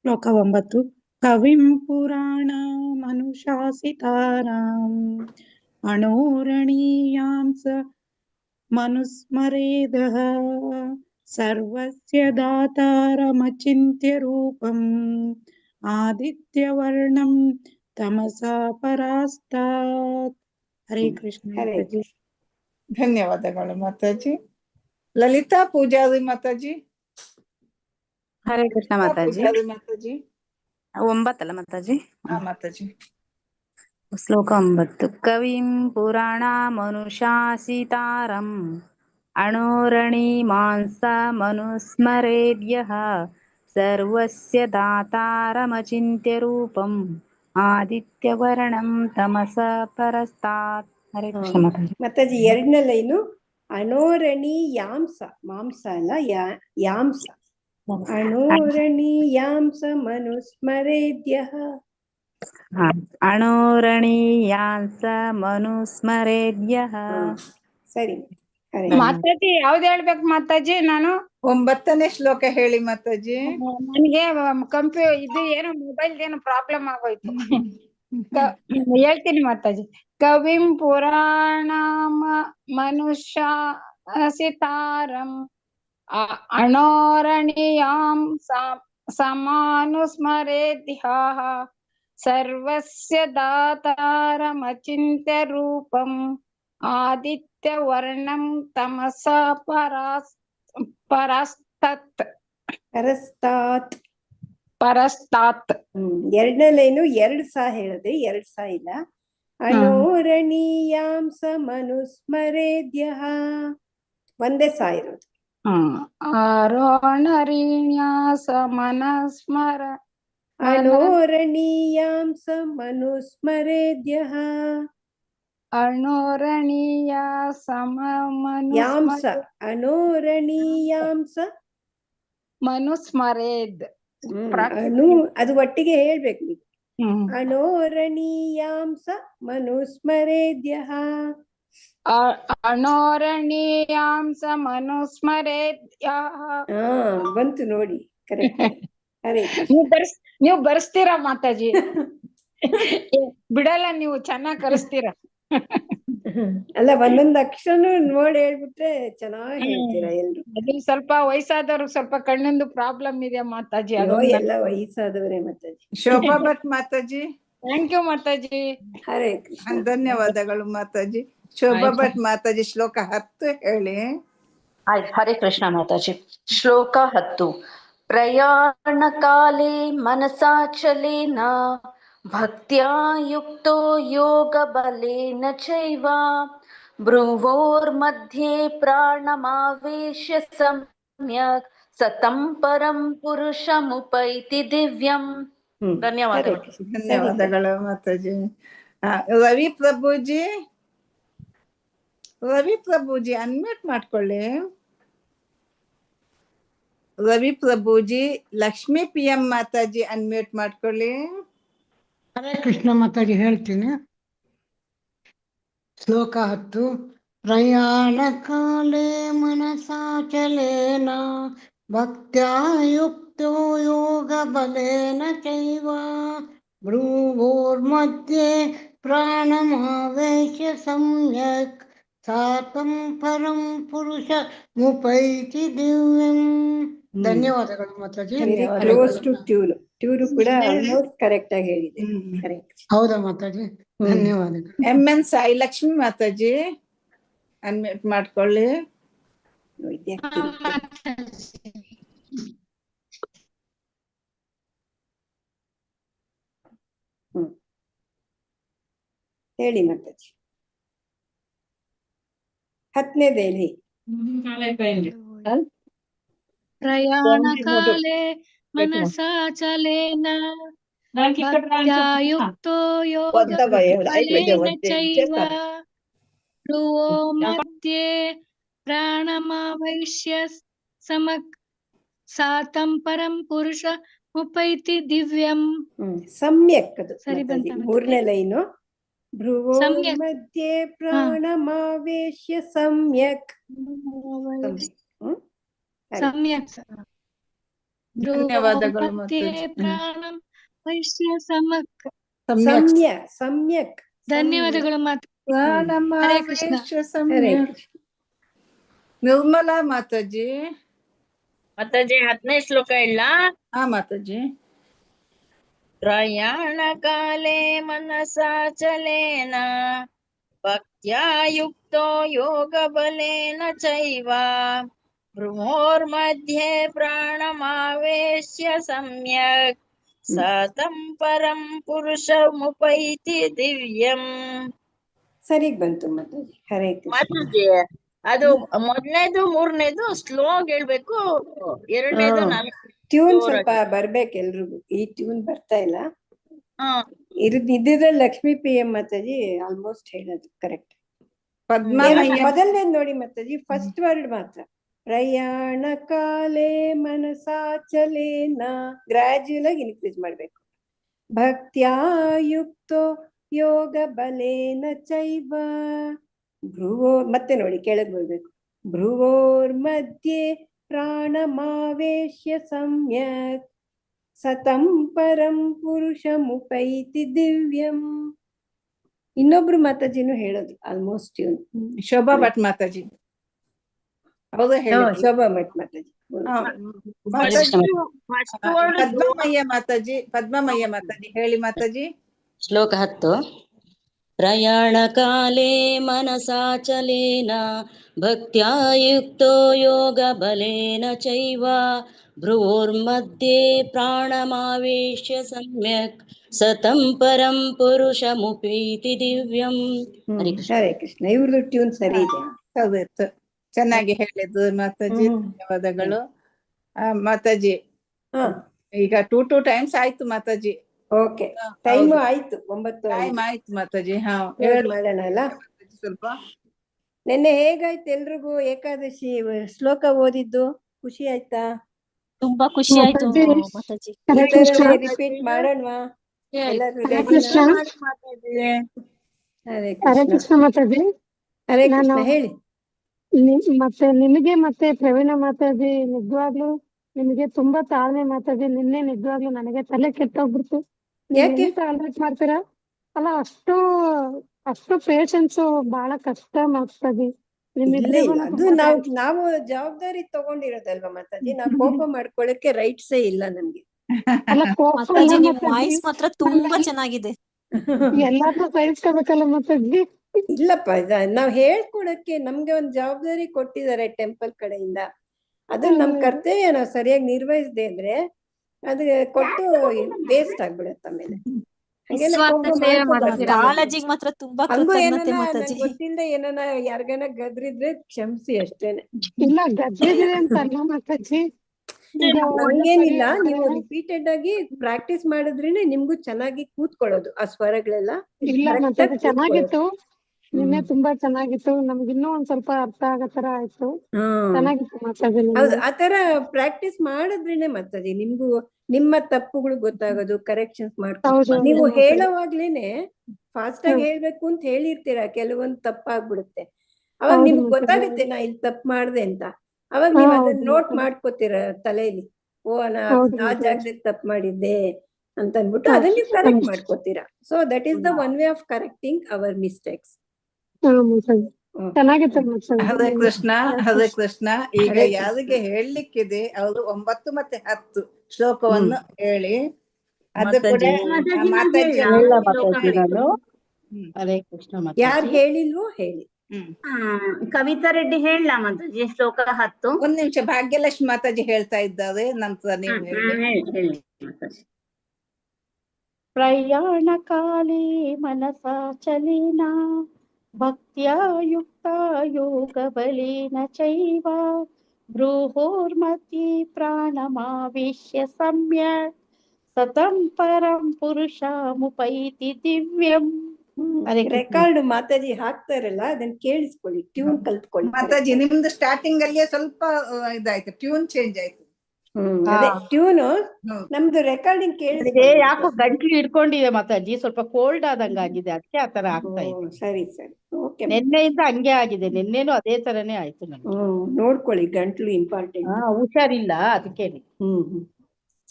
ಶ್ಲೋಕ 9. ಕವಿಂ ಪುರಾಣಮನುಶಾಸಿತಾರಾಂ ಅಣೋರಣೀಯಾಂಸ ಮನುಸ್ಮರೇದಃ ಸರ್ವಸ್ಯ ದಾತಾರಮಚಿಂತ್ಯ ರೂಪಂ ಆದಿತ್ಯವರ್ಣಂ ತಮಸಾ ಪರಾಸ್ತಾತ್. ಹರೇ ಕೃಷ್ಣ. ಧನ್ಯವಾದಗಳು ಮಾತಾಜಿ. ಲಲಿತಾ ಪೂಜಾರಿ ಮಾತಾಜಿ. ಹರೇ ಕೃಷ್ಣ ಮಾತಾಜಿ. ಮಾತಾಜಿ 9 ಅಲ್ಲ ಮಾತಾಜಿ? ಮಾತಾಜಿ. ಶ್ಲೋಕ 9 ಕವಿಂ ಪುರಾಣಮನುಶಾಸಿತಾರಂ ಅಣೋರಣೀಮಾಂಸ ಮನುಸ್ಮರೇದ್ಯಃ ಸರ್ವಸ್ಯ ದಾತಾರಮಚಿಂತ್ಯ ರೂಪಂ ಆದಿತ್ಯವರ್ಣಂ ತಮಸ ಪರಸ್ತಾತ್. ಹರೇ ಕೃಷ್ಣ ಮಾತಾಜಿ. ಮಾತಾಜಿ ಎರಡನೇ ಲೈನು ಅಣೋರಣೀಯಾಂಸ, ಮಾಂಸ ಅಲ್ಲ ಯಾಂಸ, ಅಣೋರಣೀಯಾಂಸ ಮನುಸ್ಮರೇದ್ಯಃ. ಅಣೋರಣೀಯಾಂಸ ಮನುಸ್ಮರೇದ್ಯಃ. ಸರಿ. ಮಾತಾಜಿ ಯಾವ್ದು ಹೇಳ್ಬೇಕು ಮಾತಾಜಿ? ನಾನು 9ನೇ ಶ್ಲೋಕ ಹೇಳಿ ಮಾತಾಜಿ. ನನಗೆ ಇದು ಏನೋ ಮೊಬೈಲ್ ಏನೋ ಪ್ರಾಬ್ಲಮ್ ಆಗೋಯ್ತು. ಹೇಳ್ತೀನಿ ಮಾತಾಜಿ. ಕವಿಂ ಪುರಾಣ ಮನುಷ್ಯಾಸಿತಾರಂ ಅಣೋರಣೀಯಾಂ ಸಮಾನುಸ್ಮರೇದ್ಯಃ ಸರ್ವಸ್ಯ ದಾತಾರಮಚಿಂತ್ಯ ರೂಪಂ ಆದಿತ್ಯವರ್ಣಂ ತಮಸ ಪರಸ್ತಾತ್. ಎರಡನೇ ಲೈನು 2 ಸಾ ಹೇಳಿದೆ, 2 ಸಾ ಇಲ್ಲ. ಅಣೋರಣೀಯಾಂಸ ಮನುಸ್ಮರೇದ್ಯಃ ಒಂದೇ ಸಾ ಇರೋದು. ಅಣೋರಣೀಯಾಂಸ ಮನಸ್ಮರ ಅಣೋರಣೀಯಾಂಸ ಮನುಸ್ಮರೇದ್ಯಃ. ಅಣೋರಣೀಯಾಂಸ ಯಾಂಸ, ಅಣೋರಣೀಯಾಂಸ ಮನುಸ್ಮರೇದ್. ಅದು ಒಟ್ಟಿಗೆ ಹೇಳ್ಬೇಕು ನೀವು. ಅಣೋರಣೀಯಾಂಸ ಮನುಸ್ಮರೇದ್ಯಃ. ಅಣೋರಣೀಯಾಂಸ ಮನುಸ್ಮರೇದ್ಯಃ ಬಂತು ನೋಡಿ, ಕರೆಕ್ಟ್. ನೀವು ಬರ್ಸ್ತೀರಾ ಮಾತಾಜಿ? ಬಿಡಲ್ಲ, ನೀವು ಚೆನ್ನಾಗ್ ಕರೆಸ್ತೀರಾ. ಅಲ್ಲ, ಒಂದೊಂದು ಅಕ್ಷರನು ನೋಡಿ ಹೇಳ್ಬಿಟ್ರೆ ಚೆನ್ನಾಗಿ ಹೇಳ್ತೀರಾ ಎಲ್ರು. ಅದು ಸ್ವಲ್ಪ ವಯಸ್ಸಾದವ್ರಿಗೆ ಸ್ವಲ್ಪ ಕಣ್ಣಿಂದು ಪ್ರಾಬ್ಲಮ್ ಇದೆ ಮಾತಾಜಿ. ಎಲ್ಲ ವಯಸ್ಸಾದವರೇ ಮಾತಾಜಿ. ಶೋಭಾ ಭಟ್ ಮಾತಾಜಿ. Thank you Mataji. ಹರೇ ಕೃಷ್ಣ. ಧನ್ಯವಾದಗಳು ಮಾತಾಜಿ. ಶೋಭಾ ಭಟ್ ಮಾತಾಜಿ ಶ್ಲೋಕ 10 ಹೇಳಿ. ಆಯ್ತು. ಹರೇ ಕೃಷ್ಣ ಮಾತಾಜಿ. ಶ್ಲೋಕ 10 ಪ್ರಯಾಣ ಕಾಲೇ ಮನಸಾಚಲೇನ ಭಕ್ತ್ಯಾ ಯುಕ್ತೋ ಯೋಗ ಬಲೇನ ಚೈವ ಭ್ರುವೋರ್ಮಧ್ಯೆ ಪ್ರಾಣಮಾವೇಶ್ಯ ಸಮ್ಯಕ್ ಸತಂ ಪರಂ ಪುರುಷಮುಪೈತಿ ದಿವ್ಯಂ. ಧನ್ಯವಾದಗಳು. ಧನ್ಯವಾದಗಳು ಮಾತಾಜಿ. ರವಿ ಪ್ರಭುಜಿ, ಅನ್ಮ್ಯೂಟ್ ಮಾಡ್ಕೊಳ್ಳಿ. ರವಿ ಪ್ರಭುಜಿ, ಲಕ್ಷ್ಮೀ PM ಮಾತಾಜಿ ಅನ್ಮ್ಯೂಟ್ ಮಾಡ್ಕೊಳ್ಳಿ. ಹರೇ ಕೃಷ್ಣ ಮಾತಾಜಿ ಹೇಳ್ತೀನಿ. ಶ್ಲೋಕ 10 ಪ್ರಯಾಣ ಕಾಲೇ ಮನಸಾಚಲೇನ ಭಕ್ತ್ಯಾ ಯುಕ್ತೋ ಯೋಗ ಬಲೇನ ಚೈವ ಭ್ರುವೋರ್ಮಧ್ಯೆ ಪ್ರಾಣಮಾವೇಶ್ಯ ಸಮ್ಯಕ್ ಸಾತಂ ಪರಂ ಪುರುಷ ಮುಪೈತಿ ದಿವ್ಯಂ. ಧನ್ಯವಾದಗಳು ಮಾತಾಜಿ. ಕ್ಲೋಸ್ ಟು ಟ್ಯೂನ್ ಕೂಡ ಆಲ್ಮೋಸ್ಟ್ ಕರೆಕ್ಟ್ ಆಗಿ ಹೇಳಿದೆ. ಹೌದಾ ಮಾತಾಜಿ? ಧನ್ಯವಾದಗಳು. MN ಸಾಯಿ ಲಕ್ಷ್ಮಿ ಮಾತಾಜಿ ಅನ್ಮ್ಯೂಟ್ ಮಾಡ್ಕೊಳ್ಳಿ. ಹೇಳಿ ಮಾತಾಜಿ. 10ನೇದು ಹೇಳಿ. ಪ್ರಯಾಣ ಕಾಲೇ ಮನಸಾಚಲೇನ ಭಕ್ತ್ಯಾ ಯುಕ್ತೋ ಯೋಗ ಬಲೇನ ಚೈವ ಭ್ರುವೋ ಮಧ್ಯೆ ಪ್ರಾಣಮಾವೇಶ್ಯ ಸಮಕ್ ಸಾತಂ ಪರಂ ಪುರುಷ ಮುಪೈತಿ ದಿವ್ಯಂ. ಸಮ್ಯಕ್. ಅದು ಸರಿ ಬಂತ? 3ನೇ ಲೈನು ಭ್ರುವೋ ಮಧ್ಯೆ ಪ್ರಾಣಮಾವೇಶ್ಯ ಸಮ್ಯಕ್. ಸಮ್ಯಕ್. ಧನ್ಯವಾದಗಳು ಸಮ್ಯಕ್. ಧನ್ಯವಾದಗಳು ಹರೇ ಕೃಷ್ಣ. ನಿರ್ಮಲಾ ಮಾತಾಜಿ. ಮಾತಾಜಿ 10ನೇ ಶ್ಲೋಕ ಇಲ್ಲ? ಹಾ ಮಾತಾಜಿ. ಪ್ರಯಾಣ ಕಾಲೇ ಮನಸಾಚಲೇನ ಭಕ್ತ್ಯಾ ಯುಕ್ತೋ ಯೋಗ ಬಲೇನ ಚೈವ ಭ್ರುವೋರ್ಮಧ್ಯೆ ಪ್ರಾಣಮಾವೇಶ್ಯ ಸಮ್ಯಕ್ ಸತಂ ಪರಂ ಪುರುಷಮುಪೈತಿ ದಿವ್ಯಂ. ಸರಿಗ್ ಬಂತು ಮಾತಾಜಿ. ಹರೇ ಕೃಷ್ಣ. ಮಾತಾಜಿ ಅದು ಮೊದಲನೇದು ಮೂರನೇದು ಸ್ಲೋ ಹೇಳ್ಬೇಕು, ಎರಡನೇದು ಟ್ಯೂನ್ ಸ್ವಲ್ಪ ಬರ್ಬೇಕು ಎಲ್ರಿಗೂ. ಈ ಟ್ಯೂನ್ ಬರ್ತಾ ಇಲ್ಲ. ಇದ್ರಲ್ಲಿ ಲಕ್ಷ್ಮೀ PM ಮಾತಾಜಿ ಆಲ್ಮೋಸ್ಟ್ ಹೇಳೋದು ಕರೆಕ್ಟ್. ಮೊದಲನೇ ನೋಡಿ ಮಾತಾಜಿ, ಫಸ್ಟ್ ವರ್ಡ್ ಮಾತ್ರ. ಪ್ರಯಾಣ ಕಾಲೇ ಮನಸಾಚಲೇನ ಗ್ರಾಜುಯಲ್ ಆಗಿ ಇನ್ಕ್ರೀಸ್ ಮಾಡ್ಬೇಕು. ಭಕ್ತ್ಯಾಯುಕ್ತೋ ಯೋಗ ಬಲೇನ ಚೈವ ಭ್ರುವೋ, ಮತ್ತೆ ನೋಡಿ ಕೆಳಗೆ ಬರ್ಬೇಕು. ಭ್ರುವೋರ್ ಮಧ್ಯೆ ಪ್ರಾಣಮಾವೇಶ್ಯ ಸಮ್ಯಕ್ ಸತಂ ಪರಂ ಪುರುಷಮುಪೈತಿ ದಿವ್ಯಂ. ಇನ್ನೊಬ್ರು ಮಾತಾಜಿನೂ ಹೇಳೋದು ಆಲ್ಮೋಸ್ಟ್ ಟ್ಯೂನ್. ಶೋಭಾ ಭಟ್ ಮಾತಾಜಿ. ಹೌದು ಹೇಳಿ. ಶೋಭಾ ಭಟ್ ಮಾತಾಜಿ. ಪದ್ಮಮಯ್ಯ ಮಾತಾಜಿ. ಪದ್ಮಮಯ್ಯ ಮಾತಾಜಿ ಹೇಳಿ ಮಾತಾಜಿ. ಶ್ಲೋಕ 10. ಪ್ರಯಾಣ ಕಾಲೇ ಮನಸಾಚಲೇನ ಭಕ್ತ್ಯಾ ಯುಕ್ತೋ ಯೋಗ ಬಲೇನ ಚೈವ ಭ್ರುವೋರ್ಮಧ್ಯೆ ಪ್ರಾಣಮಾವೇಶ್ಯ ಸಮ್ಯಕ್ ಸತಂ ಪರಂ ಪುರುಷಮುಪೈತಿ ದಿವ್ಯಂ. ಹರೇ ಕೃಷ್ಣ. ಇವ್ರದ್ದು ಟ್ಯೂನ್ ಸರಿ ಇದೆ. ಹೌದು, ಚೆನ್ನಾಗಿ ಹೇಳಿದ್ದು ಮಾತಾಜಿ. ಧನ್ಯವಾದಗಳು ಮಾತಾಜಿ. ಈಗ 2 ಟೈಮ್ಸ್ ಆಯ್ತು ಮಾತಾಜಿ. ಓಕೆ, ಟೈಮ್ ಆಯ್ತು. 9 ಟೈಮ್ ಆಯ್ತು ಮಾತಾಜಿ. ಮಾಡೋಣ ಅಲ್ಲ. ಸ್ವಲ್ಪ ನಿನ್ನೆ ಹೇಗಾಯ್ತು ಎಲ್ರಿಗೂ? ಏಕಾದಶಿ ಶ್ಲೋಕ ಓದಿದ್ದು ಖುಷಿ ಆಯ್ತಾ? ತುಂಬಾ ಖುಷಿ ಆಯ್ತು ಮಾತಾಜಿ. ರಿಪೀಟ್ ಮಾಡೋಣವಾ ಎಲ್ಲರೂ? ಹರೇ ಕೃಷ್ಣ ಮಾತಾಜಿ. ಹರೇ ಕೃಷ್ಣ ಹೇಳಿ. ಮತ್ತೆ ನಿಮಗೆ ಮತ್ತೆ ಪ್ರವೀಣ ಮಾತಾಜಿ, ನಿಜವಾಗ್ಲು ನಿಮಗೆ ತುಂಬಾ ತಾಳ್ಮೆ ಮಾತಾಜಿ. ನಿನ್ನೆ ನಿಜವಾಗ್ಲು ನನಗೆ ತಲೆ ಕೆಟ್ಟೋಗ್ಬಿಡ್ತು. ಟಾಲರೇಟ್ ಮಾಡ್ತೀರಾ ಅಲ್ಲ? ಅಷ್ಟು ಪೇಷನ್ಸ್ ಬಹಳ ಕಷ್ಟ ಮಾತಾಜಿ. ಅದು ನಾವು ಜವಾಬ್ದಾರಿ ತಗೊಂಡಿರೋದಲ್ವಾ ಮಾತಾಜಿ. ನಾವು ಕೋಪ ಮಾಡ್ಕೊಳಕ್ಕೆ ರೈಟ್ಸೇ ಇಲ್ಲ ನಮ್ಗೆ. ವಾಯ್ಸ್ ಮಾತ್ರ ತುಂಬಾ ಚೆನ್ನಾಗಿದೆ. ಎಲ್ಲಾದ್ರೂ ಸಹಿಸ್ಕೋಬೇಕಲ್ಲ ಮಾತಾಜಿ. ಇಲ್ಲಪ್ಪ, ನಾವ್ ಹೇಳ್ಕೊಡಕ್ಕೆ ನಮ್ಗೆ ಒಂದ್ ಜವಾಬ್ದಾರಿ ಕೊಟ್ಟಿದ್ದಾರೆ ಟೆಂಪಲ್ ಕಡೆಯಿಂದ. ಅದು ನಮ್ ಕರ್ತವ್ಯ. ನಾವು ಸರಿಯಾಗಿ ನಿರ್ವಹಿಸದೆ ಅಂದ್ರೆ ಅದು ಕೊಟ್ಟು ವೇಸ್ಟ್ ಆಗ್ಬಿಡತ್ತೆ. ಆಮೇಲೆ ಮಾತ್ರ ತುಂಬಾ ಗೊತ್ತಿಲ್ಲದೆ ಏನಾನ ಯಾರಿಗಾನ ಗದ್ರಿದ್ರೆ ಕ್ಷಮಿಸಿ ಅಷ್ಟೇನೆ. ಇಲ್ಲ ಗದ್ರಿದ್ರೆ ಅಂತಲ್ಲ ಮಾತಾಜಿ, ಹಂಗೇನಿಲ್ಲ. ನೀವು ರಿಪೀಟೆಡ್ ಆಗಿ ಪ್ರಾಕ್ಟೀಸ್ ಮಾಡಿದ್ರೇನೆ ನಿಮ್ಗೂ ಚೆನ್ನಾಗಿ ಕೂತ್ಕೊಳ್ಳೋದು ಆ ಸ್ವರಗಳೆಲ್ಲ. ಇಲ್ಲ ಮಾತಾಜಿ, ಚೆನ್ನಾಗಿತ್ತು ನಿನ್ನೆ, ತುಂಬಾ ಚೆನ್ನಾಗಿತ್ತು. ನಮ್ಗಿನ್ನೂ ಒಂದ್ ಸ್ವಲ್ಪ ಅರ್ಥ ಆಗೋ ತರ ಆಯ್ತು. ಚೆನ್ನಾಗಿತ್ತು ಮಾತಾಜಿ. ಹೌದು, ಆತರ ಪ್ರಾಕ್ಟೀಸ್ ಮಾಡಿದ್ರೇನೆ ಮಾತಾಜಿ ನಿಮ್ಗೂ ನಿಮ್ಮ ತಪ್ಪುಗಳು ಗೊತ್ತಾಗೋದು, ಕರೆಕ್ಷನ್ಸ್ ಮಾಡ್ಕೊಂಡು. ನೀವು ಹೇಳೋವಾಗ್ಲೇನೆ ಫಾಸ್ಟ್ ಆಗಿ ಹೇಳ್ಬೇಕು ಅಂತ ಹೇಳಿರ್ತೀರಾ, ಕೆಲವೊಂದು ತಪ್ಪಾಗ್ಬಿಡುತ್ತೆ. ಅವಾಗ ನಿಮ್ಗೆ ಗೊತ್ತಾಗುತ್ತೆ ನಾ ಇಲ್ಲಿ ತಪ್ಪು ಮಾಡ್ದೆ ಅಂತ. ಅವಾಗ ನೀವ್ ಅದನ್ನ ನೋಟ್ ಮಾಡ್ಕೋತೀರ ತಲೆಯಲ್ಲಿ. ನಾ ಆ ಜಾಗದಲ್ಲಿ ತಪ್ಪು ಮಾಡಿದ್ದೆ ಅಂತ ಅಂದ್ಬಿಟ್ಟು ಅದನ್ನ ನೀವು ಕರೆಕ್ಟ್ ಮಾಡ್ಕೋತೀರಾ. So that is the one way of correcting our mistakes. Hare Krishna. Hare Krishna. ಈಗ ಯಾರಿಗೆ ಹೇಳಲಿಕ್ಕಿದೆ ಅವರು 9 ಮತ್ತೆ 10 ಶ್ಲೋಕವನ್ನು ಹೇಳಿ. ಅದು ಕೂಡ ಹರೇ ಕೃಷ್ಣ. ಯಾರು ಹೇಳಿಲ್ವೋ ಹೇಳಿ. ಕವಿತಾ ರೆಡ್ಡಿ ಹೇಳಲಾ ಮಾತಾಜಿ ಶ್ಲೋಕ 10? ಒಂದ್ ನಿಮಿಷ, ಭಾಗ್ಯಲಕ್ಷ್ಮಿ ಮಾತಾಜಿ ಹೇಳ್ತಾ ಇದ್ದಾರೆ, ನಂತರ ನೀವು ಹೇಳಿ. ಪ್ರಯಾಣ ಕಾಲೇ ಮನಸಾಚಲೇನ ಭಕ್ತ್ಯಾ ಯುಕ್ತ ಯೋಗ ಬಲೇನ ಚೈವ ಭ್ರೂಹೋರ್ಮಧ್ಯೆ ಪ್ರಾಣಮಾವೇಶ್ಯ ಸಮ್ಯಕ್ ಸತಂ ಪರಂ ಪುರುಷಮುಪೈತಿ ದಿವ್ಯಂ. ರೆಕಾರ್ಡ್ ಮಾತಾಜಿ ಹಾಕ್ತಾರಲ್ಲ, ಅದನ್ನ ಕೇಳಿಸ್ಕೊಳ್ಳಿ, ಟ್ಯೂನ್ ಕಲ್ತ್ಕೊಳ್ಳಿ. ಮಾತಾಜಿ ನಿಮ್ದು ಸ್ಟಾರ್ಟಿಂಗ್ ಅಲ್ಲಿಯೇ ಸ್ವಲ್ಪ ಇದಾಯ್ತು, ಟ್ಯೂನ್ ಚೇಂಜ್ ಆಯ್ತು. ಅದೇ ಟ್ಯೂನ್ ನಮ್ದು ರೆಕಾರ್ಡಿಂಗ್ ಕೇಳಿದ್ರೆ ಯಾಕೋ ಗಂಟ್ಲು ಹಿಡ್ಕೊಂಡಿದೆ ಮಾತಾಜಿ, ಸ್ವಲ್ಪ ಕೋಲ್ಡ್ ಆದಂಗ ಆಗಿದೆ, ಅದಕ್ಕೆ ಆತರ ಆಗ್ತಾ ಇದೆ. ಸರಿ ಸರಿ, ಓಕೆ. ನಿನ್ನೆಯಿಂದ ಹಂಗೆ ಆಗಿದೆ, ನಿನ್ನೆನು ಅದೇ ತರನೇ ಆಯ್ತು ನನಗೆ. ನೋಡ್ಕೊಳ್ಳಿ, ಗಂಟ್ಲು ಇಂಪಾರ್ಟೆಂಟ್. ಹುಷಾರಿಲ್ಲ ಅದಕ್ಕೇನೆ.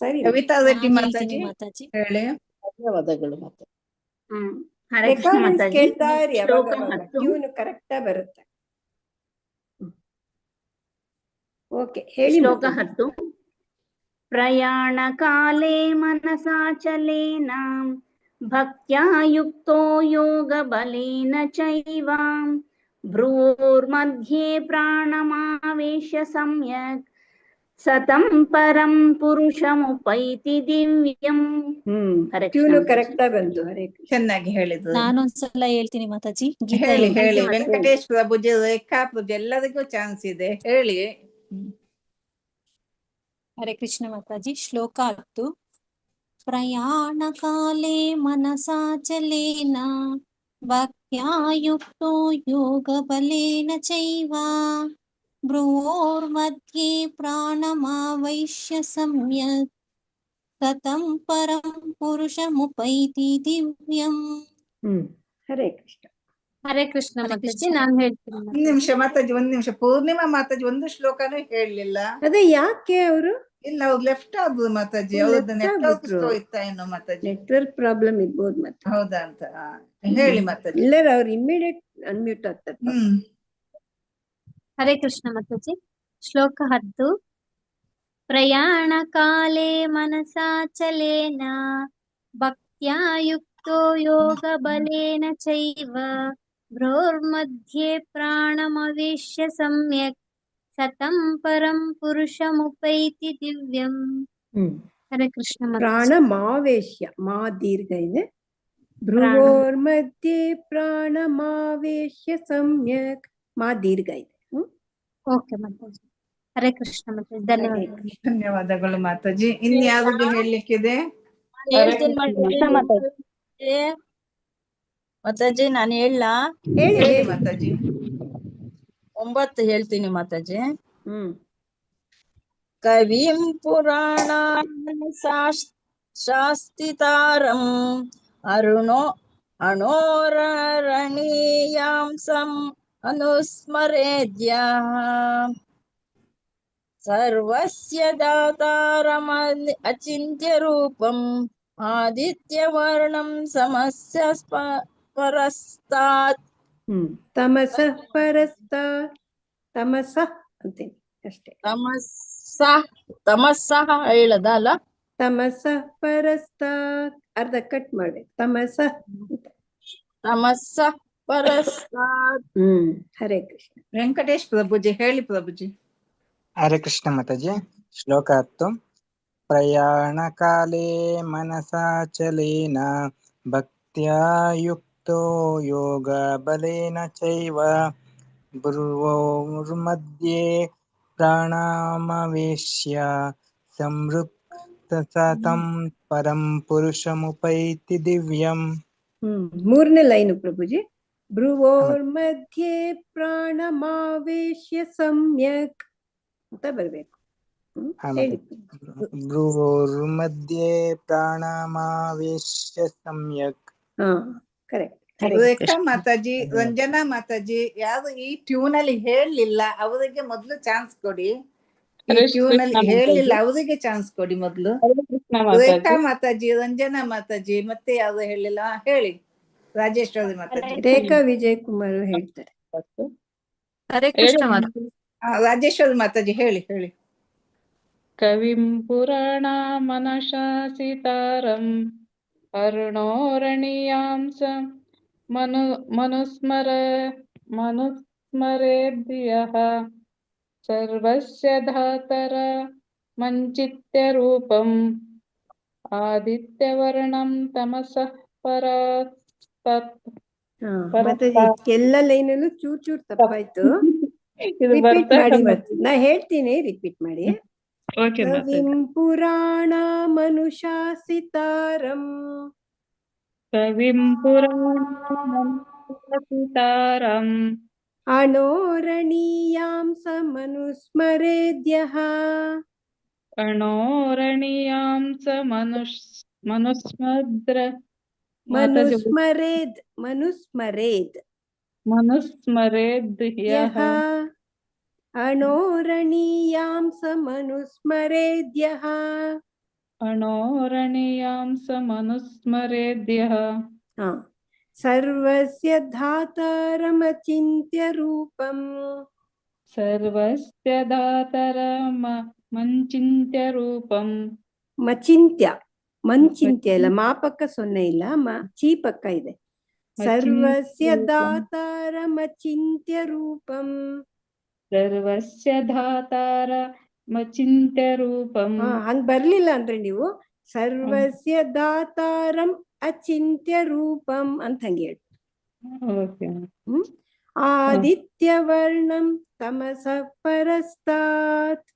ಸರಿ. ಕವಿತಾ ರೆಡ್ಡಿ ಮಾತಾಜಿ ಹೇಳಿ. ಧನ್ಯವಾದಗಳು ಮಾತಾಜಿ. ಕೇಳ್ತಾ ಇರಿ, ಟ್ಯೂನ್ ಕರೆಕ್ಟ್ ಬರುತ್ತೆ. ಓಕೆ ಹೇಳಿ. ಶ್ಲೋಕ 10. ಪ್ರಯಾಣ ಕಾಲೇ ಮನಸಾಚಲೇನ ಭಕ್ತ್ಯಾ ಯುಕ್ತೋ ಯೋಗ ಬಲೇನ ಚೈವ ಭ್ರೂರ್ಮಧ್ಯೆ ಪ್ರಾಣಮಾವೇಶ್ಯ ಸಮ್ಯಕ್ ಸತಂ ಪರಂ ಪುರುಷಮುಪೈತಿ ದಿವ್ಯಂ. ಹರೇ ಕೃಷ್ಣ ಟ್ಯೂನು ಮಾತಾಜಿ. ಕರೆಕ್ಟ್ ಆಗಿ ಬಂತು. ಹರೇ ಕೃಷ್ಣ. ಚೆನ್ನಾಗಿ ಹೇಳಿದ್ರು. ನಾನೊಂದ್ಸಲ ಹೇಳ್ತೀನಿ ಮಾತಾಜಿ. ಗೀತಾ ಹೇಳಿ ಹೇಳಿ. ಹೇಳಿ. ವೆಂಕಟೇಶ್ ಪ್ರಭುಜಿ, ರೇಖಾ ಪ್ರಭುಜಿ ಎಲ್ಲರಿಗೂ ಚಾನ್ಸ್ ಇದೆ, ಹೇಳಿ. ಹರೇ ಕೃಷ್ಣ ಮಾತಾಜಿ. ಶ್ಲೋಕ 10. ಪ್ರಯಾಣ ಕಾಲೇ ಮನಸಾಚಲೇನ ಭಕ್ತ್ಯಾ ಯುಕ್ತೋ ಯೋಗ ಬಲೇನ ಚೈವ ಭ್ರುವೋರ್ಮಧ್ಯೆ ಪ್ರಾಣಮಾವೈಶ್ಯ ಸಮ್ಯಕ್ ಸತಂ ಪರಂ ಪುರುಷಮುಪೈತಿ ದಿವ್ಯಂ. ಹರೇ ಕೃಷ್ಣ. ಹರೇ ಕೃಷ್ಣ ಮಾತಾಜಿ. ನಾನ್ ಹೇಳ್ತೀನಿ. ಒಂದ್ ನಿಮಿಷ ಮಾತಾಜಿ, ಒಂದ್ ನಿಮಿಷ. ಪೂರ್ಣಿಮಾ ಮಾತಾಜಿ ಒಂದು ಶ್ಲೋಕನೂ ಹೇಳಲಿಲ್ಲ. ಅದೇ ಯಾಕೆ ಅವರು? ಇಲ್ಲ, ಅವ್ರು ಲೆಫ್ಟ್ ಆದ್ರು ಮಾತಾಜಿ. ಅವ್ರದ್ದು ನೆಟ್ವರ್ಕ್ ಸ್ಲೋ ಇತ್ತಾ ಏನೋ ಮಾತಾಜಿ. ನೆಟ್ವರ್ಕ್ ಪ್ರಾಬ್ಲಮ್ ಇರ್ಬೋದು ಮತ್ತೆ. ಹೌದಾ ಅಂತ ಹೇಳಿ ಮಾತಾಜಿ. ಇಲ್ಲರ ಅವ್ರು ಇಮಿಡಿಯೇಟ್ ಅನ್ಮ್ಯೂಟ್ ಆಗ್ತಾರೆ. ಹರೇ ಕೃಷ್ಣ ಮಾತಾಜಿ. ಶ್ಲೋಕ 10. ಪ್ರಯಾಣ ಕಾಲೇ ಮನಸಾಚಲೇನ ಭಕ್ತ್ಯಾ ಯುಕ್ತೋ ಯೋಗ ಬಲೇನ ಚೈವ ಭ್ರೋರ್ಮಧ್ಯೆ ಪ್ರಾಣಮವೇಶ್ಯ ಸಮ್ಯಕ್ ಸತಂ ಪರಂ ಪುರುಷಮುಪೈತಿ ದಿವ್ಯಂ. ಹರೇ ಕೃಷ್ಣ ಮಾತಾಜಿ. ಪ್ರಾಣಮಾವೇಶ್ಯ, ಮಾ ದೀರ್ಘ ಇದೆ. ಭ್ರುವೋರ್ಮಧ್ಯೆ ಪ್ರಾಣಮಾವೇಶ್ಯ ಸಮ್ಯಕ್, ಮಾ ದೀರ್ಘ ಇದೆ. ಓಕೆ ಮಾತಾಜಿ. ಹರೇ ಕೃಷ್ಣ ಮಾತಾಜಿ. ಧನ್ಯವಾದಗಳು. ಧನ್ಯವಾದಗಳು ಮಾತಾಜಿ. ಇನ್ಯಾವುದು ಹೇಳಲಿಕ್ಕಿದೆ? ಹೇಳ್ತೀನಿ ಮಾತಾಜಿ. ನಾನು ಹೇಳಲಾ? ಹೇಳಿ ಮಾತಾಜಿ. 9 ಹೇಳ್ತೀನಿ ಮಾತಾಜಿ. ಕವಿಂ ಪುರಾಣ ಶಾಸ್ತಿತಾರಂ ಅಣೋರಣೀಯಾಂಸಂ ಅನುಸ್ಮರೇದ್ಯ ಸರ್ವಸ್ಯ ದಾತಾರಂ ಅಚಿಂತ್ಯ ರೂಪಂ ಆದಿತ್ಯವರ್ಣಂ ಸಮಸ್ಯ ಪರಸ್ತಾತ್. ತಮಸಃ ಪರಸ್ತಾತ್. ತಮಸಃ ಅಂತೀನಿ ಅಷ್ಟೇ. ತಮಸ್ಸಃ ಹೇಳದ ಅಲ್ಲ? ತಮಸಃ ಪರಸ್ತಾತ್ ಅರ್ಧ ಕಟ್ ಮಾಡ್ಬೇಕು. ತಮಸಃ ಪರಸ್ತಾತ್. ಹರೇ ಕೃಷ್ಣ. ವೆಂಕಟೇಶ್ ಪ್ರಭುಜಿ ಹೇಳಿ ಪ್ರಭುಜಿ. ಹರೇ ಕೃಷ್ಣ ಮಾತಾಜಿ. ಶ್ಲೋಕ 10. ಪ್ರಯಾಣ ಕಾಲೇ ಮನಸಾಚಲೇನ ಭಕ್ತ್ಯಾ ಯುಕ್ತೋ ಯೋಗ ಬಲೇನ ಚೈವ ಭ್ರುವೋರ್ಮಧ್ಯೆ ಪ್ರಾಣಾಮವೇಶ್ಯ ಸಂವೃಕ್ತ ಸತಂ ಪರಂ ಪುರುಷಮುಪೈತಿ ದಿವ್ಯಂ. 3ನೇ ಲೈನು ಪ್ರಭುಜಿ. ಭ್ರುವೋರ್ಮಧ್ಯೆ ಪ್ರಾಣಮಾವೇಶ್ಯ ಸಮ್ಯಕ್ ಅಂತ ಬರ್ಬೇಕು. ಭ್ರುವೋರ್ಮಧ್ಯೆ ಪ್ರಾಣಮಾವೇಶ್ಯ ಸಮ್ಯಕ್. ಕರೆಕ್ಟ್. ರೇಖಾ ಮಾತಾಜಿ, ರಂಜನಾ ಮಾತಾಜಿ ಯಾರು ಈ ಟ್ಯೂನ್ ಅಲ್ಲಿ ಹೇಳಲಿಲ್ಲ ಅವರಿಗೆ ಮೊದಲು ಚಾನ್ಸ್ ಕೊಡಿ. ಈ ಟ್ಯೂನ್ ಅಲ್ಲಿ ಹೇಳಲಿಲ್ಲ ಅವರಿಗೆ ಚಾನ್ಸ್ ಕೊಡಿ ಮೊದಲು. ರೇಖಾ ಮಾತಾಜಿ, ರಂಜನಾ ಮಾತಾಜಿ, ಮತ್ತೆ ಯಾರು ಹೇಳಿಲ್ಲ ಹೇಳಿ. ರಾಜೇಶ್ವರಿ ಮಾತಾಜಿ. ರೇಖಾ ವಿಜಯ್ ಕುಮಾರ್ ಹೇಳ್ತಾರೆ. ಹರೇ ಕೃಷ್ಣ ಮಾತಾಜಿ. ರಾಜೇಶ್ವರಿ ಮಾತಾಜಿ ಹೇಳಿ ಹೇಳಿ. ಕವಿಂ ಪುರಾಣ ಮನಶಾಸಿತಾರಂ ಅರುಣೋರಣೀಯಾಂಸಂ ಮನುಸ್ಮರೇದ್ಯಃ ಸರ್ವಸ್ಯ ಧಾತರ ಮಂಚಿತ್ಯ ರೂಪಂ ಆದಿತ್ಯವರ್ಣಂ ತಮಸಃ ಪರಸ್ತಾತ್. ಎಲ್ಲ ಲೈನಲ್ಲೂ ಚೂರ್ ಚೂರ್ ತಪ್ಪಾಯ್ತು. ರಿಪೀಟ್ ಮಾಡಿ. ನಾ ಹೇಳ್ತೀನಿ, ರಿಪೀಟ್ ಮಾಡಿ. ಕವಿಂ ಪುರಾಣ ಮನುಶಾಸಿತಾರಂ. ಕವಿಂ ಪುರಾಣಾಸಿತಾರಂ ಅಣೋರಣೀಯಾಂಸ ಮನುಸ್ಮರೇದ್ಯಃ. ಅಣೋರಣೀಯಾಂಸ ಮನುಸ್ಮರೇದ್ ಅಣೋರಣೀಯಾಂಸ ಮನುಸ್ಮರೇದ್ಯಃ. ಅಣೋರಣೀಯಾಂಸ ಸರ್ವಸ್ಯ ಧಾತಾರಮಚಿಂತ್ಯ ರೂಪಂ. ಸರ್ವಸ್ಯ ಧಾತಾರಮಚಿಂತ್ಯ ರೂಪಂ. ಮಚಿಂತ್ಯ, ಮಂಚಿಂತ್ಯ ಇಲ್ಲ, ಮಾಪಕ್ಕ 0 ಇಲ್ಲ, ಚೀ ಪಕ್ಕ ಇದೆ. ಸರ್ವಸ್ಯ ಧಾತಾರಮಚಿಂತ್ಯ ರೂಪಂ. ಸರ್ವಸ್ಯ ಧಾತಾರ ಮಚಿಂತ್ಯ ರೂಪಂ. ಹಂಗ್ ಬರ್ಲಿಲ್ಲ ಅಂದ್ರೆ ನೀವು ಸರ್ವಸ್ಯ ದಾತಾರಂ ಅಚಿಂತ್ಯ ರೂಪಂ ಅಂತ ಹಂಗೆ ಹೇಳಿ. ಆದಿತ್ಯವರ್ಣಂ ತಮಸಃ ಪರಸ್ತಾತ್.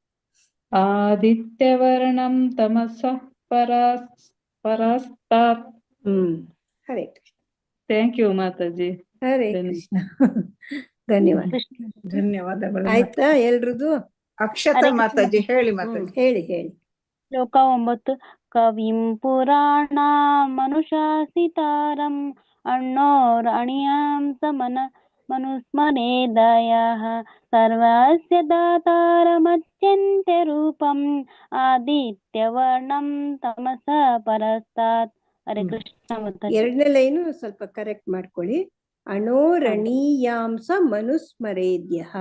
ಆದಿತ್ಯವರ್ಣಂ ತಮಸಃ ಪರಸ್ತಾತ್. ಹರೇ ಕೃಷ್ಣ. Thank you Mataji. ಹರೇ ಕೃಷ್ಣ. ಧನ್ಯವಾದ. ಧನ್ಯವಾದಗಳು. ಆಯ್ತಾ ಎಲ್ರದು? ಅಕ್ಷತಾ ಮಾತಾಜಿ ಹೇಳಿ ಮಾತಾಜಿ. ಹೇಳಿ. ಶ್ಲೋಕ 9. ಕವಿಂ ಪುರಾಣ ಮನುಷಾಸಿತಾರಂ ಅಣ್ಣೋರಣೀಯಾಂ ಮನುಸ್ಮರೇದಯಃ ಸರ್ವಸ್ಯ ದಾತಾರಮಚ್ಯಂತ್ಯ ರೂಪಂ ಆದಿತ್ಯವರ್ಣಂ ತಮಸಃ ಪರಸ್ತಾತ್. ಹರೇ ಕೃಷ್ಣ. ಎರಡನೇ ಲೈನು ಸ್ವಲ್ಪ ಕರೆಕ್ಟ್ ಮಾಡ್ಕೊಳ್ಳಿ. ಅಣೋರಣೀಯಾಂಸ ಮನುಸ್ಮರೇದ್ಯಃ.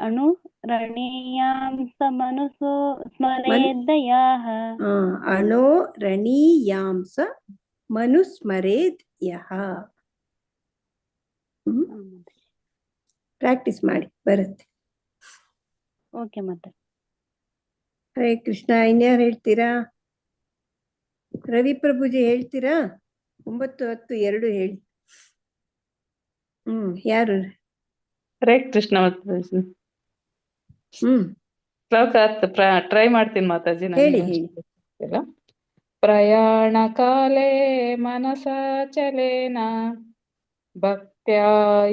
ಅಣುರಣೀಯಾಂಸ ಮನುಸೋ ಸ್ಮರೇದಯಃ. ಅಣೋರಣೀಯಾಂಸ ಮನುಸ್ಮರೇದ್ಯಃ. ಪ್ರಾಕ್ಟೀಸ್ ಮಾಡಿ, ಬರುತ್ತೆ. ಓಕೆ ಮತ್ತೆ. ಹರೇ ಕೃಷ್ಣ. ಇನ್ಯಾರು ಹೇಳ್ತೀರಾ? ರವಿ ಪ್ರಭುಜಿ ಹೇಳ್ತೀರಾ? 9, 10, 2 ಹೇಳಿ. ಯಾರು? ಹರೇ ಕೃಷ್ಣ ಮಾತಾಜಿ. ಶ್ಲೋಕ 10 ಟ್ರೈ ಮಾಡ್ತೀನಿ ಮಾತಾಜಿ. ಹೇಳಿ. ಪ್ರಯಾಣ ಕಾಲೇ ಮನಸಾಚಲೇನ ಭಕ್ತ್ಯಾ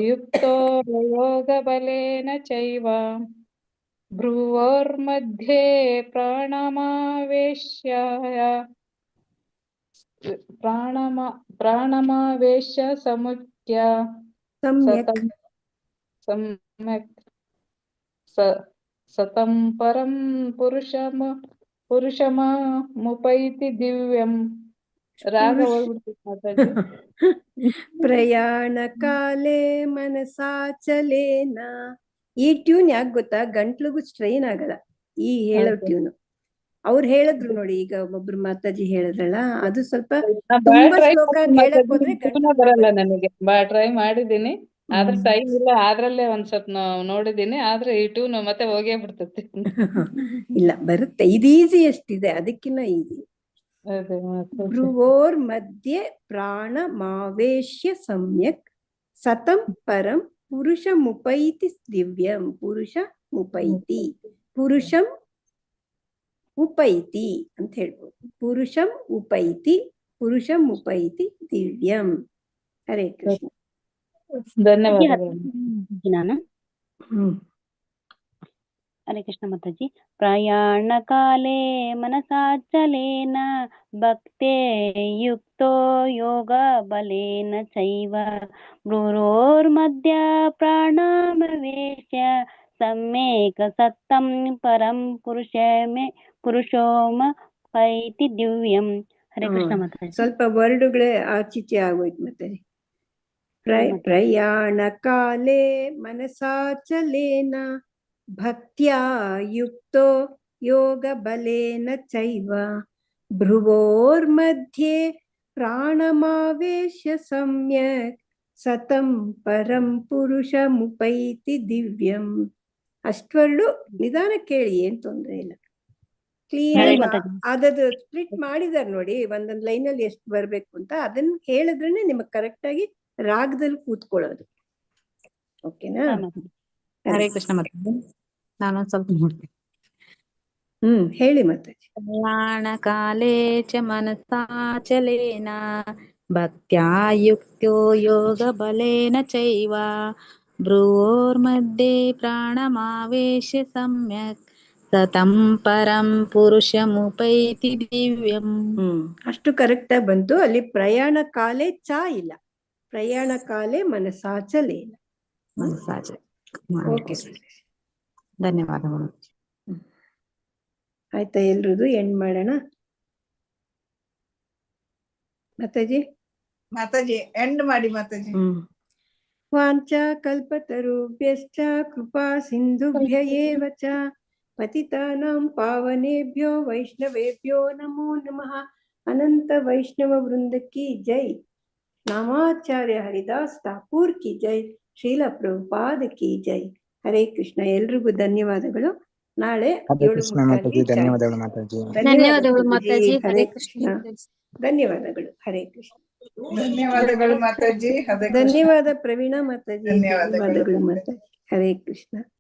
ಯುಕ್ತೋ ಯೋಗ ಬಲೇನ ಚೈವ ಭ್ರುವೋರ್ಮಧ್ಯೆ ಪ್ರಾಣಮಾವೇಶ್ಯ ಸಮುಖ್ಯ ಸಮ್ಯಕ್ ಸತಂ ಪರಂ ಪುರುಷಮುಪೈತಿ ದಿವ್ಯಂ. ರಾಗ ಹೋಗ್ಬಿಡ್ತೀವಿ ಮಾತಾಜಿ. ಪ್ರಯಾಣ ಕಾಲೇ ಮನಸಾಚಲೇನ. ಈ ಟ್ಯೂನ್ ಯಾಕೆ ಗೊತ್ತಾ? ಗಂಟ್ಲಿಗೂ ಸ್ಟ್ರೈನ್ ಆಗಲ್ಲ ಈ ಹೇಳೋ ಟ್ಯೂನ್. ಅವ್ರು ಹೇಳಿದ್ರು ನೋಡಿ, ಈಗ ಒಬ್ಬೊಬ್ರು ಮಾತಾಜಿ ಹೇಳಿದ್ರಲ್ಲ, ಅದು ಸ್ವಲ್ಪ ತುಂಬಾ ಶ್ಲೋಕ ಹೇಳಕ್ ಹೋದ್ರೆ ಬರಲ್ಲ ನನಗೆ. ಟ್ರೈ ಮಾಡಿದೀನಿ, ಆದ್ರೆ ಟೈಮ್ ಇಲ್ಲ. ಅದ್ರಲ್ಲೇ ಒಂದ್ ಸ್ವಲ್ಪ ನೋಡಿದೀನಿ, ಆದ್ರೆ ಈ ಟ್ಯೂನ್ ಮತ್ತೆ ಹೋಗೇ ಬಿಡ್ತೈತಿ. ಇಲ್ಲ, ಬರುತ್ತೆ. ಇದು ಈಸಿ ಎಷ್ಟಿದೆ, ಅದಕ್ಕಿನ್ನ ಈಸಿ. ಭ್ರುವೋರ್ ಮಧ್ಯೆ ಪ್ರಾಣಮಾವೇಶ್ಯ ಸಮ್ಯಕ್ ಸತಂ ಪರಂ ಪುರುಷಮುಪೈತಿ ದಿವ್ಯಂ. ಪುರುಷಂ ಉಪೈತಿ ಅಂತ ಹೇಳ್ಬೋದು. ಪುರುಷಂ ಉಪೈತಿ ದಿವ್ಯಂ. ಹರೇ ಕೃಷ್ಣ. ಧನ್ಯವಾದಗಳು. ಹರೇ ಕೃಷ್ಣ ಮಾತಾಜಿ. ಪ್ರಯಾಣ ಕಾಲೇ ಮನಸಾಚಲೇನ ಭಕ್ತೇ ಯುಕ್ತೋ ಯೋಗ ಬಲೇನ ಚೈವ ಭ್ರುವೋರ್ಮಧ್ಯ ಪ್ರಾಣಾಮವೇಶ್ಯ ಸಮ್ಯಕ್ ಸತ್ತಂ ಪರಂ ಪುರುಷೋಮಪೈತಿ ದಿವ್ಯಂ. ಹರೇ ಕೃಷ್ಣ ಮಾತಾಜಿ. ಸ್ವಲ್ಪ ವರ್ಡ್ಗಳೇ ಆಚೀಚೆ ಆಗೋಯ್ತು ಮತ್ತೆ. ಪ್ರಯಾಣ ಕಾಲೇ ಮನಸಾಚಲೇನ ಭಕ್ತ್ಯಾ ಯುಕ್ತೋ ಯೋಗ ಬಲೇನ ಚೈವ ಭ್ರುವೋರ್ಮಧ್ಯೆ ಪ್ರಾಣಮಾವೇಶ್ಯ ಸಮ್ಯಕ್ ಸತಂ ಪರಂ ಪುರುಷಮುಪೈತಿ ದಿವ್ಯಂ. ಅಷ್ಟವರ್ಡು ನಿಧಾನ ಕೇಳಿ, ಏನ್ ತೊಂದ್ರೆ ಇಲ್ಲ. ಕ್ಲೀನ್ ಅದದು ಸ್ಪ್ಲಿಟ್ ಮಾಡಿದಾರೆ ನೋಡಿ, ಒಂದೊಂದ್ ಲೈನಲ್ಲಿ ಎಷ್ಟು ಬರ್ಬೇಕು ಅಂತ. ಅದನ್ನ ಹೇಳಿದ್ರೇನೆ ನಿಮಗ್ ಕರೆಕ್ಟ್ ಆಗಿ ರಾಗದಲ್ಲಿ ಕೂತ್ಕೊಳ್ಳೋದು. ಓಕೆನಾ? ಹರೇ ಕೃಷ್ಣ ಮಾತಾಜಿ. ನಾನೊಂದ್ ಸ್ವಲ್ಪ ನೋಡ್ತೀನಿ. ಹೇಳಿ ಮಾತಾಜಿ. ಪ್ರಯಾಣ ಕಾಲೇ ಚ ಮನಸಾಚಲೇನ ಭಕ್ತ್ಯಾ ಯುಕ್ತೋ ಯೋಗ ಬಲೇನ ಚೈವ ಭ್ರುವೋರ್ಮಧ್ಯೆ ಪ್ರಾಣಮಾವೇಶ್ಯ ಸಮ್ಯಕ್ ಸತಂ ಪರಂ ಪುರುಷಮುಪೈತಿ ದಿವ್ಯಂ. ಅಷ್ಟು ಕರೆಕ್ಟ್ ಆಗಿ ಬಂತು. ಅಲ್ಲಿ ಪ್ರಯಾಣ ಕಾಲೇ ಚ ಇಲ್ಲ, ಪ್ರಯಾಣ ಕಾಲೇ ಮನಸಾಚಲೇನ. ಓಕೆ, ಧನ್ಯವಾದಗಳು. ಆಯ್ತಾ? ಎಲ್ರದು ಎಂಡ್ ಮಾಡೋಣ ಮಾತಾಜಿ. ಎಂಡ್ ಮಾಡಿ ಮಾತಾಜಿ. ವಾಂಚಾ ಕಲ್ಪತರುಭ್ಯಶ್ಚ ಕೃಪಾ ಸಿಂಧುಭ್ಯ ಏವ ಚ ಪತಿತಾನಾಂ ಪಾವನೇಭ್ಯೋ ವೈಷ್ಣವೇಭ್ಯೋ ನಮೋ ನಮಃ. ಅನಂತ ವೈಷ್ಣವ ವೃಂದ ಕಿ ಜೈ. ನಾಮಾಚಾರ್ಯ ಹರಿದಾಸ್ ಠಾಕೂರ್ ಕಿ ಜೈ. ಶ್ರೀಲ ಪ್ರಭುಪಾದ ಕಿ ಜೈ. ಹರೇ ಕೃಷ್ಣ. ಎಲ್ರಿಗೂ ಧನ್ಯವಾದಗಳು. ನಾಳೆ ಹರೇ 7 ಕೃಷ್ಣ ಮಾತಾಜಿ. ಧನ್ಯವಾದಗಳು ಮಾತಾಜಿ. ಧನ್ಯವಾದಗಳು ಮಾತಾಜಿ. ಹರೇ ಕೃಷ್ಣ. ಧನ್ಯವಾದಗಳು. ಹರೇ ಕೃಷ್ಣ. ಧನ್ಯವಾದಗಳು ಮಾತಾಜಿ. ಧನ್ಯವಾದ ಪ್ರವೀಣಾ ಮಾತಾಜಿ. ಧನ್ಯವಾದಗಳು ಮಾತಾಜಿ. ಹರೇ ಕೃಷ್ಣ.